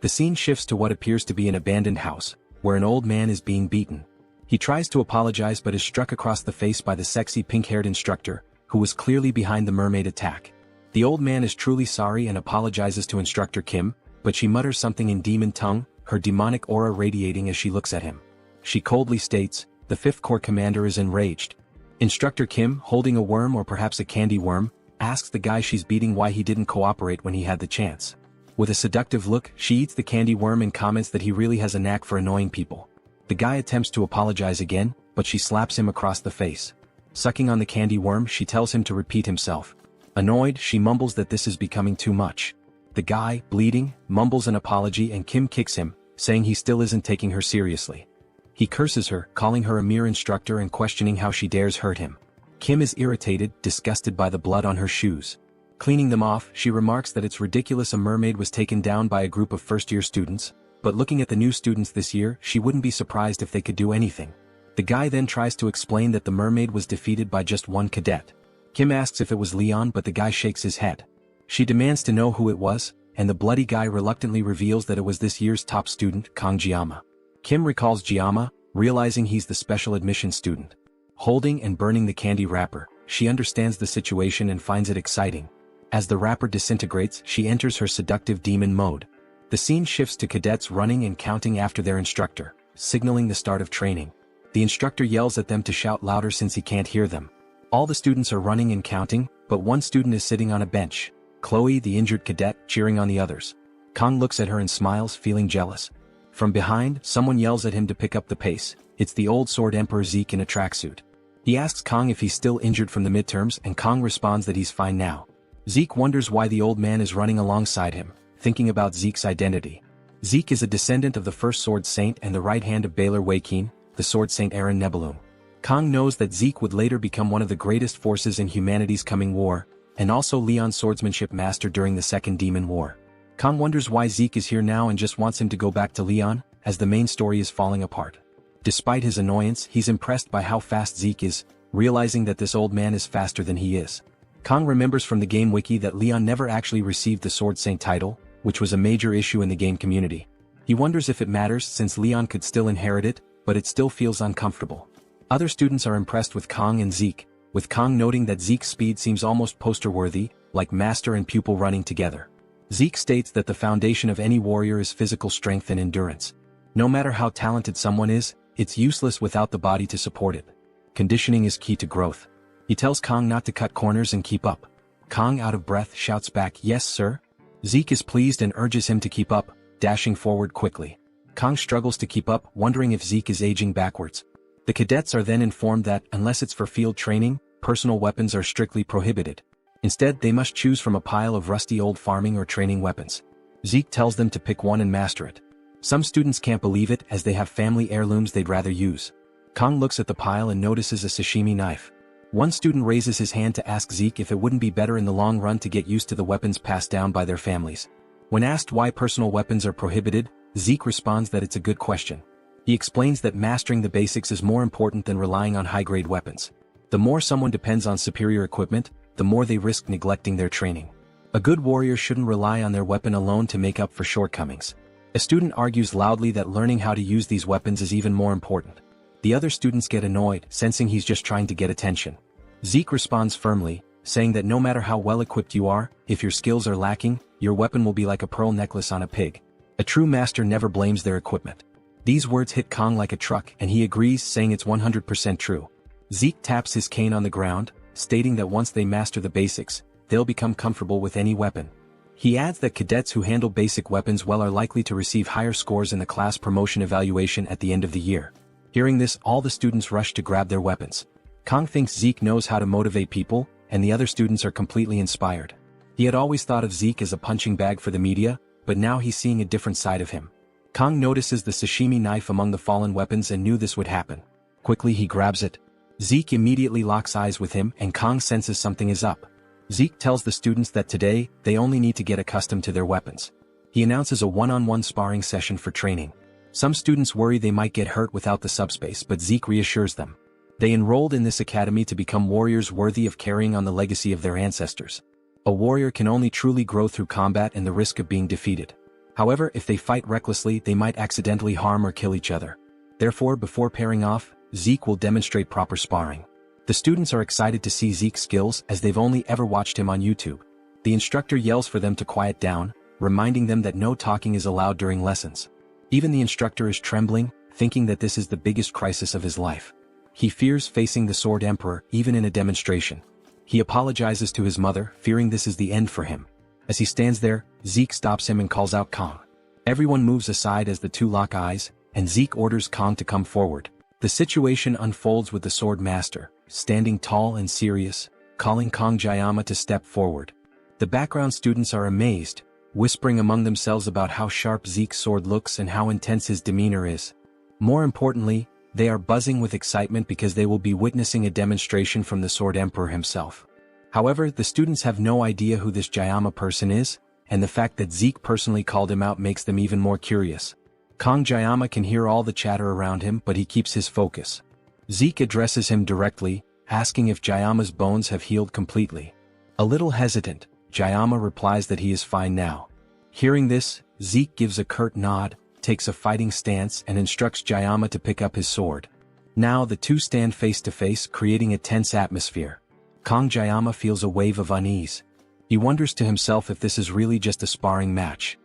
The scene shifts to what appears to be an abandoned house, where an old man is being beaten. He tries to apologize but is struck across the face by the sexy pink-haired instructor, who was clearly behind the mermaid attack. The old man is truly sorry and apologizes to Instructor Kim, but she mutters something in demon tongue, her demonic aura radiating as she looks at him. She coldly states, "The 5th Corps commander is enraged." Instructor Kim, holding a worm or perhaps a candy worm, asks the guy she's beating why he didn't cooperate when he had the chance. With a seductive look, she eats the candy worm and comments that he really has a knack for annoying people. The guy attempts to apologize again, but she slaps him across the face. Sucking on the candy worm, she tells him to repeat himself. Annoyed, she mumbles that this is becoming too much. The guy, bleeding, mumbles an apology and Kim kicks him, saying he still isn't taking her seriously. He curses her, calling her a mere instructor and questioning how she dares hurt him. Kim is irritated, disgusted by the blood on her shoes. Cleaning them off, she remarks that it's ridiculous a mermaid was taken down by a group of first-year students, but looking at the new students this year, she wouldn't be surprised if they could do anything. The guy then tries to explain that the mermaid was defeated by just one cadet. Kim asks if it was Leon, but the guy shakes his head. She demands to know who it was, and the bloody guy reluctantly reveals that it was this year's top student, Kong Jiyama. Kim recalls Jiyama, realizing he's the special admission student. Holding and burning the candy wrapper, she understands the situation and finds it exciting. As the wrapper disintegrates, she enters her seductive demon mode. The scene shifts to cadets running and counting after their instructor, signaling the start of training. The instructor yells at them to shout louder since he can't hear them. All the students are running and counting, but one student is sitting on a bench, Chloe, the injured cadet, cheering on the others. Kong looks at her and smiles, feeling jealous. From behind, someone yells at him to pick up the pace. It's the old Sword Emperor Zeke in a tracksuit. He asks Kong if he's still injured from the midterms, and Kong responds that he's fine now. Zeke wonders why the old man is running alongside him, thinking about Zeke's identity. Zeke is a descendant of the first Sword Saint and the right hand of Baylor Wakeen, the Sword Saint Aaron Nebulum. Kong knows that Zeke would later become one of the greatest forces in humanity's coming war, and also Leon's swordsmanship master during the Second Demon War. Kong wonders why Zeke is here now and just wants him to go back to Leon, as the main story is falling apart. Despite his annoyance, he's impressed by how fast Zeke is, realizing that this old man is faster than he is. Kong remembers from the game wiki that Leon never actually received the Sword Saint title, which was a major issue in the game community. He wonders if it matters since Leon could still inherit it, but it still feels uncomfortable. Other students are impressed with Kong and Zeke, with Kong noting that Zeke's speed seems almost poster-worthy, like master and pupil running together. Zeke states that the foundation of any warrior is physical strength and endurance. No matter how talented someone is, it's useless without the body to support it. Conditioning is key to growth. He tells Kong not to cut corners and keep up. Kong, out of breath, shouts back, "Yes, sir." Zeke is pleased and urges him to keep up, dashing forward quickly. Kong struggles to keep up, wondering if Zeke is aging backwards. The cadets are then informed that, unless it's for field training, personal weapons are strictly prohibited. Instead, they must choose from a pile of rusty old farming or training weapons. Zeke tells them to pick one and master it. Some students can't believe it as they have family heirlooms they'd rather use. Kong looks at the pile and notices a sashimi knife. One student raises his hand to ask Zeke if it wouldn't be better in the long run to get used to the weapons passed down by their families. When asked why personal weapons are prohibited, Zeke responds that it's a good question. He explains that mastering the basics is more important than relying on high-grade weapons. The more someone depends on superior equipment, the more they risk neglecting their training. A good warrior shouldn't rely on their weapon alone to make up for shortcomings. A student argues loudly that learning how to use these weapons is even more important. The other students get annoyed, sensing he's just trying to get attention. Zeke responds firmly, saying that no matter how well equipped you are, if your skills are lacking, your weapon will be like a pearl necklace on a pig. A true master never blames their equipment. These words hit Kong like a truck and he agrees, saying it's 100% true. Zeke taps his cane on the ground, stating that once they master the basics, they'll become comfortable with any weapon. He adds that cadets who handle basic weapons well are likely to receive higher scores in the class promotion evaluation at the end of the year. Hearing this, all the students rush to grab their weapons. Kong thinks Zeke knows how to motivate people, and the other students are completely inspired. He had always thought of Zeke as a punching bag for the media, but now he's seeing a different side of him. Kong notices the sashimi knife among the fallen weapons and knew this would happen. Quickly he grabs it. Zeke immediately locks eyes with him and Kong senses something is up. Zeke tells the students that today, they only need to get accustomed to their weapons. He announces a one-on-one sparring session for training. Some students worry they might get hurt without the subspace, but Zeke reassures them. They enrolled in this academy to become warriors worthy of carrying on the legacy of their ancestors. A warrior can only truly grow through combat and the risk of being defeated. However, if they fight recklessly, they might accidentally harm or kill each other. Therefore, before pairing off, Zeke will demonstrate proper sparring. The students are excited to see Zeke's skills as they've only ever watched him on YouTube. The instructor yells for them to quiet down, reminding them that no talking is allowed during lessons. Even the instructor is trembling, thinking that this is the biggest crisis of his life. He fears facing the Sword Emperor, even in a demonstration. He apologizes to his mother, fearing this is the end for him. As he stands there, Zeke stops him and calls out Kong. Everyone moves aside as the two lock eyes, and Zeke orders Kong to come forward. The situation unfolds with the Sword Master, standing tall and serious, calling Kong Jayama to step forward. The background students are amazed, whispering among themselves about how sharp Zeke's sword looks and how intense his demeanor is. More importantly, they are buzzing with excitement because they will be witnessing a demonstration from the Sword Emperor himself. However, the students have no idea who this Jayama person is, and the fact that Zeke personally called him out makes them even more curious. Kong Jayama can hear all the chatter around him, but he keeps his focus. Zeke addresses him directly, asking if Jayama's bones have healed completely. A little hesitant, Jayama replies that he is fine now. Hearing this, Zeke gives a curt nod, takes a fighting stance and instructs Jayama to pick up his sword. Now the two stand face to face, creating a tense atmosphere. Kong Jayama feels a wave of unease. He wonders to himself if this is really just a sparring match.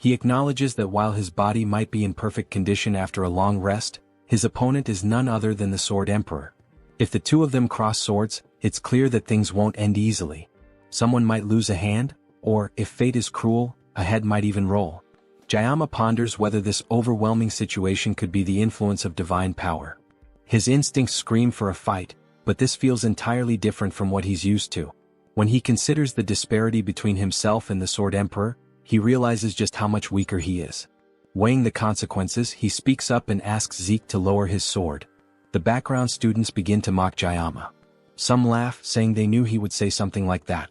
He acknowledges that while his body might be in perfect condition after a long rest, his opponent is none other than the Sword Emperor. If the two of them cross swords, it's clear that things won't end easily. Someone might lose a hand, or, if fate is cruel, a head might even roll. Jayama ponders whether this overwhelming situation could be the influence of divine power. His instincts scream for a fight, but this feels entirely different from what he's used to. When he considers the disparity between himself and the Sword Emperor, he realizes just how much weaker he is. Weighing the consequences, he speaks up and asks Zeke to lower his sword. The background students begin to mock Jayama. Some laugh, saying they knew he would say something like that.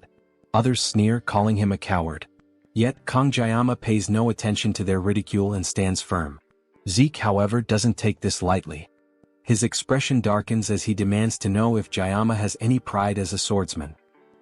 Others sneer, calling him a coward. Yet, Kong Jayama pays no attention to their ridicule and stands firm. Zeke, however, doesn't take this lightly. His expression darkens as he demands to know if Jayama has any pride as a swordsman.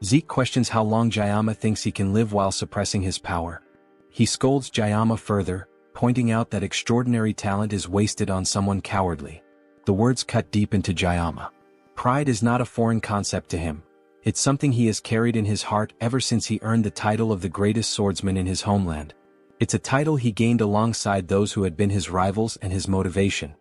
Zeke questions how long Jayama thinks he can live while suppressing his power. He scolds Jayama further, pointing out that extraordinary talent is wasted on someone cowardly. The words cut deep into Jayama. Pride is not a foreign concept to him. It's something he has carried in his heart ever since he earned the title of the greatest swordsman in his homeland. It's a title he gained alongside those who had been his rivals and his motivation.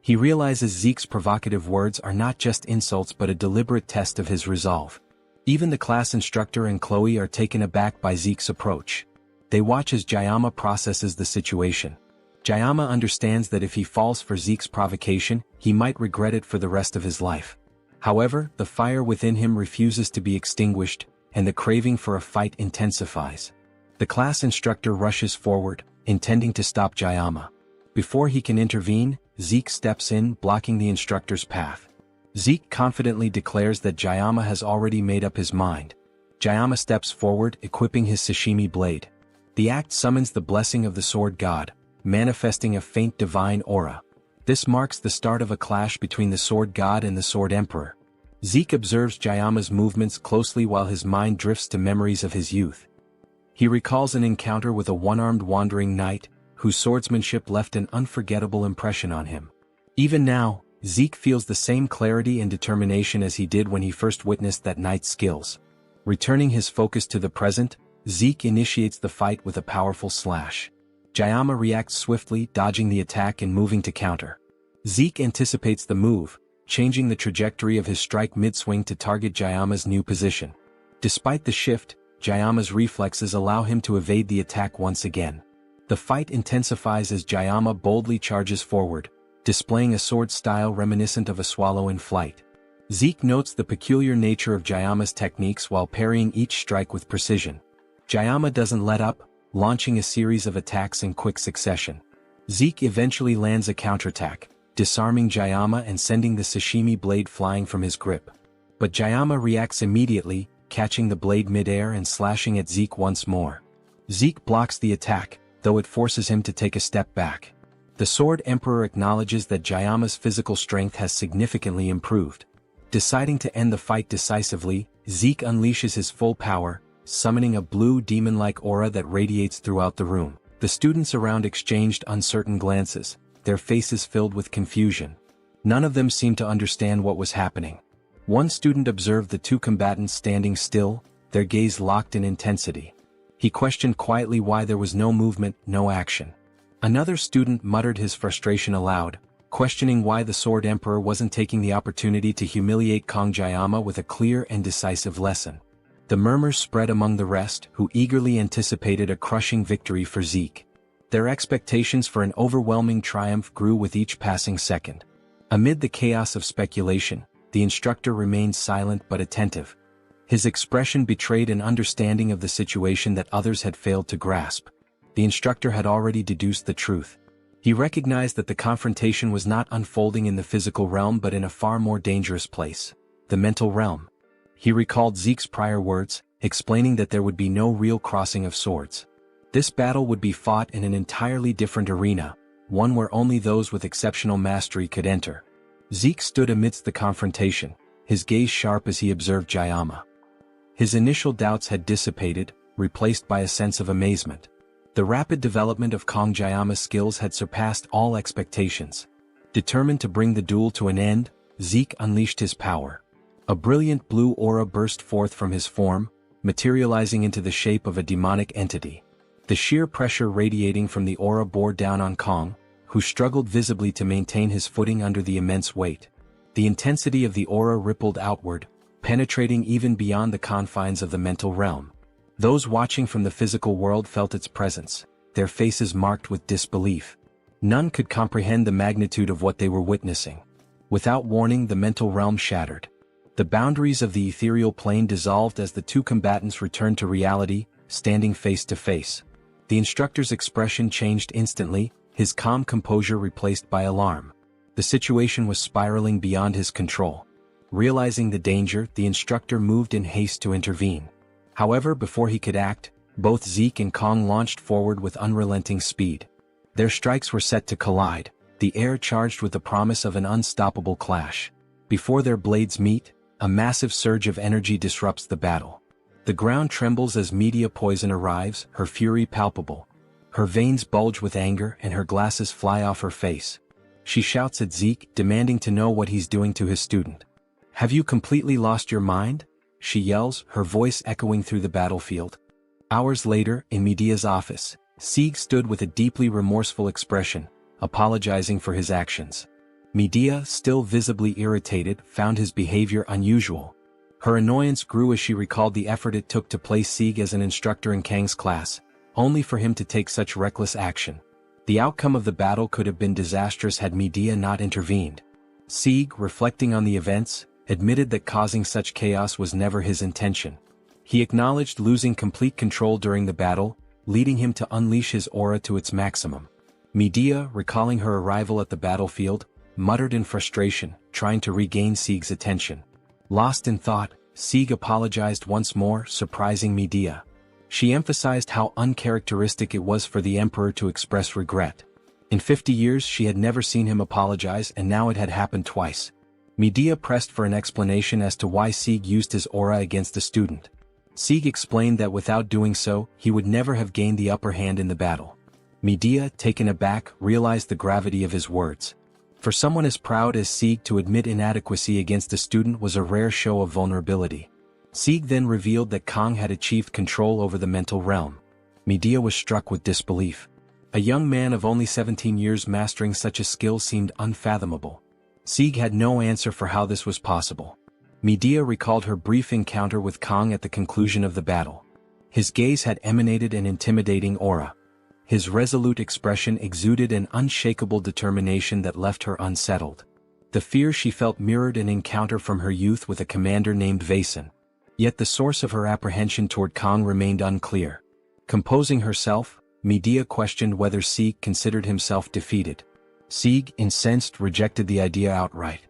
He realizes Zeke's provocative words are not just insults but a deliberate test of his resolve. Even the class instructor and Chloe are taken aback by Zeke's approach. They watch as Jayama processes the situation. Jayama understands that if he falls for Zeke's provocation, he might regret it for the rest of his life. However, the fire within him refuses to be extinguished, and the craving for a fight intensifies. The class instructor rushes forward, intending to stop Jayama. Before he can intervene, Zeke steps in, blocking the instructor's path. Zeke confidently declares that Jayama has already made up his mind. Jayama steps forward, equipping his sashimi blade. The act summons the blessing of the sword god, manifesting a faint divine aura. This marks the start of a clash between the sword god and the sword emperor. Zeke observes Jayama's movements closely while his mind drifts to memories of his youth. He recalls an encounter with a one-armed wandering knight, whose swordsmanship left an unforgettable impression on him. Even now, Zeke feels the same clarity and determination as he did when he first witnessed that knight's skills. Returning his focus to the present, Zeke initiates the fight with a powerful slash. Jayama reacts swiftly, dodging the attack and moving to counter. Zeke anticipates the move, changing the trajectory of his strike mid-swing to target Jayama's new position. Despite the shift, Jayama's reflexes allow him to evade the attack once again. The fight intensifies as Jayama boldly charges forward, displaying a sword style reminiscent of a swallow in flight. Zeke notes the peculiar nature of Jayama's techniques while parrying each strike with precision. Jayama doesn't let up, launching a series of attacks in quick succession. Zeke eventually lands a counterattack, disarming Jayama and sending the sashimi blade flying from his grip. But Jayama reacts immediately, catching the blade mid-air and slashing at Zeke once more. Zeke blocks the attack, though it forces him to take a step back. The Sword Emperor acknowledges that Jayama's physical strength has significantly improved. Deciding to end the fight decisively, Zeke unleashes his full power, summoning a blue demon-like aura that radiates throughout the room. The students around exchanged uncertain glances, their faces filled with confusion. None of them seemed to understand what was happening. One student observed the two combatants standing still, their gaze locked in intensity. He questioned quietly why there was no movement, no action. Another student muttered his frustration aloud, questioning why the Sword Emperor wasn't taking the opportunity to humiliate Kong Jayama with a clear and decisive lesson. The murmurs spread among the rest, who eagerly anticipated a crushing victory for Zeke. Their expectations for an overwhelming triumph grew with each passing second. Amid the chaos of speculation, the instructor remained silent but attentive. His expression betrayed an understanding of the situation that others had failed to grasp. The instructor had already deduced the truth. He recognized that the confrontation was not unfolding in the physical realm but in a far more dangerous place, the mental realm. He recalled Zeke's prior words, explaining that there would be no real crossing of swords. This battle would be fought in an entirely different arena, one where only those with exceptional mastery could enter. Zeke stood amidst the confrontation, his gaze sharp as he observed Jayama. His initial doubts had dissipated, replaced by a sense of amazement. The rapid development of Kong Jayama's skills had surpassed all expectations. Determined to bring the duel to an end, Zeke unleashed his power. A brilliant blue aura burst forth from his form, materializing into the shape of a demonic entity. The sheer pressure radiating from the aura bore down on Kong, who struggled visibly to maintain his footing under the immense weight. The intensity of the aura rippled outward, penetrating even beyond the confines of the mental realm. Those watching from the physical world felt its presence, their faces marked with disbelief. None could comprehend the magnitude of what they were witnessing. Without warning, the mental realm shattered. The boundaries of the ethereal plane dissolved as the two combatants returned to reality, standing face to face. The instructor's expression changed instantly, his calm composure replaced by alarm. The situation was spiraling beyond his control. Realizing the danger, the instructor moved in haste to intervene. However, before he could act, both Zeke and Kong launched forward with unrelenting speed. Their strikes were set to collide, the air charged with the promise of an unstoppable clash. Before their blades meet, a massive surge of energy disrupts the battle. The ground trembles as media poison arrives, her fury palpable. Her veins bulge with anger and her glasses fly off her face. She shouts at Zeke, demanding to know what he's doing to his student. "Have you completely lost your mind?" she yells, her voice echoing through the battlefield. Hours later, in Medea's office, Zeke stood with a deeply remorseful expression, apologizing for his actions. Medea, still visibly irritated, found his behavior unusual. Her annoyance grew as she recalled the effort it took to place Zeke as an instructor in Kang's class, only for him to take such reckless action. The outcome of the battle could have been disastrous had Medea not intervened. Zeke, reflecting on the events, admitted that causing such chaos was never his intention. He acknowledged losing complete control during the battle, leading him to unleash his aura to its maximum. Medea, recalling her arrival at the battlefield, muttered in frustration, trying to regain Sieg's attention. Lost in thought, Sieg apologized once more, surprising Medea. She emphasized how uncharacteristic it was for the emperor to express regret. In 50 years she had never seen him apologize, and now it had happened twice. Medea pressed for an explanation as to why Sieg used his aura against the student. Sieg explained that without doing so, he would never have gained the upper hand in the battle. Medea, taken aback, realized the gravity of his words. For someone as proud as Sieg to admit inadequacy against a student was a rare show of vulnerability. Sieg then revealed that Kang had achieved control over the mental realm. Medea was struck with disbelief. A young man of only 17 years mastering such a skill seemed unfathomable. Sieg had no answer for how this was possible. Medea recalled her brief encounter with Kang at the conclusion of the battle. His gaze had emanated an intimidating aura. His resolute expression exuded an unshakable determination that left her unsettled. The fear she felt mirrored an encounter from her youth with a commander named Vaesen. Yet the source of her apprehension toward Kang remained unclear. Composing herself, Medea questioned whether Sieg considered himself defeated. Sieg, incensed, rejected the idea outright.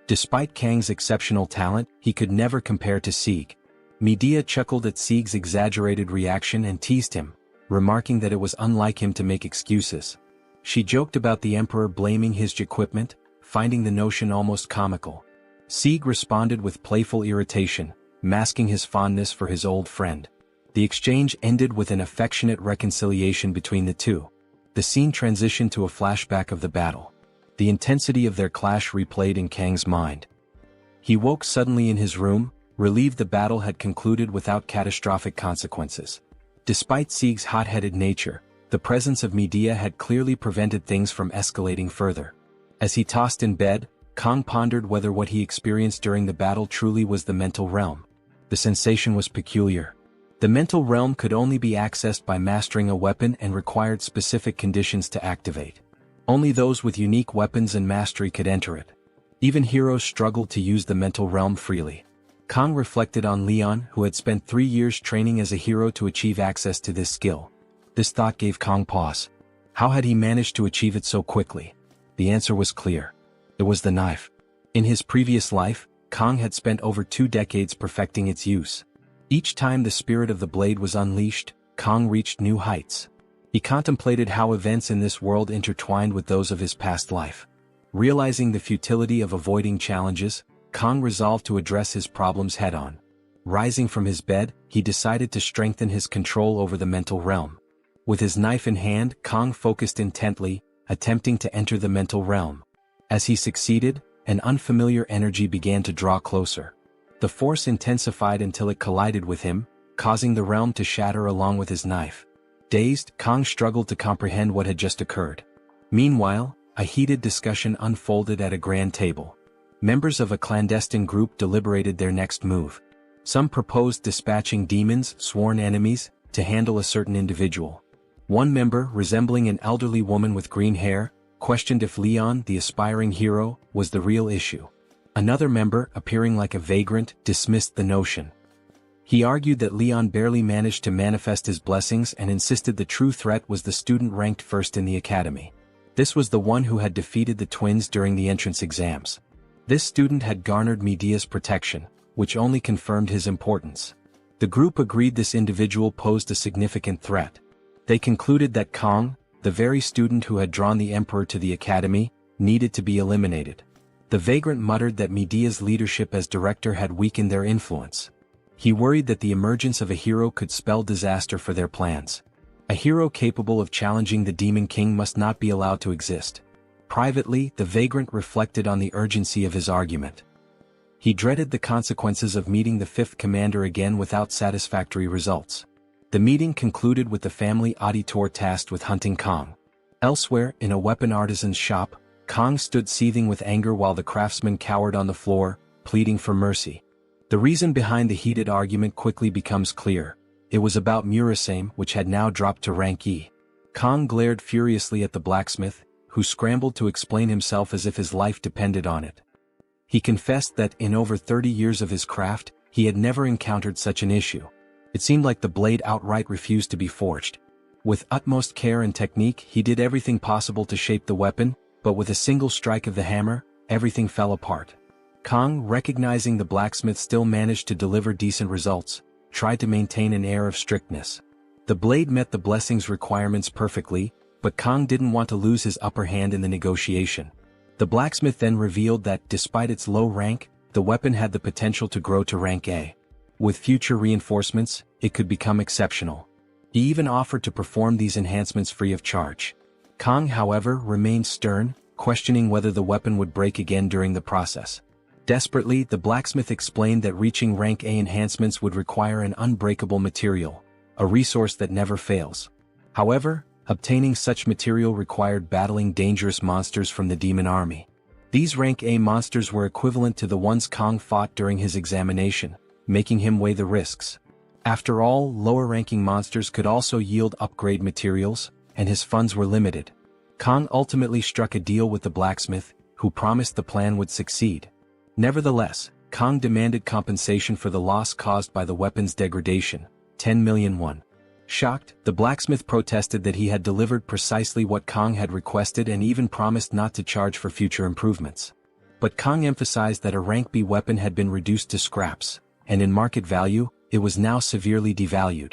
Despite Kang's exceptional talent, he could never compare to Sieg. Medea chuckled at Sieg's exaggerated reaction and teased him, remarking that it was unlike him to make excuses. She joked about the emperor blaming his equipment, finding the notion almost comical. Sieg responded with playful irritation, masking his fondness for his old friend. The exchange ended with an affectionate reconciliation between the two. The scene transitioned to a flashback of the battle. The intensity of their clash replayed in Kang's mind. He woke suddenly in his room, relieved the battle had concluded without catastrophic consequences. Despite Sieg's hot-headed nature, the presence of Medea had clearly prevented things from escalating further. As he tossed in bed, Kang pondered whether what he experienced during the battle truly was the mental realm. The sensation was peculiar. The mental realm could only be accessed by mastering a weapon and required specific conditions to activate. Only those with unique weapons and mastery could enter it. Even heroes struggled to use the mental realm freely. Kang reflected on Leon, who had spent 3 years training as a hero to achieve access to this skill. This thought gave Kang pause. How had he managed to achieve it so quickly? The answer was clear. It was the knife. In his previous life, Kang had spent over 2 decades perfecting its use. Each time the spirit of the blade was unleashed, Kang reached new heights. He contemplated how events in this world intertwined with those of his past life. Realizing the futility of avoiding challenges, Kang resolved to address his problems head-on. Rising from his bed, he decided to strengthen his control over the mental realm. With his knife in hand, Kang focused intently, attempting to enter the mental realm. As he succeeded, an unfamiliar energy began to draw closer. The force intensified until it collided with him, causing the realm to shatter along with his knife. Dazed, Kang struggled to comprehend what had just occurred. Meanwhile, a heated discussion unfolded at a grand table. Members of a clandestine group deliberated their next move. Some proposed dispatching demons, sworn enemies, to handle a certain individual. One member, resembling an elderly woman with green hair, questioned if Leon, the aspiring hero, was the real issue. Another member, appearing like a vagrant, dismissed the notion. He argued that Leon barely managed to manifest his blessings and insisted the true threat was the student ranked first in the academy. This was the one who had defeated the twins during the entrance exams. This student had garnered Medea's protection, which only confirmed his importance. The group agreed this individual posed a significant threat. They concluded that Kang, the very student who had drawn the emperor to the academy, needed to be eliminated. The vagrant muttered that Medea's leadership as director had weakened their influence. He worried that the emergence of a hero could spell disaster for their plans. A hero capable of challenging the Demon King must not be allowed to exist. Privately, the vagrant reflected on the urgency of his argument. He dreaded the consequences of meeting the fifth commander again without satisfactory results. The meeting concluded with the family auditor tasked with hunting Kang. Elsewhere, in a weapon artisan's shop, Kang stood seething with anger while the craftsman cowered on the floor, pleading for mercy. The reason behind the heated argument quickly becomes clear. It was about Murasame, which had now dropped to rank E. Kang glared furiously at the blacksmith, who scrambled to explain himself as if his life depended on it. He confessed that in over 30 years of his craft, he had never encountered such an issue. It seemed like the blade outright refused to be forged. With utmost care and technique, he did everything possible to shape the weapon, but with a single strike of the hammer, everything fell apart. Kang, recognizing the blacksmith still managed to deliver decent results, tried to maintain an air of strictness. The blade met the blessing's requirements perfectly, but Kang didn't want to lose his upper hand in the negotiation. The blacksmith then revealed that, despite its low rank, the weapon had the potential to grow to rank A. With future reinforcements, it could become exceptional. He even offered to perform these enhancements free of charge. Kang, however, remained stern, questioning whether the weapon would break again during the process. Desperately, the blacksmith explained that reaching rank A enhancements would require an unbreakable material, a resource that never fails. However, obtaining such material required battling dangerous monsters from the demon army. These rank A monsters were equivalent to the ones Kang fought during his examination, making him weigh the risks. After all, lower-ranking monsters could also yield upgrade materials, and his funds were limited. Kang ultimately struck a deal with the blacksmith, who promised the plan would succeed. Nevertheless, Kang demanded compensation for the loss caused by the weapon's degradation, 10 million won. Shocked, the blacksmith protested that he had delivered precisely what Kang had requested and even promised not to charge for future improvements. But Kang emphasized that a rank B weapon had been reduced to scraps, and in market value, it was now severely devalued.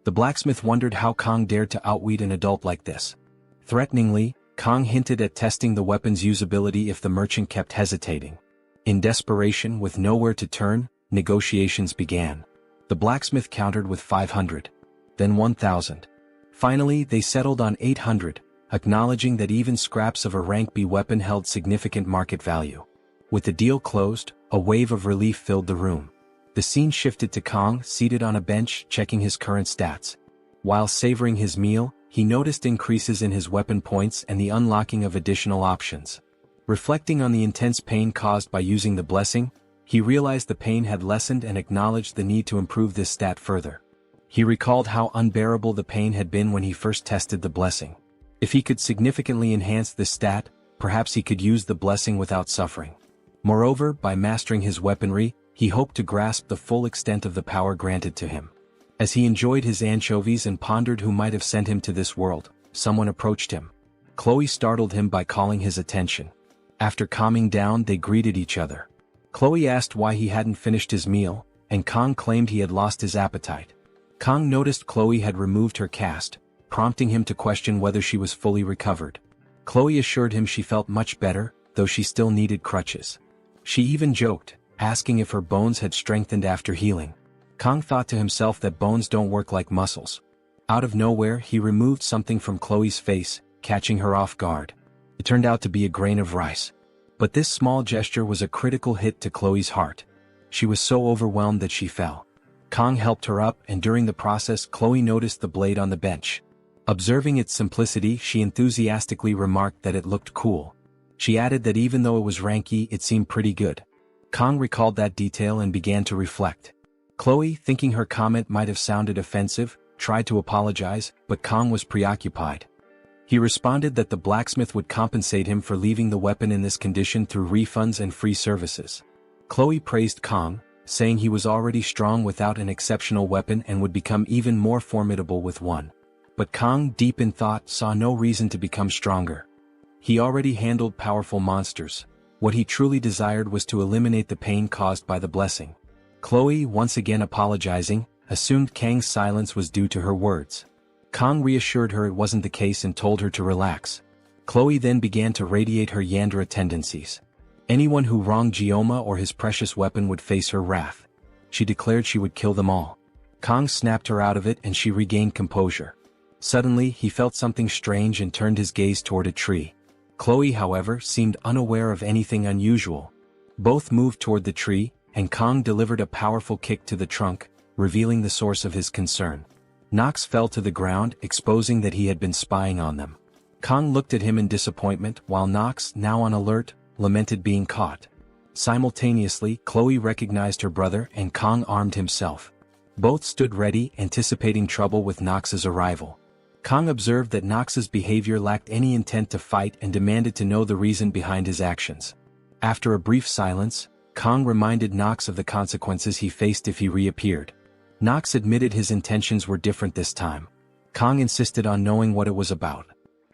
The blacksmith wondered how Kang dared to outwit an adult like this. Threateningly, Kang hinted at testing the weapon's usability if the merchant kept hesitating. In desperation, with nowhere to turn, negotiations began. The blacksmith countered with 500. Then 1,000. Finally, they settled on 800, acknowledging that even scraps of a rank B weapon held significant market value. With the deal closed, a wave of relief filled the room. The scene shifted to Kang, seated on a bench, checking his current stats. While savoring his meal, he noticed increases in his weapon points and the unlocking of additional options. Reflecting on the intense pain caused by using the blessing, he realized the pain had lessened and acknowledged the need to improve this stat further. He recalled how unbearable the pain had been when he first tested the blessing. If he could significantly enhance this stat, perhaps he could use the blessing without suffering. Moreover, by mastering his weaponry, he hoped to grasp the full extent of the power granted to him. As he enjoyed his anchovies and pondered who might have sent him to this world, someone approached him. Chloe startled him by calling his attention. After calming down, they greeted each other. Chloe asked why he hadn't finished his meal, and Kang claimed he had lost his appetite. Kang noticed Chloe had removed her cast, prompting him to question whether she was fully recovered. Chloe assured him she felt much better, though she still needed crutches. She even joked, asking if her bones had strengthened after healing. Kang thought to himself that bones don't work like muscles. Out of nowhere, he removed something from Chloe's face, catching her off guard. It turned out to be a grain of rice. But this small gesture was a critical hit to Chloe's heart. She was so overwhelmed that she fell. Kang helped her up, and during the process, Chloe noticed the blade on the bench. Observing its simplicity, she enthusiastically remarked that it looked cool. She added that even though it was ranky, it seemed pretty good. Kang recalled that detail and began to reflect. Chloe, thinking her comment might have sounded offensive, tried to apologize, but Kang was preoccupied. He responded that the blacksmith would compensate him for leaving the weapon in this condition through refunds and free services. Chloe praised Kang, saying he was already strong without an exceptional weapon and would become even more formidable with one. But Kang, deep in thought, saw no reason to become stronger. He already handled powerful monsters. What he truly desired was to eliminate the pain caused by the blessing. Chloe, once again apologizing, assumed Kang's silence was due to her words. Kang reassured her it wasn't the case and told her to relax. Chloe then began to radiate her Yandere tendencies. Anyone who wronged Gioma or his precious weapon would face her wrath. She declared she would kill them all. Kang snapped her out of it and she regained composure. Suddenly, he felt something strange and turned his gaze toward a tree. Chloe, however, seemed unaware of anything unusual. Both moved toward the tree, and Kang delivered a powerful kick to the trunk, revealing the source of his concern. Nox fell to the ground, exposing that he had been spying on them. Kang looked at him in disappointment, while Nox, now on alert, lamented being caught. Simultaneously, Chloe recognized her brother and Kang armed himself. Both stood ready, anticipating trouble with Nox's arrival. Kang observed that Nox's behavior lacked any intent to fight and demanded to know the reason behind his actions. After a brief silence, Kang reminded Nox of the consequences he faced if he reappeared. Knox admitted his intentions were different this time. Kong insisted on knowing what it was about.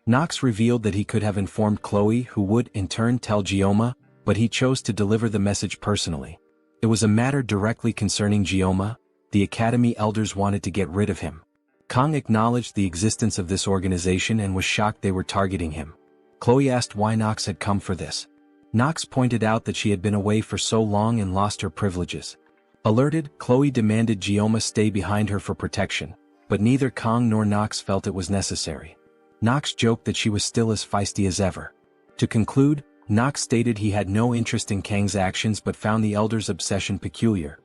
Knox revealed that he could have informed Chloe, who would, in turn, tell Gioma, but he chose to deliver the message personally. It was a matter directly concerning Gioma. The Academy elders wanted to get rid of him. Kong acknowledged the existence of this organization and was shocked they were targeting him. Chloe asked why Knox had come for this. Knox pointed out that she had been away for so long and lost her privileges. Alerted, Chloe demanded Gioma stay behind her for protection, but neither Kong nor Knox felt it was necessary. Knox joked that she was still as feisty as ever. To conclude, Knox stated he had no interest in Kang's actions but found the elders' obsession peculiar.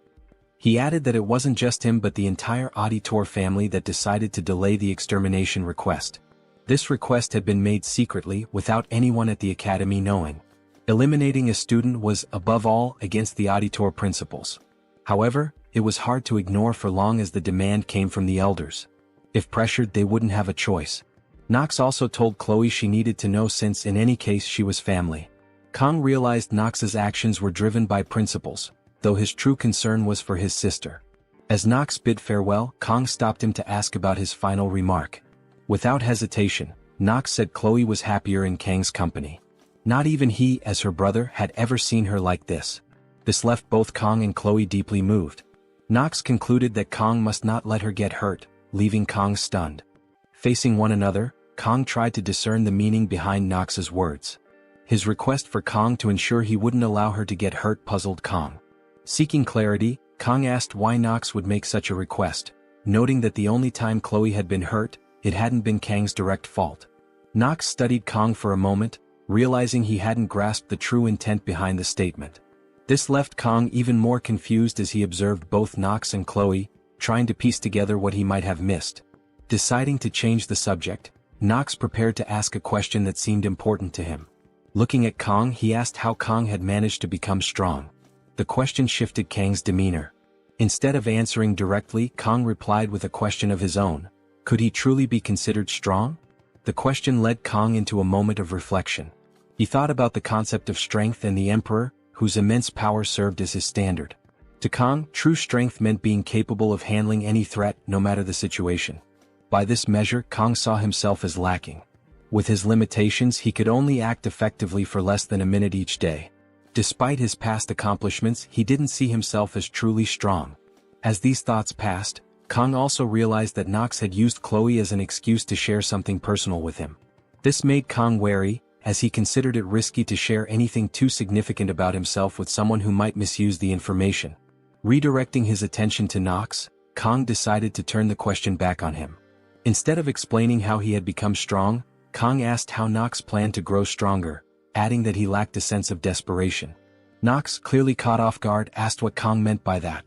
He added that it wasn't just him but the entire auditor family that decided to delay the extermination request. This request had been made secretly without anyone at the Academy knowing. Eliminating a student was, above all, against the auditor principles. However, it was hard to ignore for long as the demand came from the elders. If pressured, they wouldn't have a choice. Knox also told Chloe she needed to know since in any case she was family. Kong realized Knox's actions were driven by principles, though his true concern was for his sister. As Knox bid farewell, Kong stopped him to ask about his final remark. Without hesitation, Knox said Chloe was happier in Kang's company. Not even he, as her brother, had ever seen her like this. This left both Kong and Chloe deeply moved. Knox concluded that Kong must not let her get hurt, leaving Kong stunned. Facing one another, Kong tried to discern the meaning behind Knox's words. His request for Kong to ensure he wouldn't allow her to get hurt puzzled Kong. Seeking clarity, Kong asked why Knox would make such a request, noting that the only time Chloe had been hurt, it hadn't been Kang's direct fault. Knox studied Kong for a moment, realizing he hadn't grasped the true intent behind the statement. This left Kong even more confused as he observed both Knox and Chloe, trying to piece together what he might have missed. Deciding to change the subject, Knox prepared to ask a question that seemed important to him. Looking at Kong, he asked how Kong had managed to become strong. The question shifted Kang's demeanor. Instead of answering directly, Kong replied with a question of his own. Could he truly be considered strong? The question led Kong into a moment of reflection. He thought about the concept of strength and the Emperor, whose immense power served as his standard. To Kong, true strength meant being capable of handling any threat, no matter the situation. By this measure, Kong saw himself as lacking. With his limitations, he could only act effectively for less than a minute each day. Despite his past accomplishments, he didn't see himself as truly strong. As these thoughts passed, Kong also realized that Knox had used Chloe as an excuse to share something personal with him. This made Kong wary, as he considered it risky to share anything too significant about himself with someone who might misuse the information. Redirecting his attention to Knox, Kong decided to turn the question back on him. Instead of explaining how he had become strong, Kong asked how Knox planned to grow stronger, adding that he lacked a sense of desperation. Knox, clearly caught off guard, asked what Kong meant by that.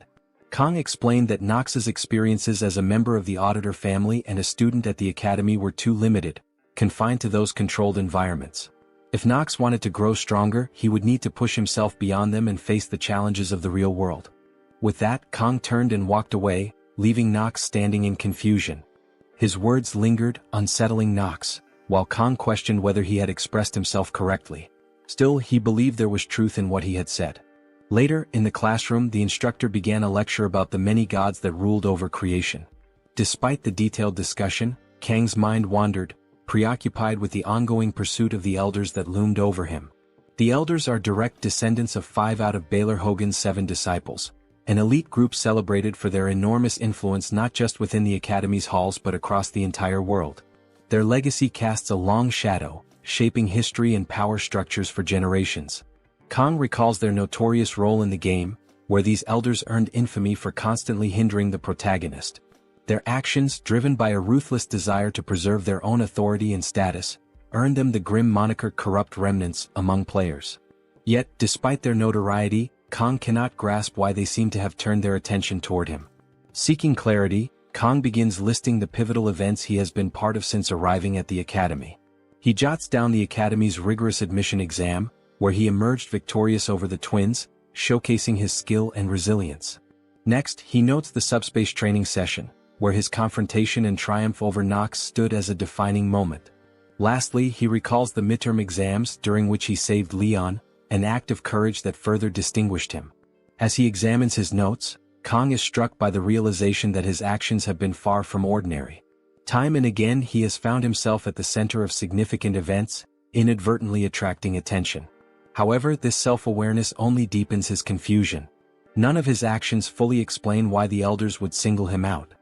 Kong explained that Knox's experiences as a member of the Auditor family and a student at the Academy were too limited, confined to those controlled environments. If Knox wanted to grow stronger, he would need to push himself beyond them and face the challenges of the real world. With that, Kong turned and walked away, leaving Knox standing in confusion. His words lingered, unsettling Knox, while Kong questioned whether he had expressed himself correctly. Still, he believed there was truth in what he had said. Later, in the classroom, the instructor began a lecture about the many gods that ruled over creation. Despite the detailed discussion, Kang's mind wandered, preoccupied with the ongoing pursuit of the elders that loomed over him. The elders are direct descendants of 5 out of Baylor Hogan's 7 disciples, an elite group celebrated for their enormous influence not just within the Academy's halls but across the entire world. Their legacy casts a long shadow, shaping history and power structures for generations. Kong recalls their notorious role in the game, where these elders earned infamy for constantly hindering the protagonist. Their actions, driven by a ruthless desire to preserve their own authority and status, earned them the grim moniker Corrupt Remnants among players. Yet, despite their notoriety, Kong cannot grasp why they seem to have turned their attention toward him. Seeking clarity, Kong begins listing the pivotal events he has been part of since arriving at the Academy. He jots down the Academy's rigorous admission exam, where he emerged victorious over the twins, showcasing his skill and resilience. Next, he notes the subspace training session, where his confrontation and triumph over Knox stood as a defining moment. Lastly, he recalls the midterm exams during which he saved Leon, an act of courage that further distinguished him. As he examines his notes, Kong is struck by the realization that his actions have been far from ordinary. Time and again he has found himself at the center of significant events, inadvertently attracting attention. However, this self-awareness only deepens his confusion. None of his actions fully explain why the elders would single him out.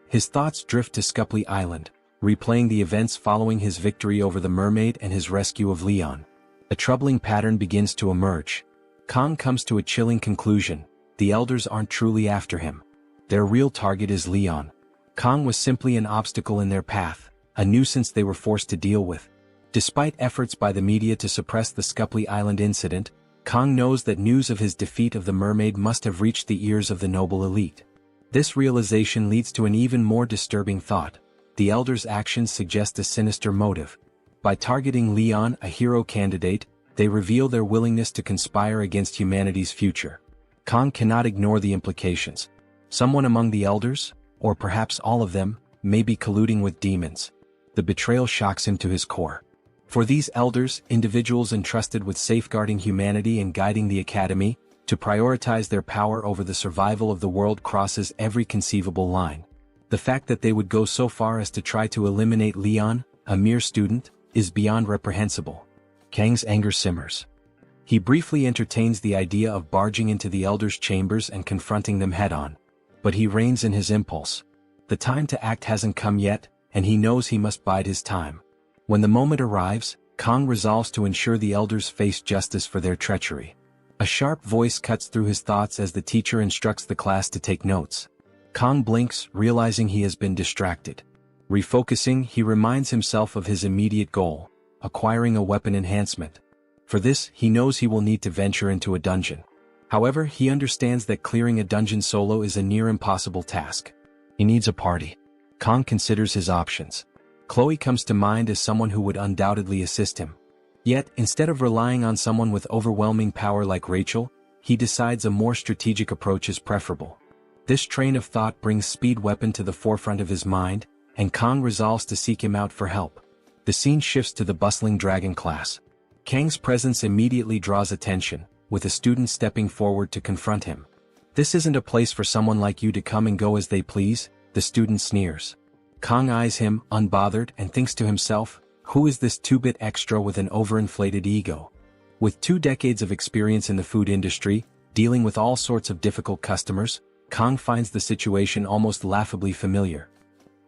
His thoughts drift to Scupley Island, replaying the events following his victory over the mermaid and his rescue of Leon. A troubling pattern begins to emerge. Kong comes to a chilling conclusion: the elders aren't truly after him. Their real target is Leon. Kong was simply an obstacle in their path, a nuisance they were forced to deal with. Despite efforts by the media to suppress the Scupley Island incident, Kong knows that news of his defeat of the mermaid must have reached the ears of the noble elite. This realization leads to an even more disturbing thought. The elders' actions suggest a sinister motive. By targeting Leon, a hero candidate, they reveal their willingness to conspire against humanity's future. Kong cannot ignore the implications. Someone among the elders, or perhaps all of them, may be colluding with demons. The betrayal shocks him to his core. For these elders, individuals entrusted with safeguarding humanity and guiding the academy, to prioritize their power over the survival of the world crosses every conceivable line. The fact that they would go so far as to try to eliminate Leon, a mere student, is beyond reprehensible. Kang's anger simmers. He briefly entertains the idea of barging into the elders' chambers and confronting them head-on. But he reins in his impulse. The time to act hasn't come yet, and he knows he must bide his time. When the moment arrives, Kong resolves to ensure the elders face justice for their treachery. A sharp voice cuts through his thoughts as the teacher instructs the class to take notes. Kong blinks, realizing he has been distracted. Refocusing, he reminds himself of his immediate goal: acquiring a weapon enhancement. For this, he knows he will need to venture into a dungeon. However, he understands that clearing a dungeon solo is a near impossible task. He needs a party. Kong considers his options. Chloe comes to mind as someone who would undoubtedly assist him. Yet, instead of relying on someone with overwhelming power like Rachel, he decides a more strategic approach is preferable. This train of thought brings Speed Weapon to the forefront of his mind, and Kong resolves to seek him out for help. The scene shifts to the bustling dragon class. Kang's presence immediately draws attention, with a student stepping forward to confront him. "This isn't a place for someone like you to come and go as they please," the student sneers. Kong eyes him, unbothered, and thinks to himself, who is this two-bit extra with an overinflated ego? With 2 decades of experience in the food industry, dealing with all sorts of difficult customers, Kong finds the situation almost laughably familiar.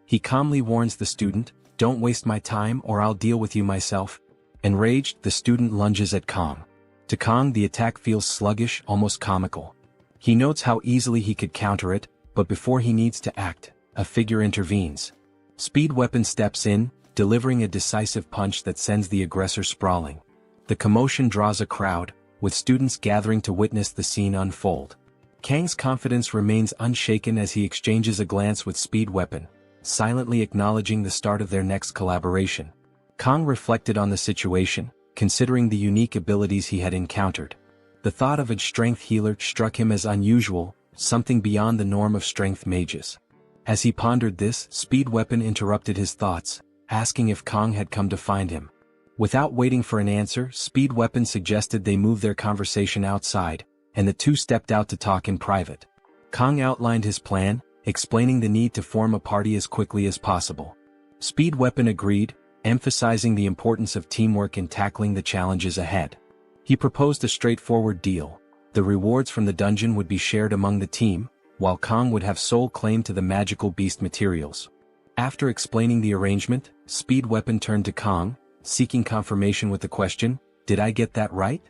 He calmly warns the student, "Don't waste my time or I'll deal with you myself." Enraged, the student lunges at Kong. To Kong, the attack feels sluggish, almost comical. He notes how easily he could counter it, but before he needs to act, a figure intervenes. Speed Weapon steps in, delivering a decisive punch that sends the aggressor sprawling. The commotion draws a crowd, with students gathering to witness the scene unfold. Kang's confidence remains unshaken as he exchanges a glance with Speed Weapon, silently acknowledging the start of their next collaboration. Kong reflected on the situation, considering the unique abilities he had encountered. The thought of a strength healer struck him as unusual, something beyond the norm of strength mages. As he pondered this, Speed Weapon interrupted his thoughts, asking if Kong had come to find him. Without waiting for an answer, Speed Weapon suggested they move their conversation outside, and the two stepped out to talk in private. Kong outlined his plan, explaining the need to form a party as quickly as possible. Speed Weapon agreed, emphasizing the importance of teamwork in tackling the challenges ahead. He proposed a straightforward deal: the rewards from the dungeon would be shared among the team, while Kong would have sole claim to the magical beast materials. After explaining the arrangement, Speed Weapon turned to Kong, seeking confirmation with the question, "Did I get that right?"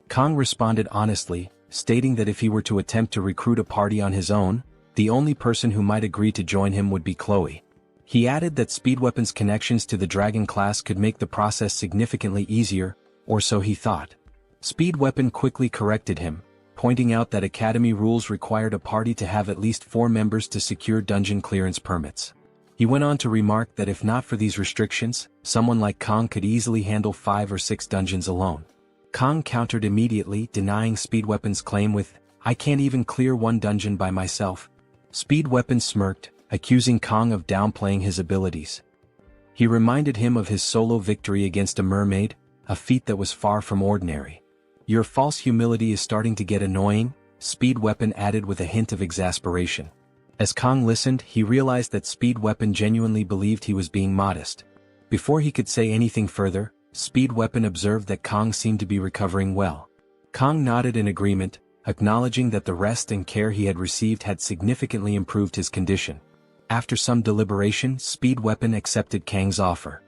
Kong responded honestly, stating that if he were to attempt to recruit a party on his own, the only person who might agree to join him would be Chloe. He added that Speed Weapon's connections to the Dragon class could make the process significantly easier, or so he thought. Speed Weapon quickly corrected him, pointing out that Academy rules required a party to have at least 4 members to secure dungeon clearance permits. He went on to remark that if not for these restrictions, someone like Kong could easily handle 5 or 6 dungeons alone. Kong countered immediately, denying Speed Weapon's claim with, "I can't even clear 1 dungeon by myself." Speed Weapon smirked, accusing Kong of downplaying his abilities. He reminded him of his solo victory against a mermaid, a feat that was far from ordinary. "Your false humility is starting to get annoying," Speed Weapon added with a hint of exasperation. As Kong listened, he realized that Speed Weapon genuinely believed he was being modest. Before he could say anything further, Speed Weapon observed that Kong seemed to be recovering well. Kong nodded in agreement, acknowledging that the rest and care he had received had significantly improved his condition. After some deliberation, Speed Weapon accepted Kang's offer.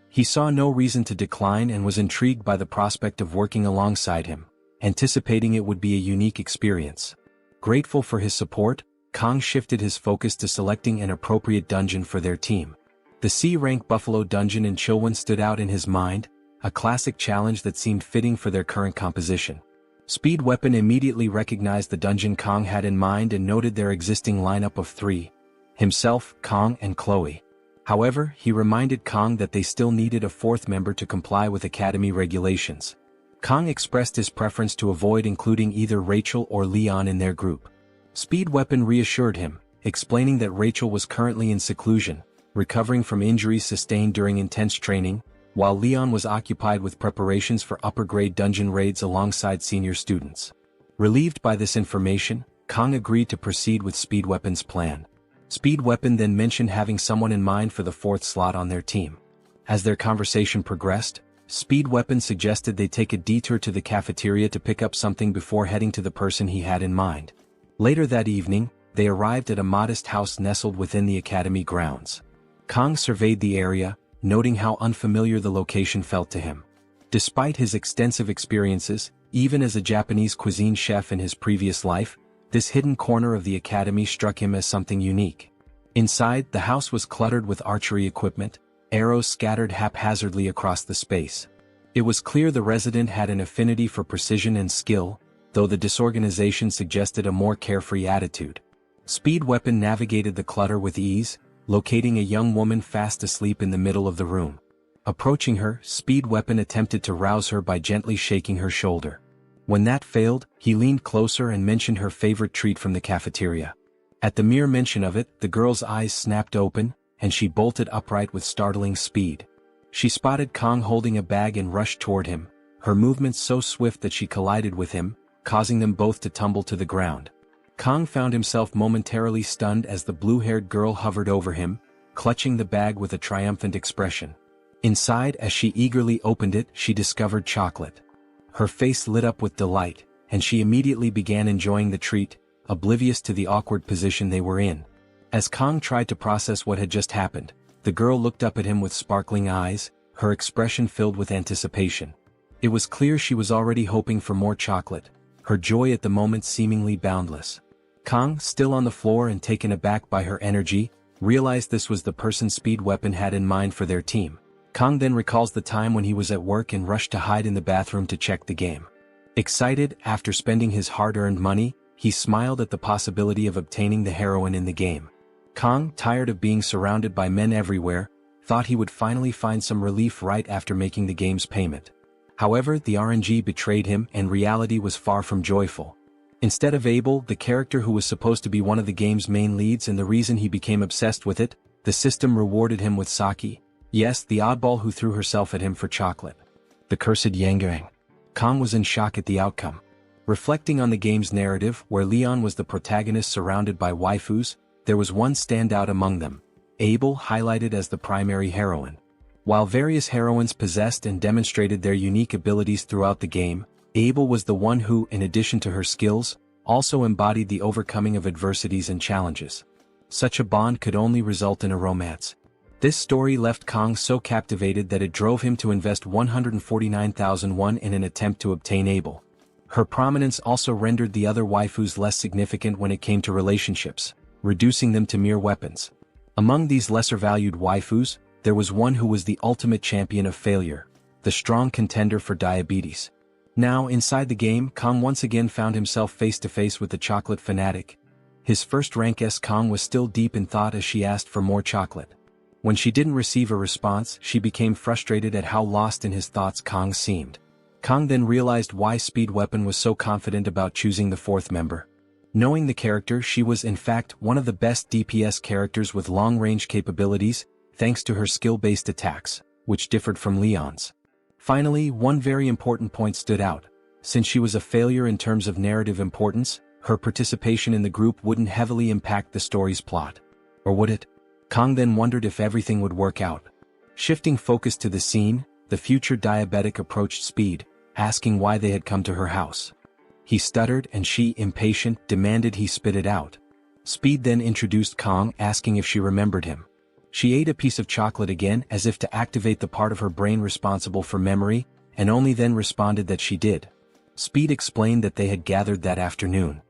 He saw no reason to decline and was intrigued by the prospect of working alongside him, anticipating it would be a unique experience. Grateful for his support, Kong shifted his focus to selecting an appropriate dungeon for their team. The C-rank Buffalo dungeon in Chilwon stood out in his mind, a classic challenge that seemed fitting for their current composition. Speed Weapon immediately recognized the dungeon Kong had in mind and noted their existing lineup of three: himself, Kong, and Chloe. However, he reminded Kong that they still needed a fourth member to comply with Academy regulations. Kong expressed his preference to avoid including either Rachel or Leon in their group. Speed Weapon reassured him, explaining that Rachel was currently in seclusion, recovering from injuries sustained during intense training, while Leon was occupied with preparations for upper-grade dungeon raids alongside senior students. Relieved by this information, Kong agreed to proceed with Speed Weapon's plan. Speed Weapon then mentioned having someone in mind for the fourth slot on their team. As their conversation progressed, Speed Weapon suggested they take a detour to the cafeteria to pick up something before heading to the person he had in mind. Later that evening, they arrived at a modest house nestled within the academy grounds. Kong surveyed the area, noting how unfamiliar the location felt to him. Despite his extensive experiences, even as a Japanese cuisine chef in his previous life, this hidden corner of the academy struck him as something unique. Inside, the house was cluttered with archery equipment, arrows scattered haphazardly across the space. It was clear the resident had an affinity for precision and skill, though the disorganization suggested a more carefree attitude. Speed Weapon navigated the clutter with ease, locating a young woman fast asleep in the middle of the room. Approaching her, Speed Weapon attempted to rouse her by gently shaking her shoulder. When that failed, he leaned closer and mentioned her favorite treat from the cafeteria. At the mere mention of it, the girl's eyes snapped open, and she bolted upright with startling speed. She spotted Kong holding a bag and rushed toward him, her movements so swift that she collided with him, causing them both to tumble to the ground. Kong found himself momentarily stunned as the blue-haired girl hovered over him, clutching the bag with a triumphant expression. Inside, as she eagerly opened it, she discovered chocolate. Her face lit up with delight, and she immediately began enjoying the treat, oblivious to the awkward position they were in. As Kong tried to process what had just happened, the girl looked up at him with sparkling eyes, her expression filled with anticipation. It was clear she was already hoping for more chocolate, her joy at the moment seemingly boundless. Kong, still on the floor and taken aback by her energy, realized this was the person Speed Weapon had in mind for their team. Kong then recalls the time when he was at work and rushed to hide in the bathroom to check the game. Excited, after spending his hard-earned money, he smiled at the possibility of obtaining the heroine in the game. Kong, tired of being surrounded by men everywhere, thought he would finally find some relief right after making the game's payment. However, the RNG betrayed him and reality was far from joyful. Instead of Abel, the character who was supposed to be one of the game's main leads and the reason he became obsessed with it, the system rewarded him with Saki. Yes, the oddball who threw herself at him for chocolate. The cursed Yangang. Kong was in shock at the outcome. Reflecting on the game's narrative, where Leon was the protagonist surrounded by waifus, there was one standout among them, Abel, highlighted as the primary heroine. While various heroines possessed and demonstrated their unique abilities throughout the game, Abel was the one who, in addition to her skills, also embodied the overcoming of adversities and challenges. Such a bond could only result in a romance. This story left Kong so captivated that it drove him to invest 149,000 won in an attempt to obtain Abel. Her prominence also rendered the other waifus less significant when it came to relationships, reducing them to mere weapons. Among these lesser-valued waifus, there was one who was the ultimate champion of failure, the strong contender for diabetes. Now, inside the game, Kong once again found himself face-to-face with the chocolate fanatic. His first-rank Kong was still deep in thought as she asked for more chocolate. When she didn't receive a response, she became frustrated at how lost in his thoughts Kong seemed. Kong then realized why Speed Weapon was so confident about choosing the fourth member. Knowing the character, she was in fact one of the best DPS characters with long-range capabilities, thanks to her skill-based attacks, which differed from Leon's. Finally, one very important point stood out. Since she was a failure in terms of narrative importance, her participation in the group wouldn't heavily impact the story's plot. Or would it? Kang then wondered if everything would work out. Shifting focus to the scene, the future diabetic approached Speed, asking why they had come to her house. He stuttered and she, impatient, demanded he spit it out. Speed then introduced Kang, asking if she remembered him. She ate a piece of chocolate again as if to activate the part of her brain responsible for memory, and only then responded that she did. Speed explained that they had gathered that afternoon.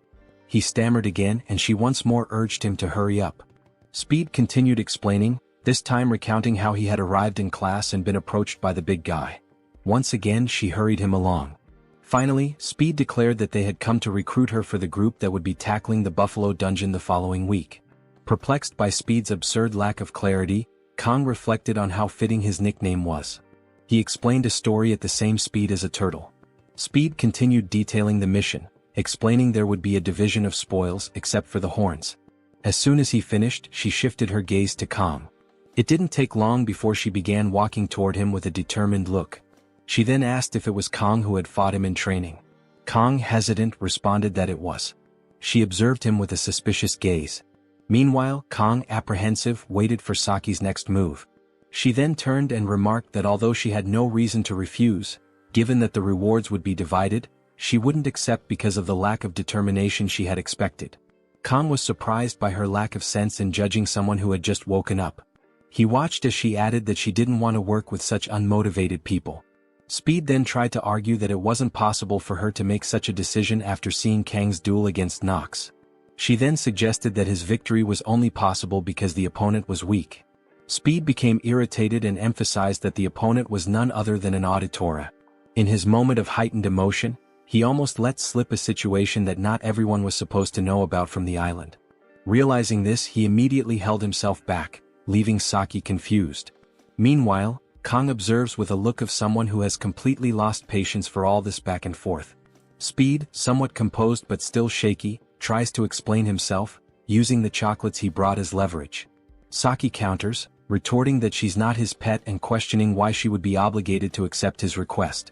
He stammered again and she once more urged him to hurry up. Speed continued explaining, this time recounting how he had arrived in class and been approached by the big guy. Once again she hurried him along. Finally, Speed declared that they had come to recruit her for the group that would be tackling the Buffalo Dungeon the following week. Perplexed by Speed's absurd lack of clarity, Kang reflected on how fitting his nickname was. He explained a story at the same speed as a turtle. Speed continued detailing the mission, explaining there would be a division of spoils except for the horns. As soon as he finished, she shifted her gaze to Kang. It didn't take long before she began walking toward him with a determined look. She then asked if it was Kang who had fought him in training. Kang, hesitant, responded that it was. She observed him with a suspicious gaze. Meanwhile, Kang, apprehensive, waited for Saki's next move. She then turned and remarked that although she had no reason to refuse, given that the rewards would be divided, she wouldn't accept because of the lack of determination she had expected. Kang was surprised by her lack of sense in judging someone who had just woken up. He watched as she added that she didn't want to work with such unmotivated people. Speed then tried to argue that it wasn't possible for her to make such a decision after seeing Kang's duel against Nox. She then suggested that his victory was only possible because the opponent was weak. Speed became irritated and emphasized that the opponent was none other than an auditora. In his moment of heightened emotion, he almost let slip a situation that not everyone was supposed to know about from the island. Realizing this, he immediately held himself back, leaving Saki confused. Meanwhile, Kang observes with a look of someone who has completely lost patience for all this back and forth. Speed, somewhat composed but still shaky, tries to explain himself, using the chocolates he brought as leverage. Saki counters, retorting that she's not his pet and questioning why she would be obligated to accept his request.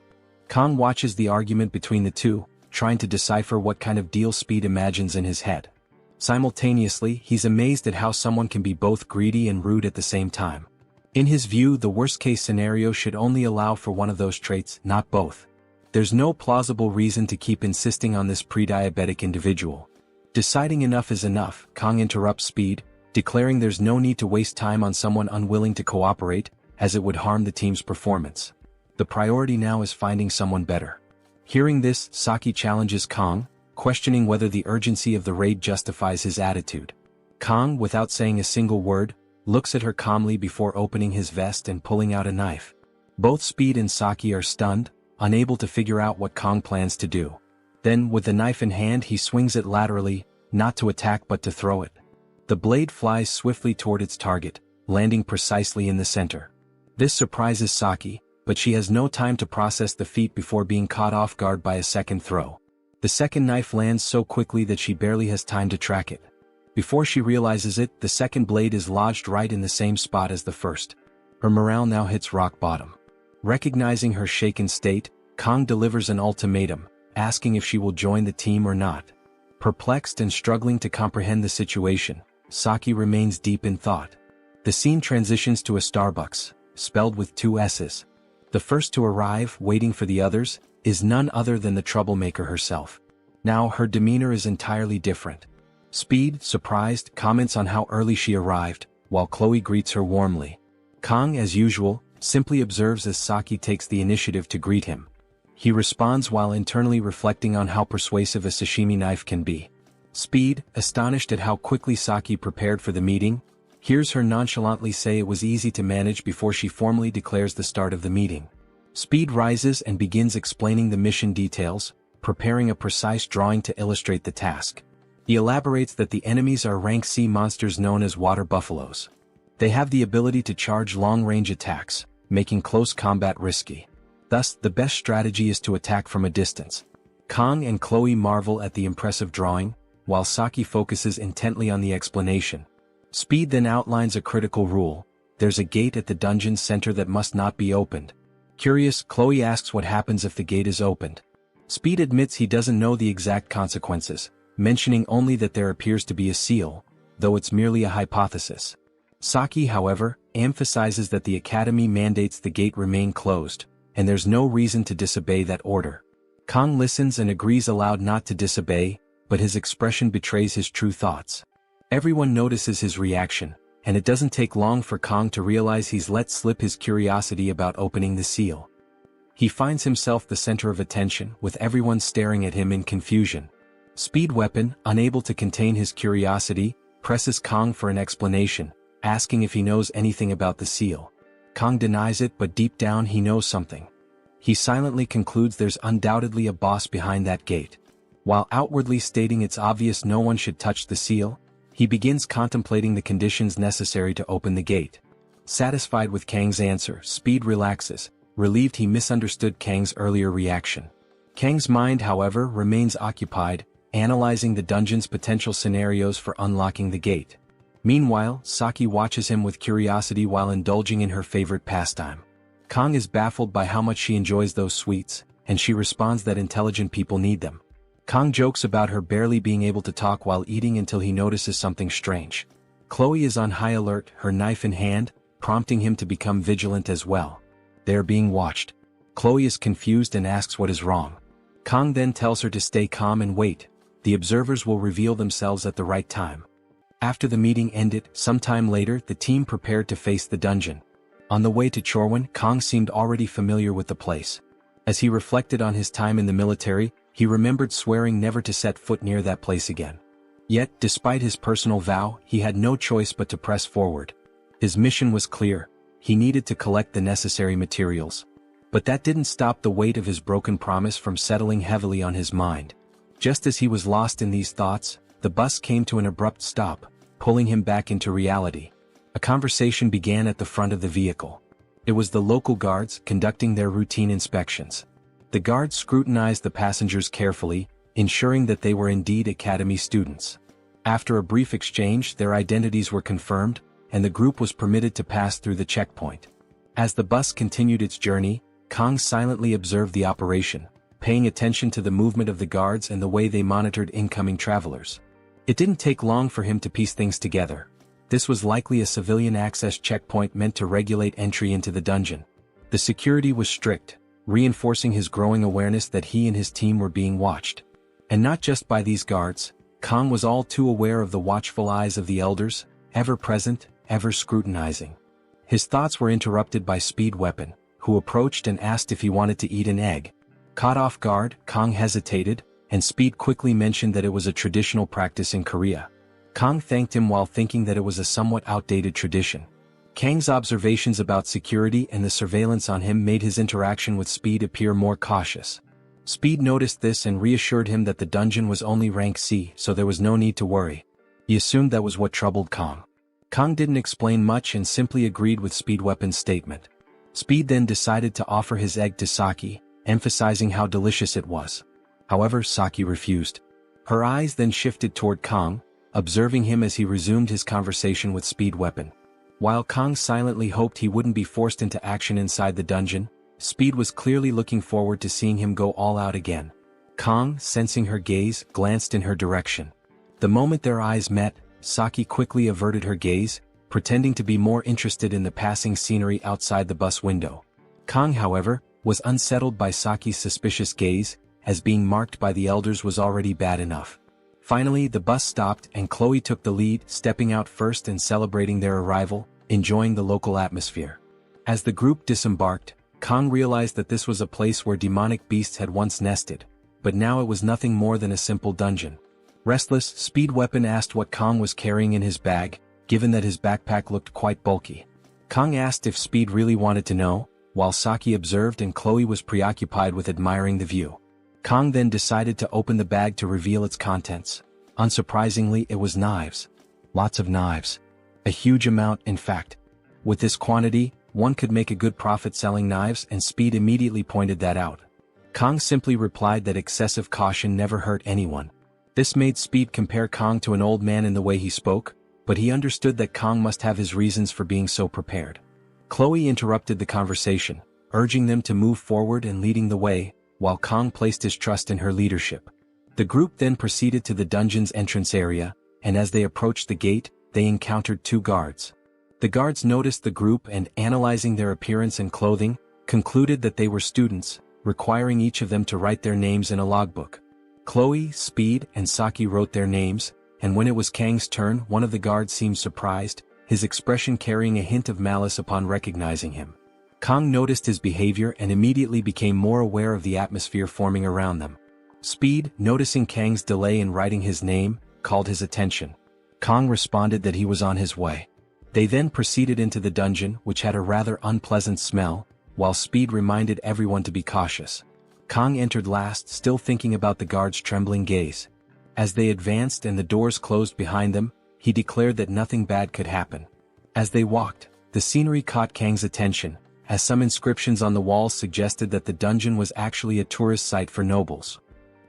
Kang watches the argument between the two, trying to decipher what kind of deal Speed imagines in his head. Simultaneously, he's amazed at how someone can be both greedy and rude at the same time. In his view, the worst-case scenario should only allow for one of those traits, not both. There's no plausible reason to keep insisting on this pre-diabetic individual. Deciding enough is enough, Kang interrupts Speed, declaring there's no need to waste time on someone unwilling to cooperate, as it would harm the team's performance. The priority now is finding someone better. Hearing this, Saki challenges Kang, questioning whether the urgency of the raid justifies his attitude. Kang, without saying a single word, looks at her calmly before opening his vest and pulling out a knife. Both Speed and Saki are stunned, unable to figure out what Kang plans to do. Then, with the knife in hand, he swings it laterally, not to attack but to throw it. The blade flies swiftly toward its target, landing precisely in the center. This surprises Saki, but she has no time to process the feat before being caught off guard by a second throw. The second knife lands so quickly that she barely has time to track it. Before she realizes it, the second blade is lodged right in the same spot as the first. Her morale now hits rock bottom. Recognizing her shaken state, Kang delivers an ultimatum, asking if she will join the team or not. Perplexed and struggling to comprehend the situation, Saki remains deep in thought. The scene transitions to a Starbucks, spelled with 2 S's. The first to arrive, waiting for the others, is none other than the troublemaker herself. Now her demeanor is entirely different. Speed, surprised, comments on how early she arrived, while Chloe greets her warmly. Kang, as usual, simply observes as Saki takes the initiative to greet him. He responds while internally reflecting on how persuasive a sashimi knife can be. Speed, astonished at how quickly Saki prepared for the meeting, hears her nonchalantly say it was easy to manage before she formally declares the start of the meeting. Speed rises and begins explaining the mission details, preparing a precise drawing to illustrate the task. He elaborates that the enemies are rank C monsters known as water buffaloes. They have the ability to charge long-range attacks, making close combat risky. Thus, the best strategy is to attack from a distance. Kang and Chloe marvel at the impressive drawing, while Saki focuses intently on the explanation. Speed then outlines a critical rule: there's a gate at the dungeon's center that must not be opened. Curious, Chloe asks what happens if the gate is opened. Speed admits he doesn't know the exact consequences, mentioning only that there appears to be a seal, though it's merely a hypothesis. Saki, however, emphasizes that the academy mandates the gate remain closed, and there's no reason to disobey that order. Kang listens and agrees aloud not to disobey, but his expression betrays his true thoughts. Everyone notices his reaction, and it doesn't take long for Kang to realize he's let slip his curiosity about opening the seal. He finds himself the center of attention, with everyone staring at him in confusion. Speed Weapon, unable to contain his curiosity, presses Kang for an explanation, asking if he knows anything about the seal. Kang denies it, but deep down he knows something. He silently concludes there's undoubtedly a boss behind that gate. While outwardly stating it's obvious no one should touch the seal, he begins contemplating the conditions necessary to open the gate. Satisfied with Kang's answer, Speed relaxes, relieved he misunderstood Kang's earlier reaction. Kang's mind, however, remains occupied, analyzing the dungeon's potential scenarios for unlocking the gate. Meanwhile, Saki watches him with curiosity while indulging in her favorite pastime. Kang is baffled by how much she enjoys those sweets, and she responds that intelligent people need them. Kang jokes about her barely being able to talk while eating until he notices something strange. Chloe is on high alert, her knife in hand, prompting him to become vigilant as well. They are being watched. Chloe is confused and asks what is wrong. Kang then tells her to stay calm and wait. The observers will reveal themselves at the right time. After the meeting ended, sometime later, the team prepared to face the dungeon. On the way to Chorwan, Kang seemed already familiar with the place. As he reflected on his time in the military, he remembered swearing never to set foot near that place again. Yet, despite his personal vow, he had no choice but to press forward. His mission was clear. He needed to collect the necessary materials. But that didn't stop the weight of his broken promise from settling heavily on his mind. Just as he was lost in these thoughts, the bus came to an abrupt stop, pulling him back into reality. A conversation began at the front of the vehicle. It was the local guards conducting their routine inspections. The guards scrutinized the passengers carefully, ensuring that they were indeed academy students. After a brief exchange, their identities were confirmed, and the group was permitted to pass through the checkpoint. As the bus continued its journey, Kang silently observed the operation, paying attention to the movement of the guards and the way they monitored incoming travelers. It didn't take long for him to piece things together. This was likely a civilian access checkpoint meant to regulate entry into the dungeon. The security was strict, reinforcing his growing awareness that he and his team were being watched. And not just by these guards, Kang was all too aware of the watchful eyes of the elders, ever present, ever scrutinizing. His thoughts were interrupted by Speed Weapon, who approached and asked if he wanted to eat an egg. Caught off guard, Kang hesitated, and Speed quickly mentioned that it was a traditional practice in Korea. Kang thanked him while thinking that it was a somewhat outdated tradition. Kang's observations about security and the surveillance on him made his interaction with Speed appear more cautious. Speed noticed this and reassured him that the dungeon was only rank C, so there was no need to worry. He assumed that was what troubled Kang. Kang didn't explain much and simply agreed with Speed Weapon's statement. Speed then decided to offer his egg to Saki, emphasizing how delicious it was. However, Saki refused. Her eyes then shifted toward Kang, observing him as he resumed his conversation with Speed Weapon. While Kang silently hoped he wouldn't be forced into action inside the dungeon, Speed was clearly looking forward to seeing him go all out again. Kang, sensing her gaze, glanced in her direction. The moment their eyes met, Saki quickly averted her gaze, pretending to be more interested in the passing scenery outside the bus window. Kang, however, was unsettled by Saki's suspicious gaze, as being marked by the elders was already bad enough. Finally, the bus stopped and Chloe took the lead, stepping out first and celebrating their arrival, enjoying the local atmosphere. As the group disembarked, Kang realized that this was a place where demonic beasts had once nested, but now it was nothing more than a simple dungeon. Restless, Speed Weapon asked what Kang was carrying in his bag, given that his backpack looked quite bulky. Kang asked if Speed really wanted to know, while Saki observed and Chloe was preoccupied with admiring the view. Kang then decided to open the bag to reveal its contents. Unsurprisingly, it was knives. Lots of knives. A huge amount, in fact. With this quantity, one could make a good profit selling knives, and Speed immediately pointed that out. Kang simply replied that excessive caution never hurt anyone. This made Speed compare Kang to an old man in the way he spoke, but he understood that Kang must have his reasons for being so prepared. Chloe interrupted the conversation, urging them to move forward and leading the way, while Kang placed his trust in her leadership. The group then proceeded to the dungeon's entrance area, and as they approached the gate, they encountered 2 guards. The guards noticed the group and, analyzing their appearance and clothing, concluded that they were students, requiring each of them to write their names in a logbook. Chloe, Speed, and Saki wrote their names, and when it was Kang's turn, one of the guards seemed surprised, his expression carrying a hint of malice upon recognizing him. Kang noticed his behavior and immediately became more aware of the atmosphere forming around them. Speed, noticing Kang's delay in writing his name, called his attention. Kang responded that he was on his way. They then proceeded into the dungeon, which had a rather unpleasant smell, while Speed reminded everyone to be cautious. Kang entered last, still thinking about the guard's trembling gaze. As they advanced and the doors closed behind them, he declared that nothing bad could happen. As they walked, the scenery caught Kang's attention, as some inscriptions on the walls suggested that the dungeon was actually a tourist site for nobles.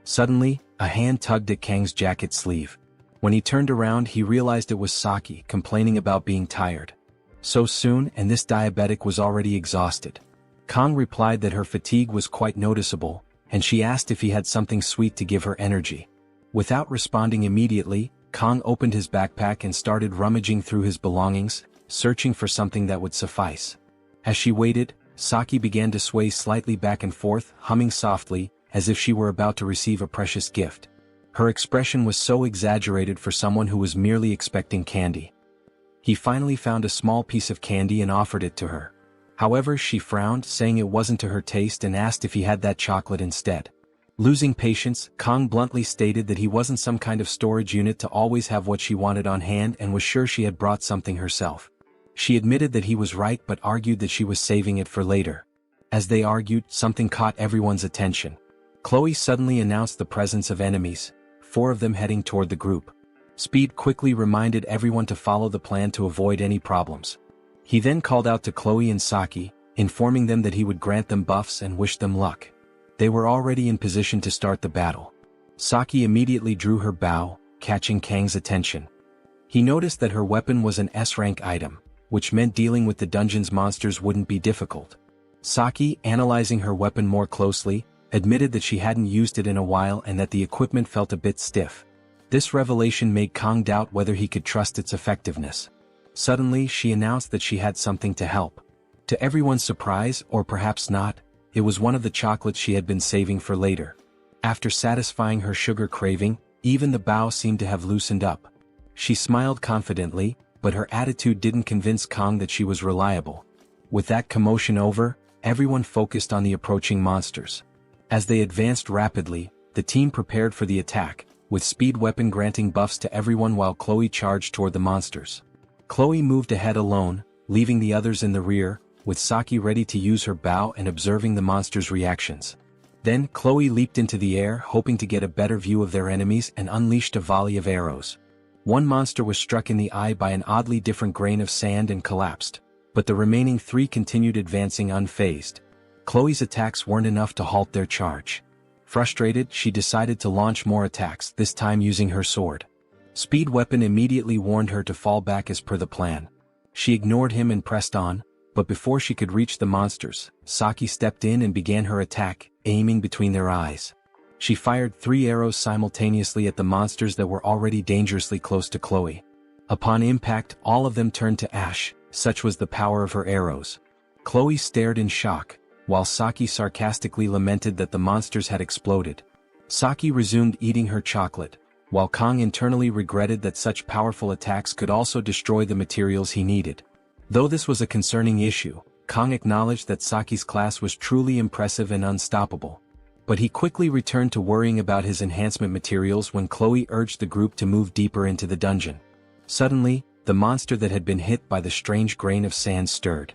Suddenly, a hand tugged at Kang's jacket sleeve. When he turned around, he realized it was Saki, complaining about being tired. So soon, and this diabetic was already exhausted. Kang replied that her fatigue was quite noticeable, and she asked if he had something sweet to give her energy. Without responding immediately, Kang opened his backpack and started rummaging through his belongings, searching for something that would suffice. As she waited, Saki began to sway slightly back and forth, humming softly, as if she were about to receive a precious gift. Her expression was so exaggerated for someone who was merely expecting candy. He finally found a small piece of candy and offered it to her. However, she frowned, saying it wasn't to her taste, and asked if he had that chocolate instead. Losing patience, Kang bluntly stated that he wasn't some kind of storage unit to always have what she wanted on hand and was sure she had brought something herself. She admitted that he was right but argued that she was saving it for later. As they argued, something caught everyone's attention. Chloe suddenly announced the presence of enemies, 4 of them heading toward the group. Speed quickly reminded everyone to follow the plan to avoid any problems. He then called out to Chloe and Saki, informing them that he would grant them buffs and wish them luck. They were already in position to start the battle. Saki immediately drew her bow, catching Kang's attention. He noticed that her weapon was an S-rank item, which meant dealing with the dungeon's monsters wouldn't be difficult. Saki, analyzing her weapon more closely, admitted that she hadn't used it in a while and that the equipment felt a bit stiff. This revelation made Kang doubt whether he could trust its effectiveness. Suddenly, she announced that she had something to help. To everyone's surprise, or perhaps not, it was one of the chocolates she had been saving for later. After satisfying her sugar craving, even the bow seemed to have loosened up. She smiled confidently, but her attitude didn't convince Kang that she was reliable. With that commotion over, everyone focused on the approaching monsters. As they advanced rapidly, the team prepared for the attack, with Speed weapon granting buffs to everyone while Chloe charged toward the monsters. Chloe moved ahead alone, leaving the others in the rear, with Saki ready to use her bow and observing the monsters' reactions. Then, Chloe leaped into the air, hoping to get a better view of their enemies, and unleashed a volley of arrows. One monster was struck in the eye by an oddly different grain of sand and collapsed, but the remaining 3 continued advancing unfazed. Chloe's attacks weren't enough to halt their charge. Frustrated, she decided to launch more attacks, this time using her sword. Speed weapon immediately warned her to fall back as per the plan. She ignored him and pressed on, but before she could reach the monsters, Saki stepped in and began her attack, aiming between their eyes. She fired 3 arrows simultaneously at the monsters that were already dangerously close to Chloe. Upon impact, all of them turned to ash, such was the power of her arrows. Chloe stared in shock, while Saki sarcastically lamented that the monsters had exploded. Saki resumed eating her chocolate, while Kang internally regretted that such powerful attacks could also destroy the materials he needed. Though this was a concerning issue, Kang acknowledged that Saki's class was truly impressive and unstoppable. But he quickly returned to worrying about his enhancement materials when Chloe urged the group to move deeper into the dungeon. Suddenly, the monster that had been hit by the strange grain of sand stirred.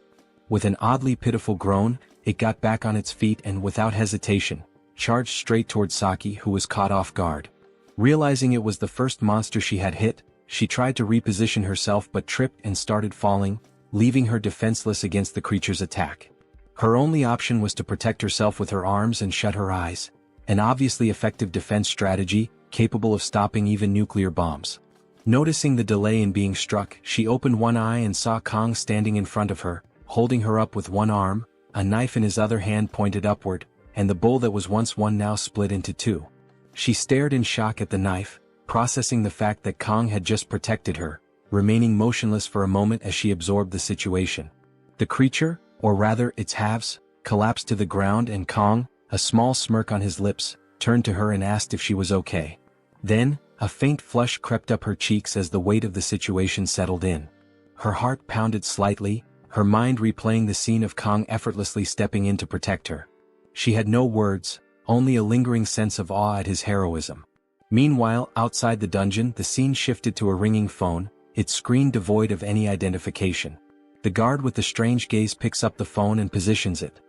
With an oddly pitiful groan, it got back on its feet and without hesitation, charged straight toward Saki, who was caught off guard. Realizing it was the first monster she had hit, she tried to reposition herself but tripped and started falling, leaving her defenseless against the creature's attack. Her only option was to protect herself with her arms and shut her eyes, an obviously effective defense strategy, capable of stopping even nuclear bombs. Noticing the delay in being struck, she opened one eye and saw Kang standing in front of her, holding her up with one arm, a knife in his other hand pointed upward, and the bowl that was once one now split into 2. She stared in shock at the knife, processing the fact that Kong had just protected her, remaining motionless for a moment as she absorbed the situation. The creature, or rather its halves, collapsed to the ground and Kong, a small smirk on his lips, turned to her and asked if she was okay. Then, a faint flush crept up her cheeks as the weight of the situation settled in. Her heart pounded slightly, her mind replaying the scene of Kong effortlessly stepping in to protect her. She had no words, only a lingering sense of awe at his heroism. Meanwhile, outside the dungeon, the scene shifted to a ringing phone, its screen devoid of any identification. The guard with the strange gaze picks up the phone and positions it.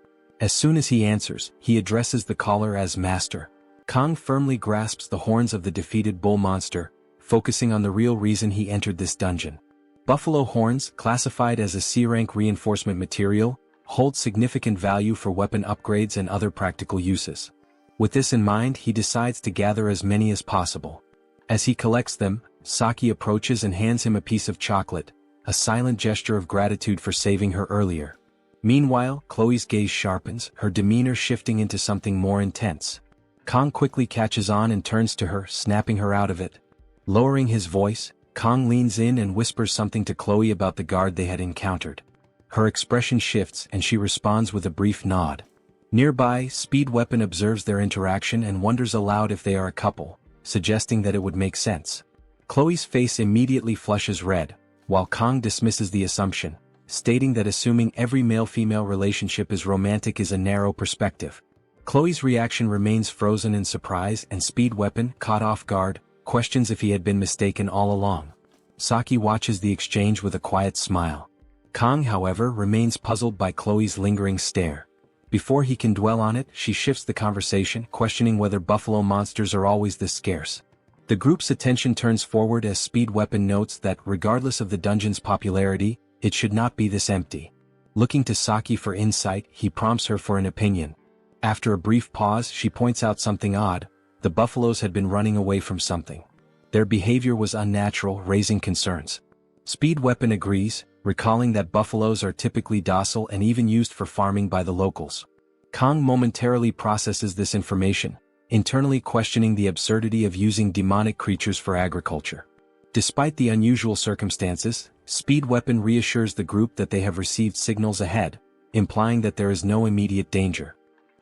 As soon as he answers, he addresses the caller as Master. Kong firmly grasps the horns of the defeated bull monster, focusing on the real reason he entered this dungeon. Buffalo horns, classified as a C-rank reinforcement material, hold significant value for weapon upgrades and other practical uses. With this in mind, he decides to gather as many as possible. As he collects them, Saki approaches and hands him a piece of chocolate, a silent gesture of gratitude for saving her earlier. Meanwhile, Chloe's gaze sharpens, her demeanor shifting into something more intense. Kong quickly catches on and turns to her, snapping her out of it. Lowering his voice, Kong leans in and whispers something to Chloe about the guard they had encountered. Her expression shifts and she responds with a brief nod. Nearby, Speed Weapon observes their interaction and wonders aloud if they are a couple, suggesting that it would make sense. Chloe's face immediately flushes red, while Kong dismisses the assumption, stating that assuming every male-female relationship is romantic is a narrow perspective. Chloe's reaction remains frozen in surprise and Speed Weapon, caught off guard, questions if he had been mistaken all along. Saki watches the exchange with a quiet smile. Kong, however, remains puzzled by Chloe's lingering stare. Before he can dwell on it, she shifts the conversation, questioning whether buffalo monsters are always this scarce. The group's attention turns forward as Speed Weapon notes that, regardless of the dungeon's popularity, it should not be this empty. Looking to Saki for insight, he prompts her for an opinion. After a brief pause, she points out something odd. The buffaloes had been running away from something. Their behavior was unnatural, raising concerns. Speed Weapon agrees, recalling that buffaloes are typically docile and even used for farming by the locals. Kong momentarily processes this information, internally questioning the absurdity of using demonic creatures for agriculture. Despite the unusual circumstances, Speed Weapon reassures the group that they have received signals ahead, implying that there is no immediate danger.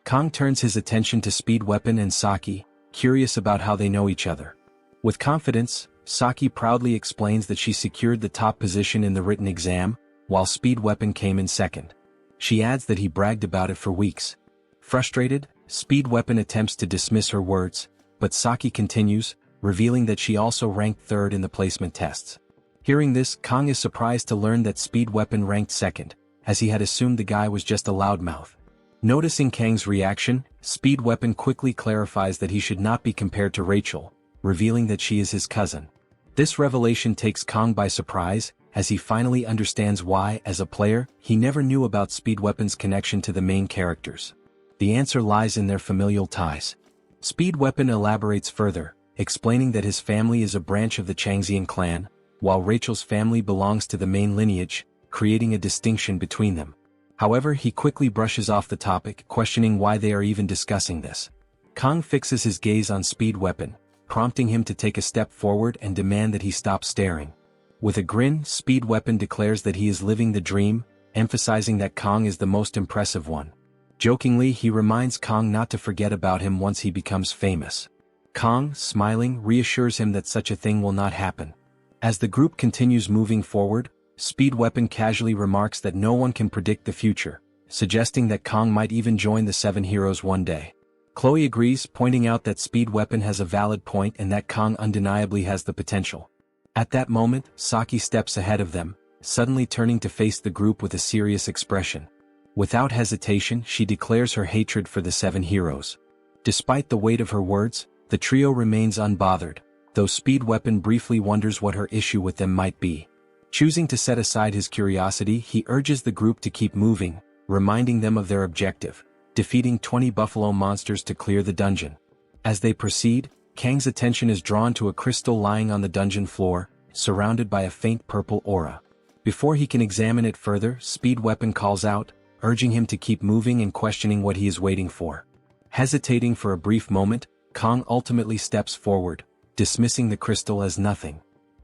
Kong turns his attention to Speed Weapon and Saki, curious about how they know each other. With confidence, Saki proudly explains that she secured the top position in the written exam, while Speed Weapon came in second. She adds that he bragged about it for weeks. Frustrated, Speed Weapon attempts to dismiss her words, but Saki continues, revealing that she also ranked third in the placement tests. Hearing this, Kong is surprised to learn that Speed Weapon ranked second, as he had assumed the guy was just a loudmouth. Noticing Kang's reaction, Speed Weapon quickly clarifies that he should not be compared to Rachel, revealing that she is his cousin. This revelation takes Kong by surprise, as he finally understands why, as a player, he never knew about Speed Weapon's connection to the main characters. The answer lies in their familial ties. Speed Weapon elaborates further, explaining that his family is a branch of the Changxian clan, while Rachel's family belongs to the main lineage, creating a distinction between them. However, he quickly brushes off the topic, questioning why they are even discussing this. Kong fixes his gaze on Speed Weapon, prompting him to take a step forward and demand that he stop staring. With a grin, Speed Weapon declares that he is living the dream, emphasizing that Kong is the most impressive one. Jokingly, he reminds Kong not to forget about him once he becomes famous. Kong, smiling, reassures him that such a thing will not happen. As the group continues moving forward, Speed Weapon casually remarks that no one can predict the future, suggesting that Kong might even join the Seven Heroes one day. Chloe agrees, pointing out that Speed Weapon has a valid point and that Kong undeniably has the potential. At that moment, Saki steps ahead of them, suddenly turning to face the group with a serious expression. Without hesitation, she declares her hatred for the Seven Heroes. Despite the weight of her words, the trio remains unbothered, though Speed Weapon briefly wonders what her issue with them might be. Choosing to set aside his curiosity, he urges the group to keep moving, reminding them of their objective, defeating 20 buffalo monsters to clear the dungeon. As they proceed, Kang's attention is drawn to a crystal lying on the dungeon floor, surrounded by a faint purple aura. Before he can examine it further, Speed Weapon calls out, urging him to keep moving and questioning what he is waiting for. Hesitating for a brief moment, Kong ultimately steps forward, dismissing the crystal as nothing.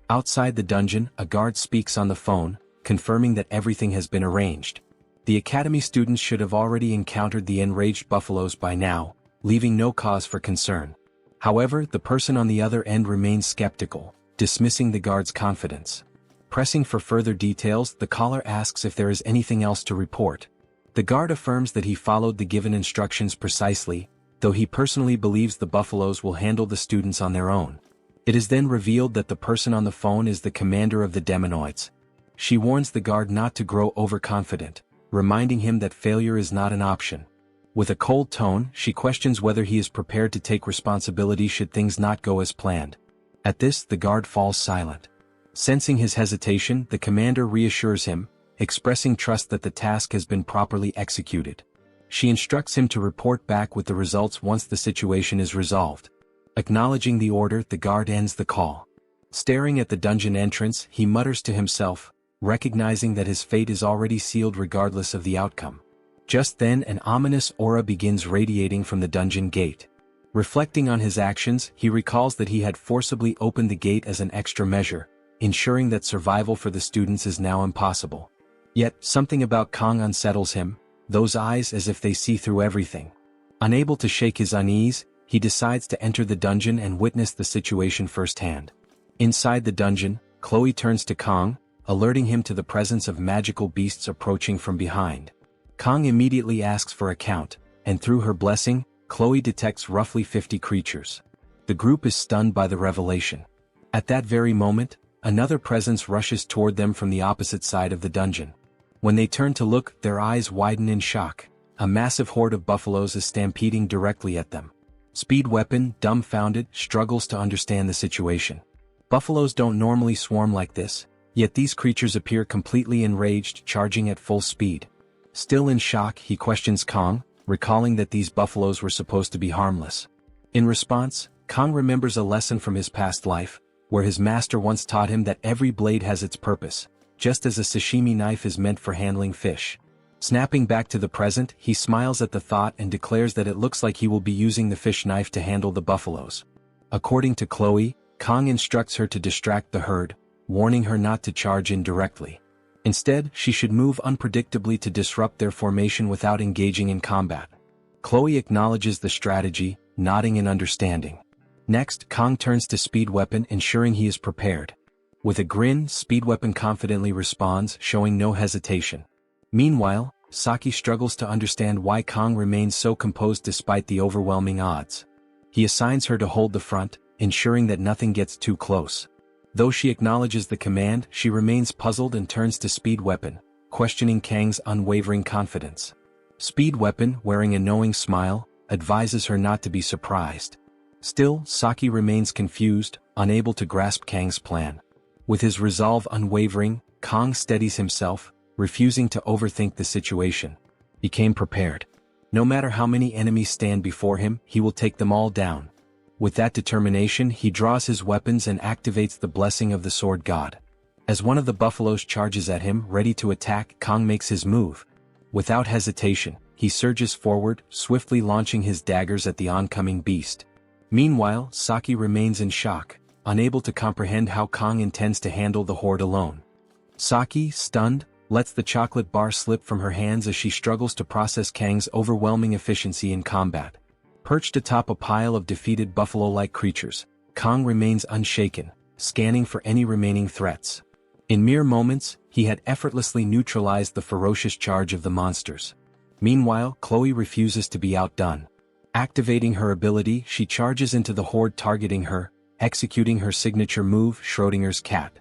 Outside the dungeon, a guard speaks on the phone, confirming that everything has been arranged. The academy students should have already encountered the enraged buffaloes by now, leaving no cause for concern. However, the person on the other end remains skeptical, dismissing the guard's confidence. Pressing for further details, the caller asks if there is anything else to report. The guard affirms that he followed the given instructions precisely, though he personally believes the buffaloes will handle the students on their own. It is then revealed that the person on the phone is the commander of the Demonoids. She warns the guard not to grow overconfident, reminding him that failure is not an option. With a cold tone, she questions whether he is prepared to take responsibility should things not go as planned. At this, the guard falls silent. Sensing his hesitation, the commander reassures him, expressing trust that the task has been properly executed. She instructs him to report back with the results once the situation is resolved. Acknowledging the order, the guard ends the call. Staring at the dungeon entrance, he mutters to himself, recognizing that his fate is already sealed regardless of the outcome. Just then, an ominous aura begins radiating from the dungeon gate. Reflecting on his actions, he recalls that he had forcibly opened the gate as an extra measure, ensuring that survival for the students is now impossible. Yet, something about Kong unsettles him, those eyes as if they see through everything. Unable to shake his unease, he decides to enter the dungeon and witness the situation firsthand. Inside the dungeon, Chloe turns to Kong, alerting him to the presence of magical beasts approaching from behind. Kong immediately asks for a count, and through her blessing, Chloe detects roughly 50 creatures. The group is stunned by the revelation. At that very moment, another presence rushes toward them from the opposite side of the dungeon. When they turn to look, their eyes widen in shock. A massive horde of buffaloes is stampeding directly at them. Speed Weapon, dumbfounded, struggles to understand the situation. Buffaloes don't normally swarm like this, yet these creatures appear completely enraged, charging at full speed. Still in shock, he questions Kong, recalling that these buffaloes were supposed to be harmless. In response, Kong remembers a lesson from his past life, where his master once taught him that every blade has its purpose, just as a sashimi knife is meant for handling fish. Snapping back to the present, he smiles at the thought and declares that it looks like he will be using the fish knife to handle the buffaloes. According to Chloe, Kong instructs her to distract the herd, warning her not to charge in directly. Instead, she should move unpredictably to disrupt their formation without engaging in combat. Chloe acknowledges the strategy, nodding in understanding. Next, Kong turns to Speed Weapon, ensuring he is prepared. With a grin, Speed Weapon confidently responds, showing no hesitation. Meanwhile, Saki struggles to understand why Kong remains so composed despite the overwhelming odds. He assigns her to hold the front, ensuring that nothing gets too close. Though she acknowledges the command, she remains puzzled and turns to Speed Weapon, questioning Kang's unwavering confidence. Speed Weapon, wearing a knowing smile, advises her not to be surprised. Still, Saki remains confused, unable to grasp Kang's plan. With his resolve unwavering, Kong steadies himself, refusing to overthink the situation. He came prepared. No matter how many enemies stand before him, he will take them all down. With that determination, he draws his weapons and activates the blessing of the sword god. As one of the buffaloes charges at him, ready to attack, Kong makes his move. Without hesitation, he surges forward, swiftly launching his daggers at the oncoming beast. Meanwhile, Saki remains in shock, unable to comprehend how Kong intends to handle the horde alone. Saki, stunned, lets the chocolate bar slip from her hands as she struggles to process Kang's overwhelming efficiency in combat. Perched atop a pile of defeated buffalo-like creatures, Kong remains unshaken, scanning for any remaining threats. In mere moments, he had effortlessly neutralized the ferocious charge of the monsters. Meanwhile, Chloe refuses to be outdone. Activating her ability, she charges into the horde targeting her, executing her signature move, Schrodinger's cat.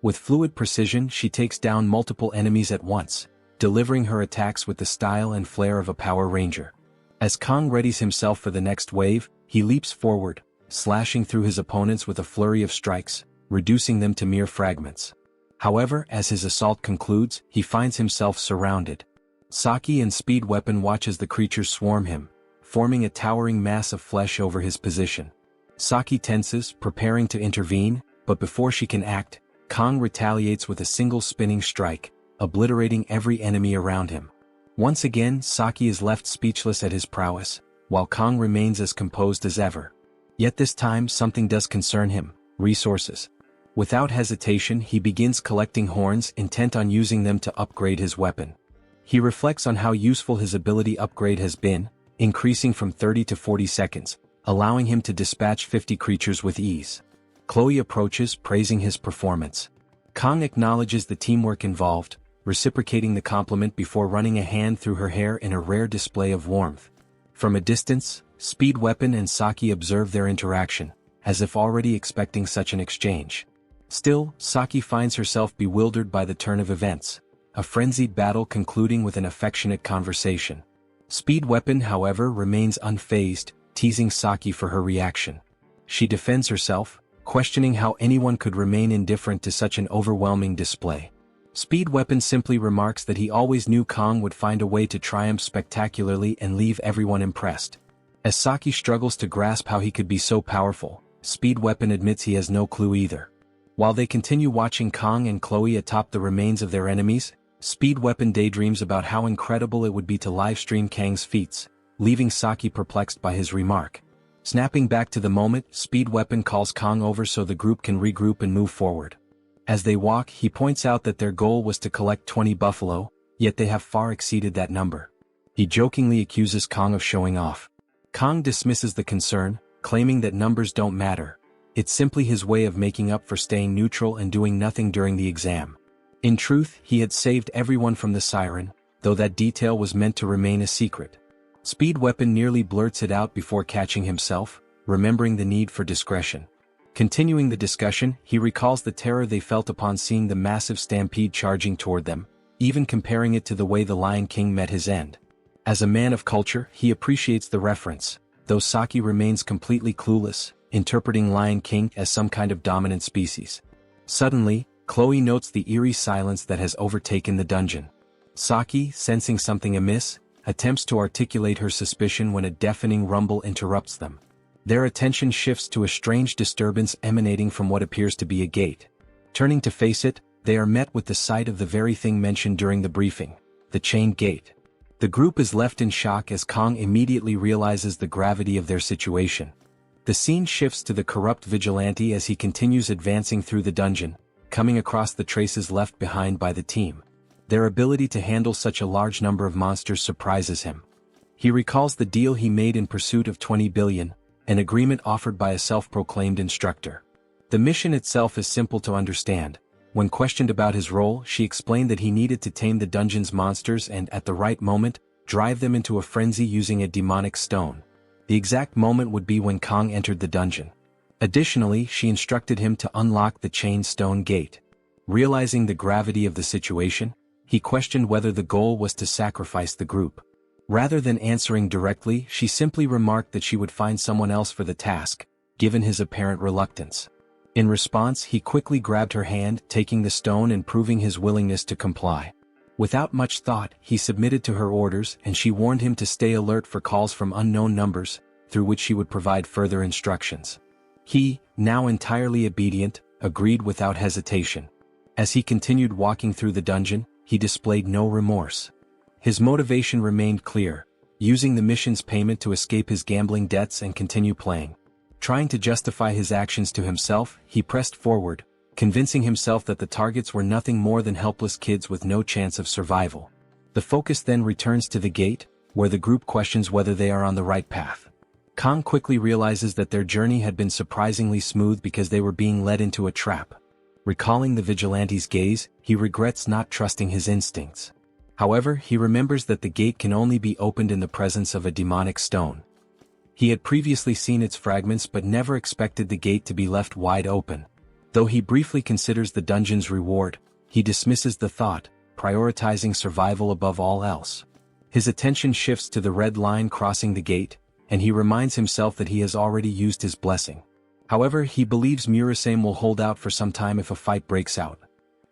With fluid precision, she takes down multiple enemies at once, delivering her attacks with the style and flair of a Power Ranger. As Kong readies himself for the next wave, he leaps forward, slashing through his opponents with a flurry of strikes, reducing them to mere fragments. However, as his assault concludes, he finds himself surrounded. Saki and Speed Weapon watch as the creatures swarm him, forming a towering mass of flesh over his position. Saki tenses, preparing to intervene, but before she can act, Kong retaliates with a single spinning strike, obliterating every enemy around him. Once again, Saki is left speechless at his prowess, while Kong remains as composed as ever. Yet this time something does concern him: resources. Without hesitation he begins collecting horns, intent on using them to upgrade his weapon. He reflects on how useful his ability upgrade has been, increasing from 30 to 40 seconds, allowing him to dispatch 50 creatures with ease. Chloe approaches, praising his performance. Kong acknowledges the teamwork involved, reciprocating the compliment before running a hand through her hair in a rare display of warmth. From a distance, Speed Weapon and Saki observe their interaction, as if already expecting such an exchange. Still, Saki finds herself bewildered by the turn of events, a frenzied battle concluding with an affectionate conversation. Speed Weapon, however, remains unfazed, teasing Saki for her reaction. She defends herself, questioning how anyone could remain indifferent to such an overwhelming display. Speed Weapon simply remarks that he always knew Kong would find a way to triumph spectacularly and leave everyone impressed. As Saki struggles to grasp how he could be so powerful, Speed Weapon admits he has no clue either. While they continue watching Kong and Chloe atop the remains of their enemies, Speed Weapon daydreams about how incredible it would be to livestream Kang's feats, leaving Saki perplexed by his remark. Snapping back to the moment, Speed Weapon calls Kong over so the group can regroup and move forward. As they walk, he points out that their goal was to collect 20 buffalo, yet they have far exceeded that number. He jokingly accuses Kong of showing off. Kong dismisses the concern, claiming that numbers don't matter. It's simply his way of making up for staying neutral and doing nothing during the exam. In truth, he had saved everyone from the siren, though that detail was meant to remain a secret. Speed Weapon nearly blurts it out before catching himself, remembering the need for discretion. Continuing the discussion, he recalls the terror they felt upon seeing the massive stampede charging toward them, even comparing it to the way the Lion King met his end. As a man of culture, he appreciates the reference, though Saki remains completely clueless, interpreting Lion King as some kind of dominant species. Suddenly, Chloe notes the eerie silence that has overtaken the dungeon. Saki, sensing something amiss, attempts to articulate her suspicion when a deafening rumble interrupts them. Their attention shifts to a strange disturbance emanating from what appears to be a gate. Turning to face it, they are met with the sight of the very thing mentioned during the briefing: the chained gate. The group is left in shock as Kong immediately realizes the gravity of their situation. The scene shifts to the corrupt vigilante as he continues advancing through the dungeon, coming across the traces left behind by the team. Their ability to handle such a large number of monsters surprises him. He recalls the deal he made in pursuit of 20 billion, an agreement offered by a self-proclaimed instructor. The mission itself is simple to understand. When questioned about his role, she explained that he needed to tame the dungeon's monsters and, at the right moment, drive them into a frenzy using a demonic stone. The exact moment would be when Kong entered the dungeon. Additionally, she instructed him to unlock the chained stone gate. Realizing the gravity of the situation, he questioned whether the goal was to sacrifice the group. Rather than answering directly, she simply remarked that she would find someone else for the task, given his apparent reluctance. In response, he quickly grabbed her hand, taking the stone and proving his willingness to comply. Without much thought, he submitted to her orders, and she warned him to stay alert for calls from unknown numbers, through which she would provide further instructions. He, now entirely obedient, agreed without hesitation. As he continued walking through the dungeon, he displayed no remorse. His motivation remained clear: using the mission's payment to escape his gambling debts and continue playing. Trying to justify his actions to himself, he pressed forward, convincing himself that the targets were nothing more than helpless kids with no chance of survival. The focus then returns to the gate, where the group questions whether they are on the right path. Kong quickly realizes that their journey had been surprisingly smooth because they were being led into a trap. Recalling the vigilante's gaze, he regrets not trusting his instincts. However, he remembers that the gate can only be opened in the presence of a demonic stone. He had previously seen its fragments but never expected the gate to be left wide open. Though he briefly considers the dungeon's reward, he dismisses the thought, prioritizing survival above all else. His attention shifts to the red line crossing the gate, and he reminds himself that he has already used his blessing. However, he believes Murasame will hold out for some time if a fight breaks out.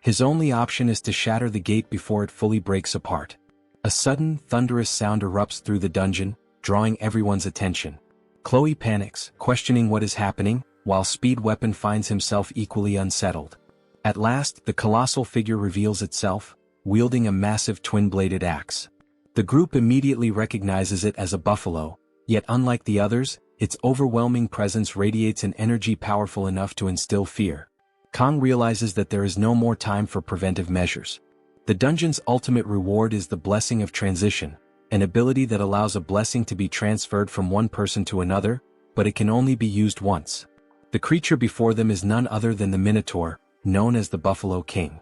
His only option is to shatter the gate before it fully breaks apart. A sudden, thunderous sound erupts through the dungeon, drawing everyone's attention. Chloe panics, questioning what is happening, while Speed Weapon finds himself equally unsettled. At last, the colossal figure reveals itself, wielding a massive twin-bladed axe. The group immediately recognizes it as a buffalo, yet unlike the others, its overwhelming presence radiates an energy powerful enough to instill fear. Kang realizes that there is no more time for preventive measures. The dungeon's ultimate reward is the Blessing of Transition, an ability that allows a blessing to be transferred from one person to another, but it can only be used once. The creature before them is none other than the Minotaur, known as the Buffalo King.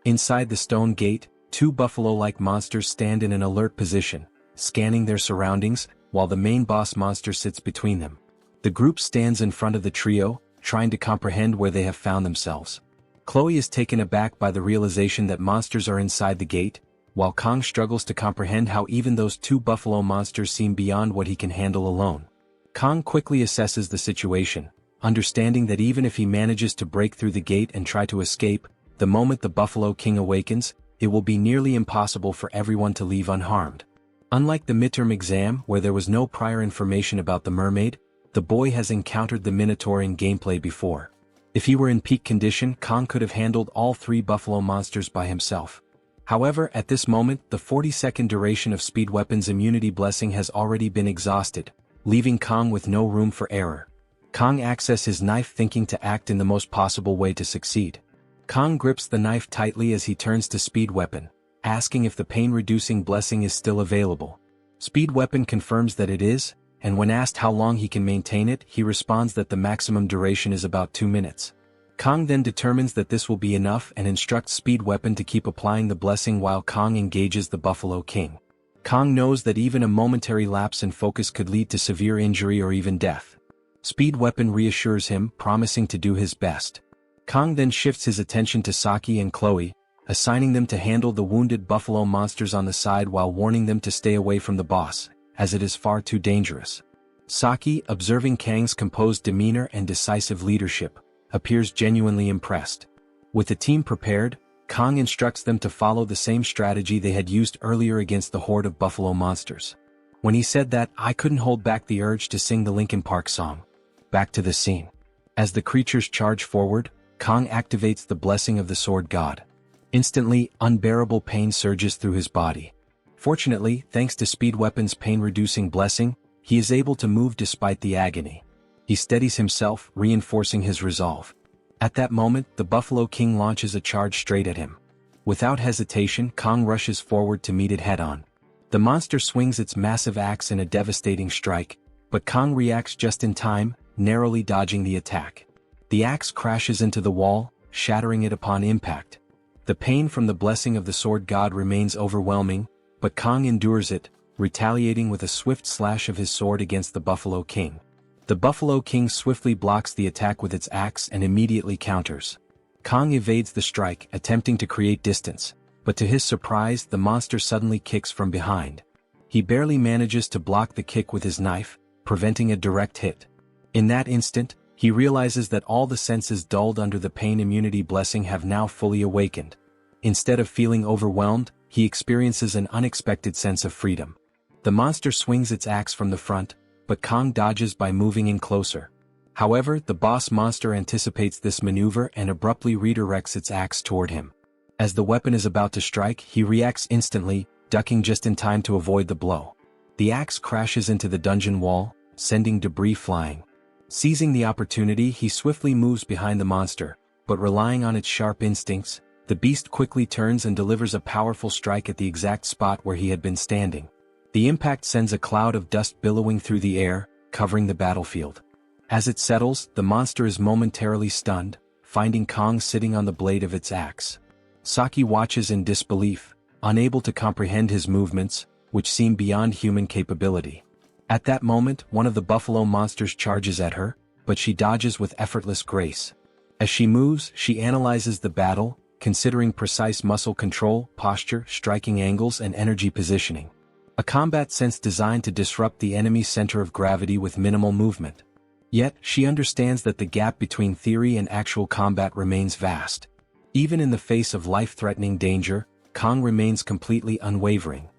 Inside the stone gate, two buffalo-like monsters stand in an alert position, scanning their surroundings, while the main boss monster sits between them. The group stands in front of the trio, trying to comprehend where they have found themselves. Chloe is taken aback by the realization that monsters are inside the gate, while Kang struggles to comprehend how even those two buffalo monsters seem beyond what he can handle alone. Kang quickly assesses the situation, understanding that even if he manages to break through the gate and try to escape, the moment the Buffalo King awakens, it will be nearly impossible for everyone to leave unharmed. Unlike the midterm exam where there was no prior information about the mermaid, the boy has encountered the Minotaur in gameplay before. If he were in peak condition, Kang could have handled all three buffalo monsters by himself. However, at this moment, the 40-second duration of Speed Weapon's immunity blessing has already been exhausted, leaving Kang with no room for error. Kang accesses his knife thinking to act in the most possible way to succeed. Kang grips the knife tightly as he turns to Speed Weapon, asking if the pain-reducing blessing is still available. Speed Weapon confirms that it is, and when asked how long he can maintain it, he responds that the maximum duration is about 2 minutes. Kang then determines that this will be enough and instructs Speed Weapon to keep applying the blessing while Kang engages the Buffalo King. Kang knows that even a momentary lapse in focus could lead to severe injury or even death. Speed Weapon reassures him, promising to do his best. Kang then shifts his attention to Saki and Chloe, assigning them to handle the wounded buffalo monsters on the side while warning them to stay away from the boss, as it is far too dangerous. Saki, observing Kang's composed demeanor and decisive leadership, appears genuinely impressed. With the team prepared, Kang instructs them to follow the same strategy they had used earlier against the horde of buffalo monsters. When he said that, I couldn't hold back the urge to sing the Linkin Park song. Back to the scene. As the creatures charge forward, Kang activates the blessing of the sword god. Instantly, unbearable pain surges through his body. Fortunately, thanks to Speed Weapon's pain-reducing blessing, he is able to move despite the agony. He steadies himself, reinforcing his resolve. At that moment, the Buffalo King launches a charge straight at him. Without hesitation, Kang rushes forward to meet it head-on. The monster swings its massive axe in a devastating strike, but Kang reacts just in time, narrowly dodging the attack. The axe crashes into the wall, shattering it upon impact. The pain from the blessing of the sword god remains overwhelming, but Kang endures it, retaliating with a swift slash of his sword against the Buffalo King. The Buffalo King swiftly blocks the attack with its axe and immediately counters. Kang evades the strike, attempting to create distance, but to his surprise the monster suddenly kicks from behind. He barely manages to block the kick with his knife, preventing a direct hit. In that instant, he realizes that all the senses dulled under the pain immunity blessing have now fully awakened. Instead of feeling overwhelmed, he experiences an unexpected sense of freedom. The monster swings its axe from the front, but Kang dodges by moving in closer. However, the boss monster anticipates this maneuver and abruptly redirects its axe toward him. As the weapon is about to strike, he reacts instantly, ducking just in time to avoid the blow. The axe crashes into the dungeon wall, sending debris flying. Seizing the opportunity, he swiftly moves behind the monster, but relying on its sharp instincts, the beast quickly turns and delivers a powerful strike at the exact spot where he had been standing. The impact sends a cloud of dust billowing through the air, covering the battlefield. As it settles, the monster is momentarily stunned, finding Kang sitting on the blade of its axe. Saki watches in disbelief, unable to comprehend his movements, which seem beyond human capability. At that moment, one of the buffalo monsters charges at her, but she dodges with effortless grace. As she moves, she analyzes the battle, considering precise muscle control, posture, striking angles, and energy positioning. A combat sense designed to disrupt the enemy's center of gravity with minimal movement. Yet, she understands that the gap between theory and actual combat remains vast. Even in the face of life-threatening danger, Kang remains completely unwavering.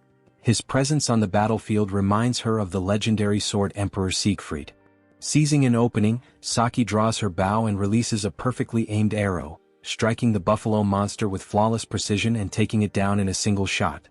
His presence on the battlefield reminds her of the legendary sword Emperor Siegfried. Seizing an opening, Saki draws her bow and releases a perfectly aimed arrow, striking the buffalo monster with flawless precision and taking it down in a single shot.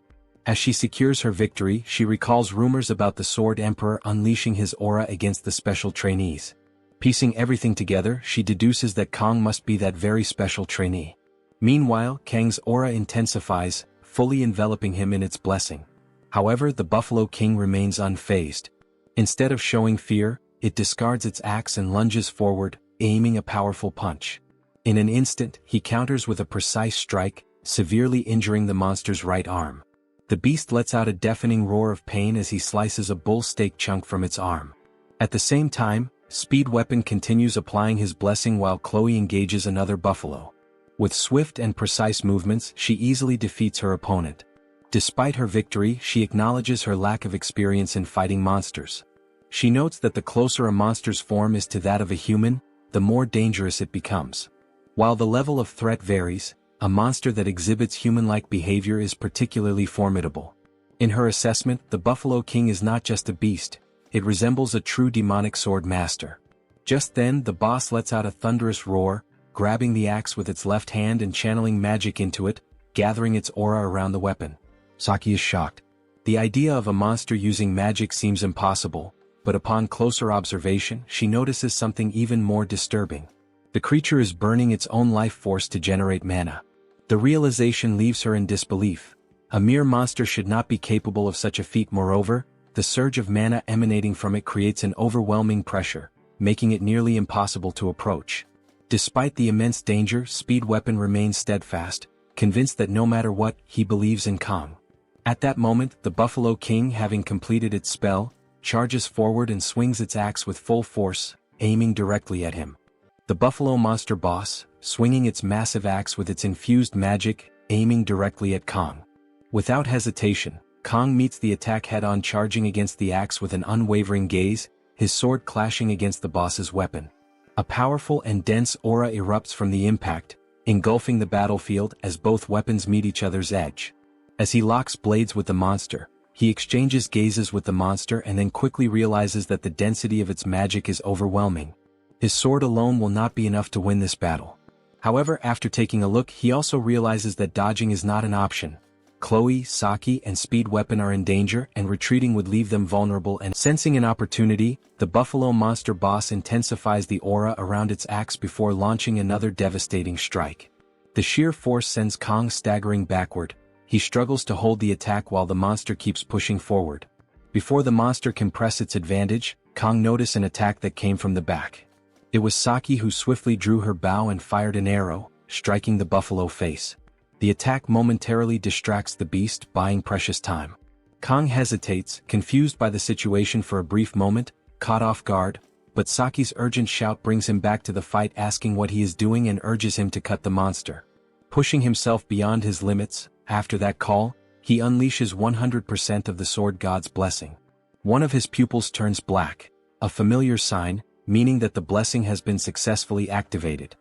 As she secures her victory, she recalls rumors about the Sword Emperor unleashing his aura against the special trainees. Piecing everything together, she deduces that Kang must be that very special trainee. Meanwhile, Kang's aura intensifies, fully enveloping him in its blessing. However, the Buffalo King remains unfazed. Instead of showing fear, it discards its axe and lunges forward, aiming a powerful punch. In an instant, he counters with a precise strike, severely injuring the monster's right arm. The beast lets out a deafening roar of pain as he slices a bull steak chunk from its arm. At the same time, Speed Weapon continues applying his blessing while Chloe engages another buffalo. With swift and precise movements, she easily defeats her opponent. Despite her victory, she acknowledges her lack of experience in fighting monsters. She notes that the closer a monster's form is to that of a human, the more dangerous it becomes. While the level of threat varies, a monster that exhibits human-like behavior is particularly formidable. In her assessment, the Buffalo King is not just a beast, it resembles a true demonic sword master. Just then, the boss lets out a thunderous roar, grabbing the axe with its left hand and channeling magic into it, gathering its aura around the weapon. Saki is shocked. The idea of a monster using magic seems impossible, but upon closer observation, she notices something even more disturbing. The creature is burning its own life force to generate mana. The realization leaves her in disbelief. A mere monster should not be capable of such a feat. Moreover, the surge of mana emanating from it creates an overwhelming pressure, making it nearly impossible to approach. Despite the immense danger, Speed Weapon remains steadfast, convinced that no matter what, he believes in Kang. At that moment, the Buffalo King, having completed its spell, charges forward and swings its axe with full force, aiming directly at him. The Buffalo Monster boss, swinging its massive axe with its infused magic, aiming directly at Kang. Without hesitation, Kang meets the attack head-on, charging against the axe with an unwavering gaze, his sword clashing against the boss's weapon. A powerful and dense aura erupts from the impact, engulfing the battlefield as both weapons meet each other's edge. As he locks blades with the monster, he exchanges gazes with the monster and then quickly realizes that the density of its magic is overwhelming. His sword alone will not be enough to win this battle. However, after taking a look, he also realizes that dodging is not an option. Chloe, Saki, and Speed Weapon are in danger, and retreating would leave them vulnerable. And sensing an opportunity, the Buffalo Monster boss intensifies the aura around its axe before launching another devastating strike. The sheer force sends Kang staggering backward. He struggles to hold the attack while the monster keeps pushing forward. Before the monster can press its advantage, Kang noticed an attack that came from the back. It was Saki who swiftly drew her bow and fired an arrow, striking the buffalo face. The attack momentarily distracts the beast, buying precious time. Kang hesitates, confused by the situation for a brief moment, caught off guard, but Saki's urgent shout brings him back to the fight, asking what he is doing and urges him to cut the monster. Pushing himself beyond his limits, after that call, he unleashes 100% of the sword god's blessing. One of his pupils turns black, a familiar sign, meaning that the blessing has been successfully activated.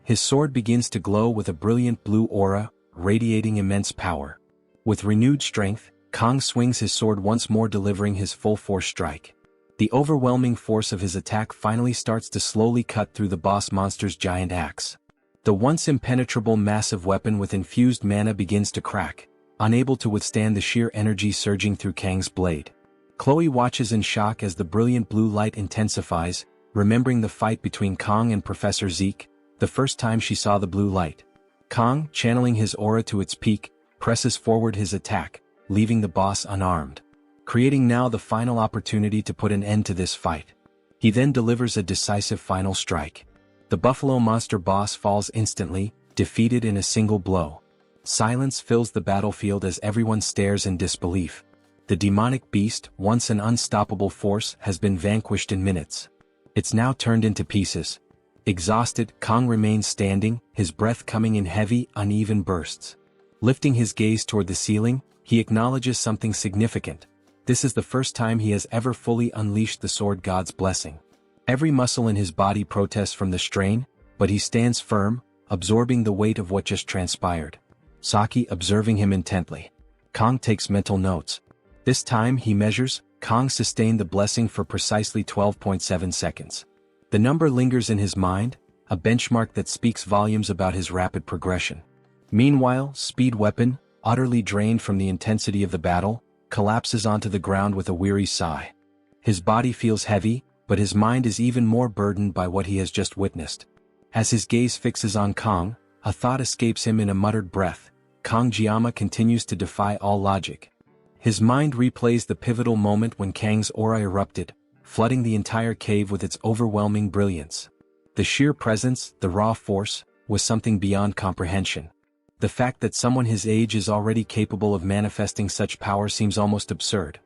His sword begins to glow with a brilliant blue aura, radiating immense power. With renewed strength, Kang swings his sword once more, delivering his full force strike. The overwhelming force of his attack finally starts to slowly cut through the boss monster's giant axe. The once impenetrable massive weapon with infused mana begins to crack, unable to withstand the sheer energy surging through Kang's blade. Chloe watches in shock as the brilliant blue light intensifies, remembering the fight between Kang and Professor Zeke, the first time she saw the blue light. Kang, channeling his aura to its peak, presses forward his attack, leaving the boss unarmed, creating now the final opportunity to put an end to this fight. He then delivers a decisive final strike. The Buffalo Monster boss falls instantly, defeated in a single blow. Silence fills the battlefield as everyone stares in disbelief. The demonic beast, once an unstoppable force, has been vanquished in minutes. It's now turned into pieces. Exhausted, Kang remains standing, his breath coming in heavy, uneven bursts. Lifting his gaze toward the ceiling, he acknowledges something significant. This is the first time he has ever fully unleashed the sword god's blessing. Every muscle in his body protests from the strain, but he stands firm, absorbing the weight of what just transpired. Saki observing him intently. Kang takes mental notes. This time he measures, Kang sustained the blessing for precisely 12.7 seconds. The number lingers in his mind, a benchmark that speaks volumes about his rapid progression. Meanwhile, Speed Weapon, utterly drained from the intensity of the battle, collapses onto the ground with a weary sigh. His body feels heavy, but his mind is even more burdened by what he has just witnessed. As his gaze fixes on Kang, a thought escapes him in a muttered breath. Kang-jiama continues to defy all logic. His mind replays the pivotal moment when Kang's aura erupted, flooding the entire cave with its overwhelming brilliance. The sheer presence, the raw force, was something beyond comprehension. The fact that someone his age is already capable of manifesting such power seems almost absurd.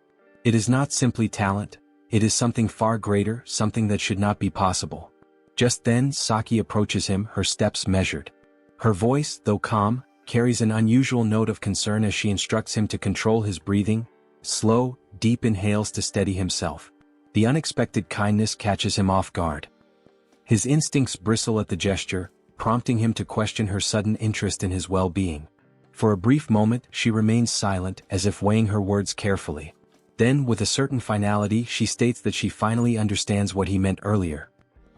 It is not simply talent, it is something far greater, something that should not be possible. Just then Saki approaches him, her steps measured. Her voice, though calm, carries an unusual note of concern as she instructs him to control his breathing, slow, deep inhales to steady himself. The unexpected kindness catches him off guard. His instincts bristle at the gesture, prompting him to question her sudden interest in his well-being. For a brief moment she remains silent, as if weighing her words carefully. Then, with a certain finality, she states that she finally understands what he meant earlier.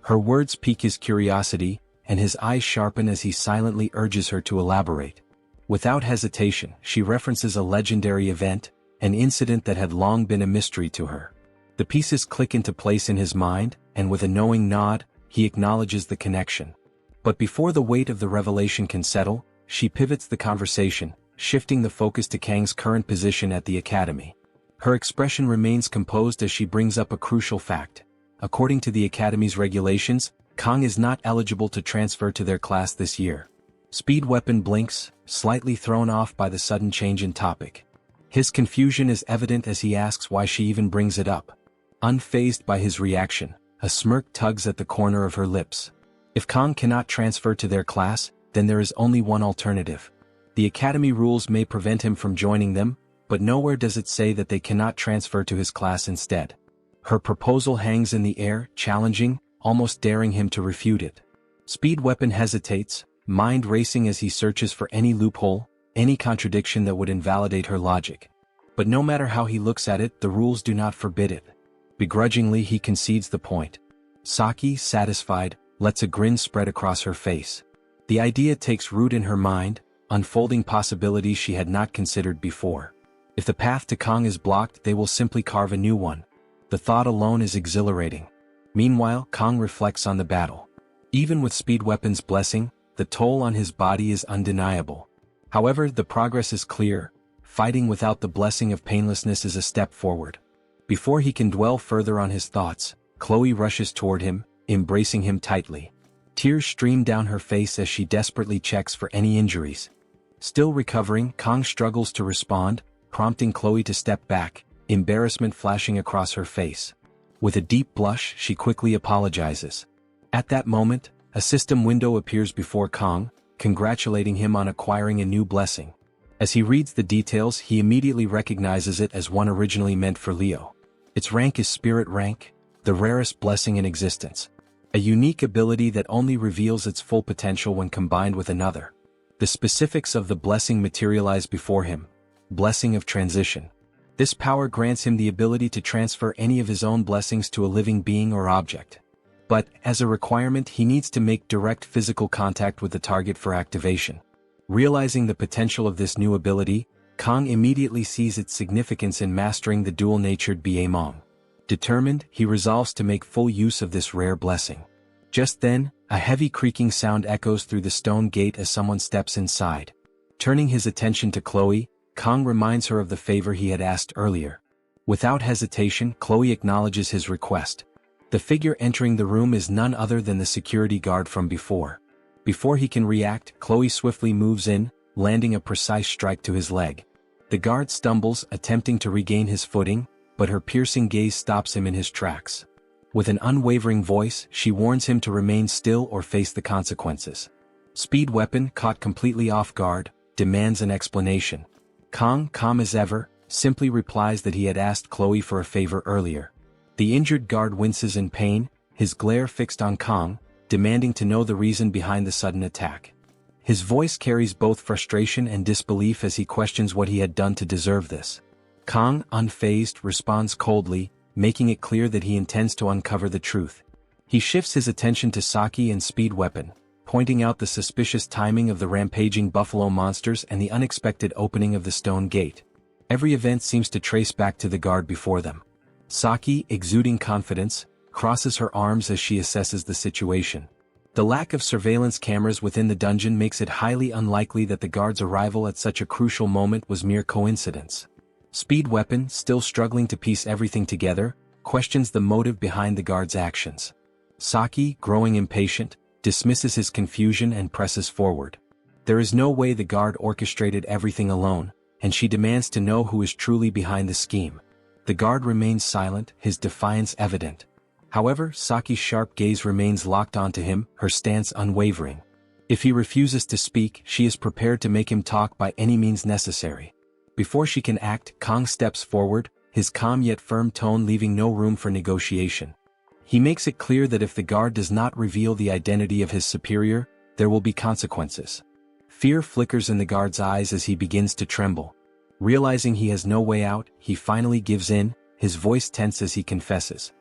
Her words pique his curiosity, and his eyes sharpen as he silently urges her to elaborate. Without hesitation, she references a legendary event, an incident that had long been a mystery to her. The pieces click into place in his mind, and with a knowing nod, he acknowledges the connection. But before the weight of the revelation can settle, she pivots the conversation, shifting the focus to Kang's current position at the academy. Her expression remains composed as she brings up a crucial fact. According to the academy's regulations, Kang is not eligible to transfer to their class this year. Speed Weapon blinks, slightly thrown off by the sudden change in topic. His confusion is evident as he asks why she even brings it up. Unfazed by his reaction, a smirk tugs at the corner of her lips. If Kang cannot transfer to their class, then there is only one alternative. The academy rules may prevent him from joining them, but nowhere does it say that they cannot transfer to his class instead. Her proposal hangs in the air, challenging, almost daring him to refute it. Speed Weapon hesitates, mind racing as he searches for any loophole, any contradiction that would invalidate her logic. But no matter how he looks at it, the rules do not forbid it. Begrudgingly he concedes the point. Saki, satisfied, lets a grin spread across her face. The idea takes root in her mind, unfolding possibilities she had not considered before. If the path to Kang is blocked, they will simply carve a new one. The thought alone is exhilarating. Meanwhile, Kang reflects on the battle. Even with Speed Weapon's blessing, the toll on his body is undeniable. However, the progress is clear. Fighting without the blessing of painlessness is a step forward. Before he can dwell further on his thoughts, Chloe rushes toward him, embracing him tightly. Tears stream down her face as she desperately checks for any injuries. Still recovering, Kang struggles to respond, prompting Chloe to step back, embarrassment flashing across her face. With a deep blush, she quickly apologizes. At that moment, a system window appears before Kang, congratulating him on acquiring a new blessing. As he reads the details, he immediately recognizes it as one originally meant for Leo. Its rank is Spirit Rank, the rarest blessing in existence. A unique ability that only reveals its full potential when combined with another. The specifics of the blessing materialize before him. Blessing of Transition. This power grants him the ability to transfer any of his own blessings to a living being or object. But, as a requirement, he needs to make direct physical contact with the target for activation. Realizing the potential of this new ability, Kang immediately sees its significance in mastering the dual-natured Baemon. Determined, he resolves to make full use of this rare blessing. Just then, a heavy creaking sound echoes through the stone gate as someone steps inside. Turning his attention to Chloe, Kang reminds her of the favor he had asked earlier. Without hesitation, Chloe acknowledges his request. The figure entering the room is none other than the security guard from before. Before he can react, Chloe swiftly moves in, landing a precise strike to his leg. The guard stumbles, attempting to regain his footing, but her piercing gaze stops him in his tracks. With an unwavering voice, she warns him to remain still or face the consequences. Speed Weapon, caught completely off guard, demands an explanation. Kang, calm as ever, simply replies that he had asked Chloe for a favor earlier. The injured guard winces in pain, his glare fixed on Kang, demanding to know the reason behind the sudden attack. His voice carries both frustration and disbelief as he questions what he had done to deserve this. Kang, unfazed, responds coldly, making it clear that he intends to uncover the truth. He shifts his attention to Saki and Speed Weapon, pointing out the suspicious timing of the rampaging buffalo monsters and the unexpected opening of the stone gate. Every event seems to trace back to the guard before them. Saki, exuding confidence, crosses her arms as she assesses the situation. The lack of surveillance cameras within the dungeon makes it highly unlikely that the guard's arrival at such a crucial moment was mere coincidence. Speed Weapon, still struggling to piece everything together, questions the motive behind the guard's actions. Saki, growing impatient, dismisses his confusion and presses forward. There is no way the guard orchestrated everything alone, and she demands to know who is truly behind the scheme. The guard remains silent, his defiance evident. However, Saki's sharp gaze remains locked onto him, her stance unwavering. If he refuses to speak, she is prepared to make him talk by any means necessary. Before she can act, Kong steps forward, his calm yet firm tone leaving no room for negotiation. He makes it clear that if the guard does not reveal the identity of his superior, there will be consequences. Fear flickers in the guard's eyes as he begins to tremble. Realizing he has no way out, he finally gives in, his voice tense as he confesses.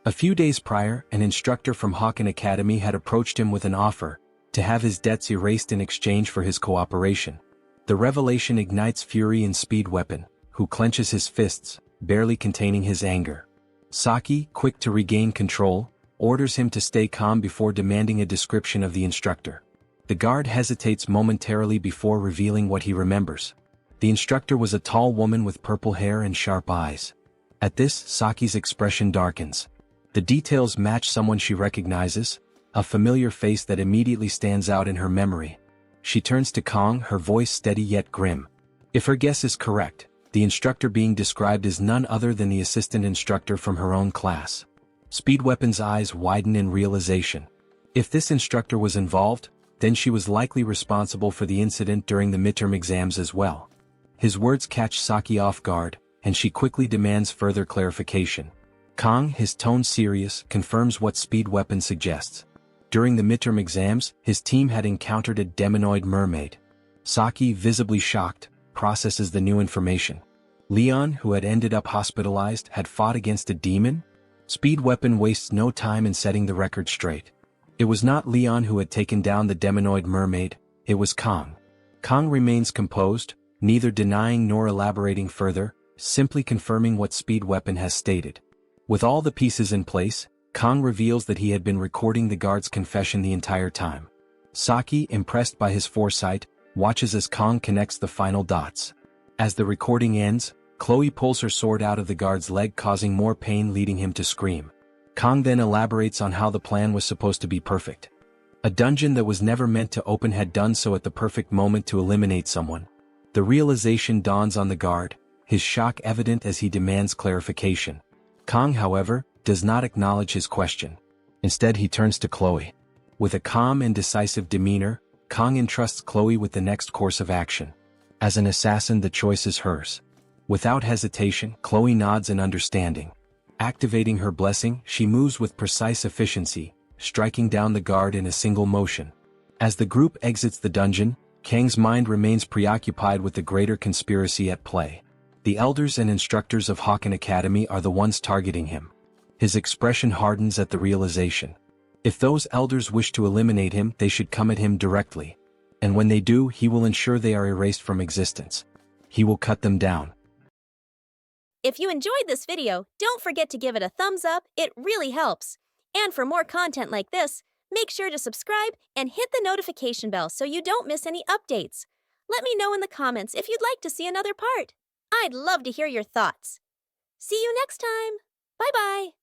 A few days prior, an instructor from Hawken Academy had approached him with an offer to have his debts erased in exchange for his cooperation. The revelation ignites fury in Speed Weapon, who clenches his fists, barely containing his anger. Saki, quick to regain control, orders him to stay calm before demanding a description of the instructor. The guard hesitates momentarily before revealing what he remembers. The instructor was a tall woman with purple hair and sharp eyes. At this, Saki's expression darkens. The details match someone she recognizes, a familiar face that immediately stands out in her memory. She turns to Kong, her voice steady yet grim. If her guess is correct, the instructor being described is none other than the assistant instructor from her own class. Speed Weapon's eyes widen in realization. If this instructor was involved, then she was likely responsible for the incident during the midterm exams as well. His words catch Saki off guard, and she quickly demands further clarification. Kong, his tone serious, confirms what Speed Weapon suggests. During the midterm exams, his team had encountered a demonoid mermaid. Saki, visibly shocked, processes the new information. Leon, who had ended up hospitalized, had fought against a demon? Speed Weapon wastes no time in setting the record straight. It was not Leon who had taken down the demonoid mermaid, it was Kong. Kong remains composed, neither denying nor elaborating further, simply confirming what Speed Weapon has stated. With all the pieces in place, Kong reveals that he had been recording the guard's confession the entire time. Saki, impressed by his foresight, watches as Kong connects the final dots. As the recording ends, Chloe pulls her sword out of the guard's leg, causing more pain, leading him to scream. Kong then elaborates on how the plan was supposed to be perfect. A dungeon that was never meant to open had done so at the perfect moment to eliminate someone. The realization dawns on the guard, his shock evident as he demands clarification. Kong, however, does not acknowledge his question. Instead, he turns to Chloe. With a calm and decisive demeanor, Kong entrusts Chloe with the next course of action. As an assassin, the choice is hers. Without hesitation, Chloe nods in understanding. Activating her blessing, she moves with precise efficiency, striking down the guard in a single motion. As the group exits the dungeon, Kang's mind remains preoccupied with the greater conspiracy at play. The elders and instructors of Hawken Academy are the ones targeting him. His expression hardens at the realization. If those elders wish to eliminate him, they should come at him directly. And when they do, he will ensure they are erased from existence. He will cut them down. If you enjoyed this video, don't forget to give it a thumbs up, it really helps. And for more content like this, make sure to subscribe and hit the notification bell so you don't miss any updates. Let me know in the comments if you'd like to see another part. I'd love to hear your thoughts. See you next time. Bye-bye.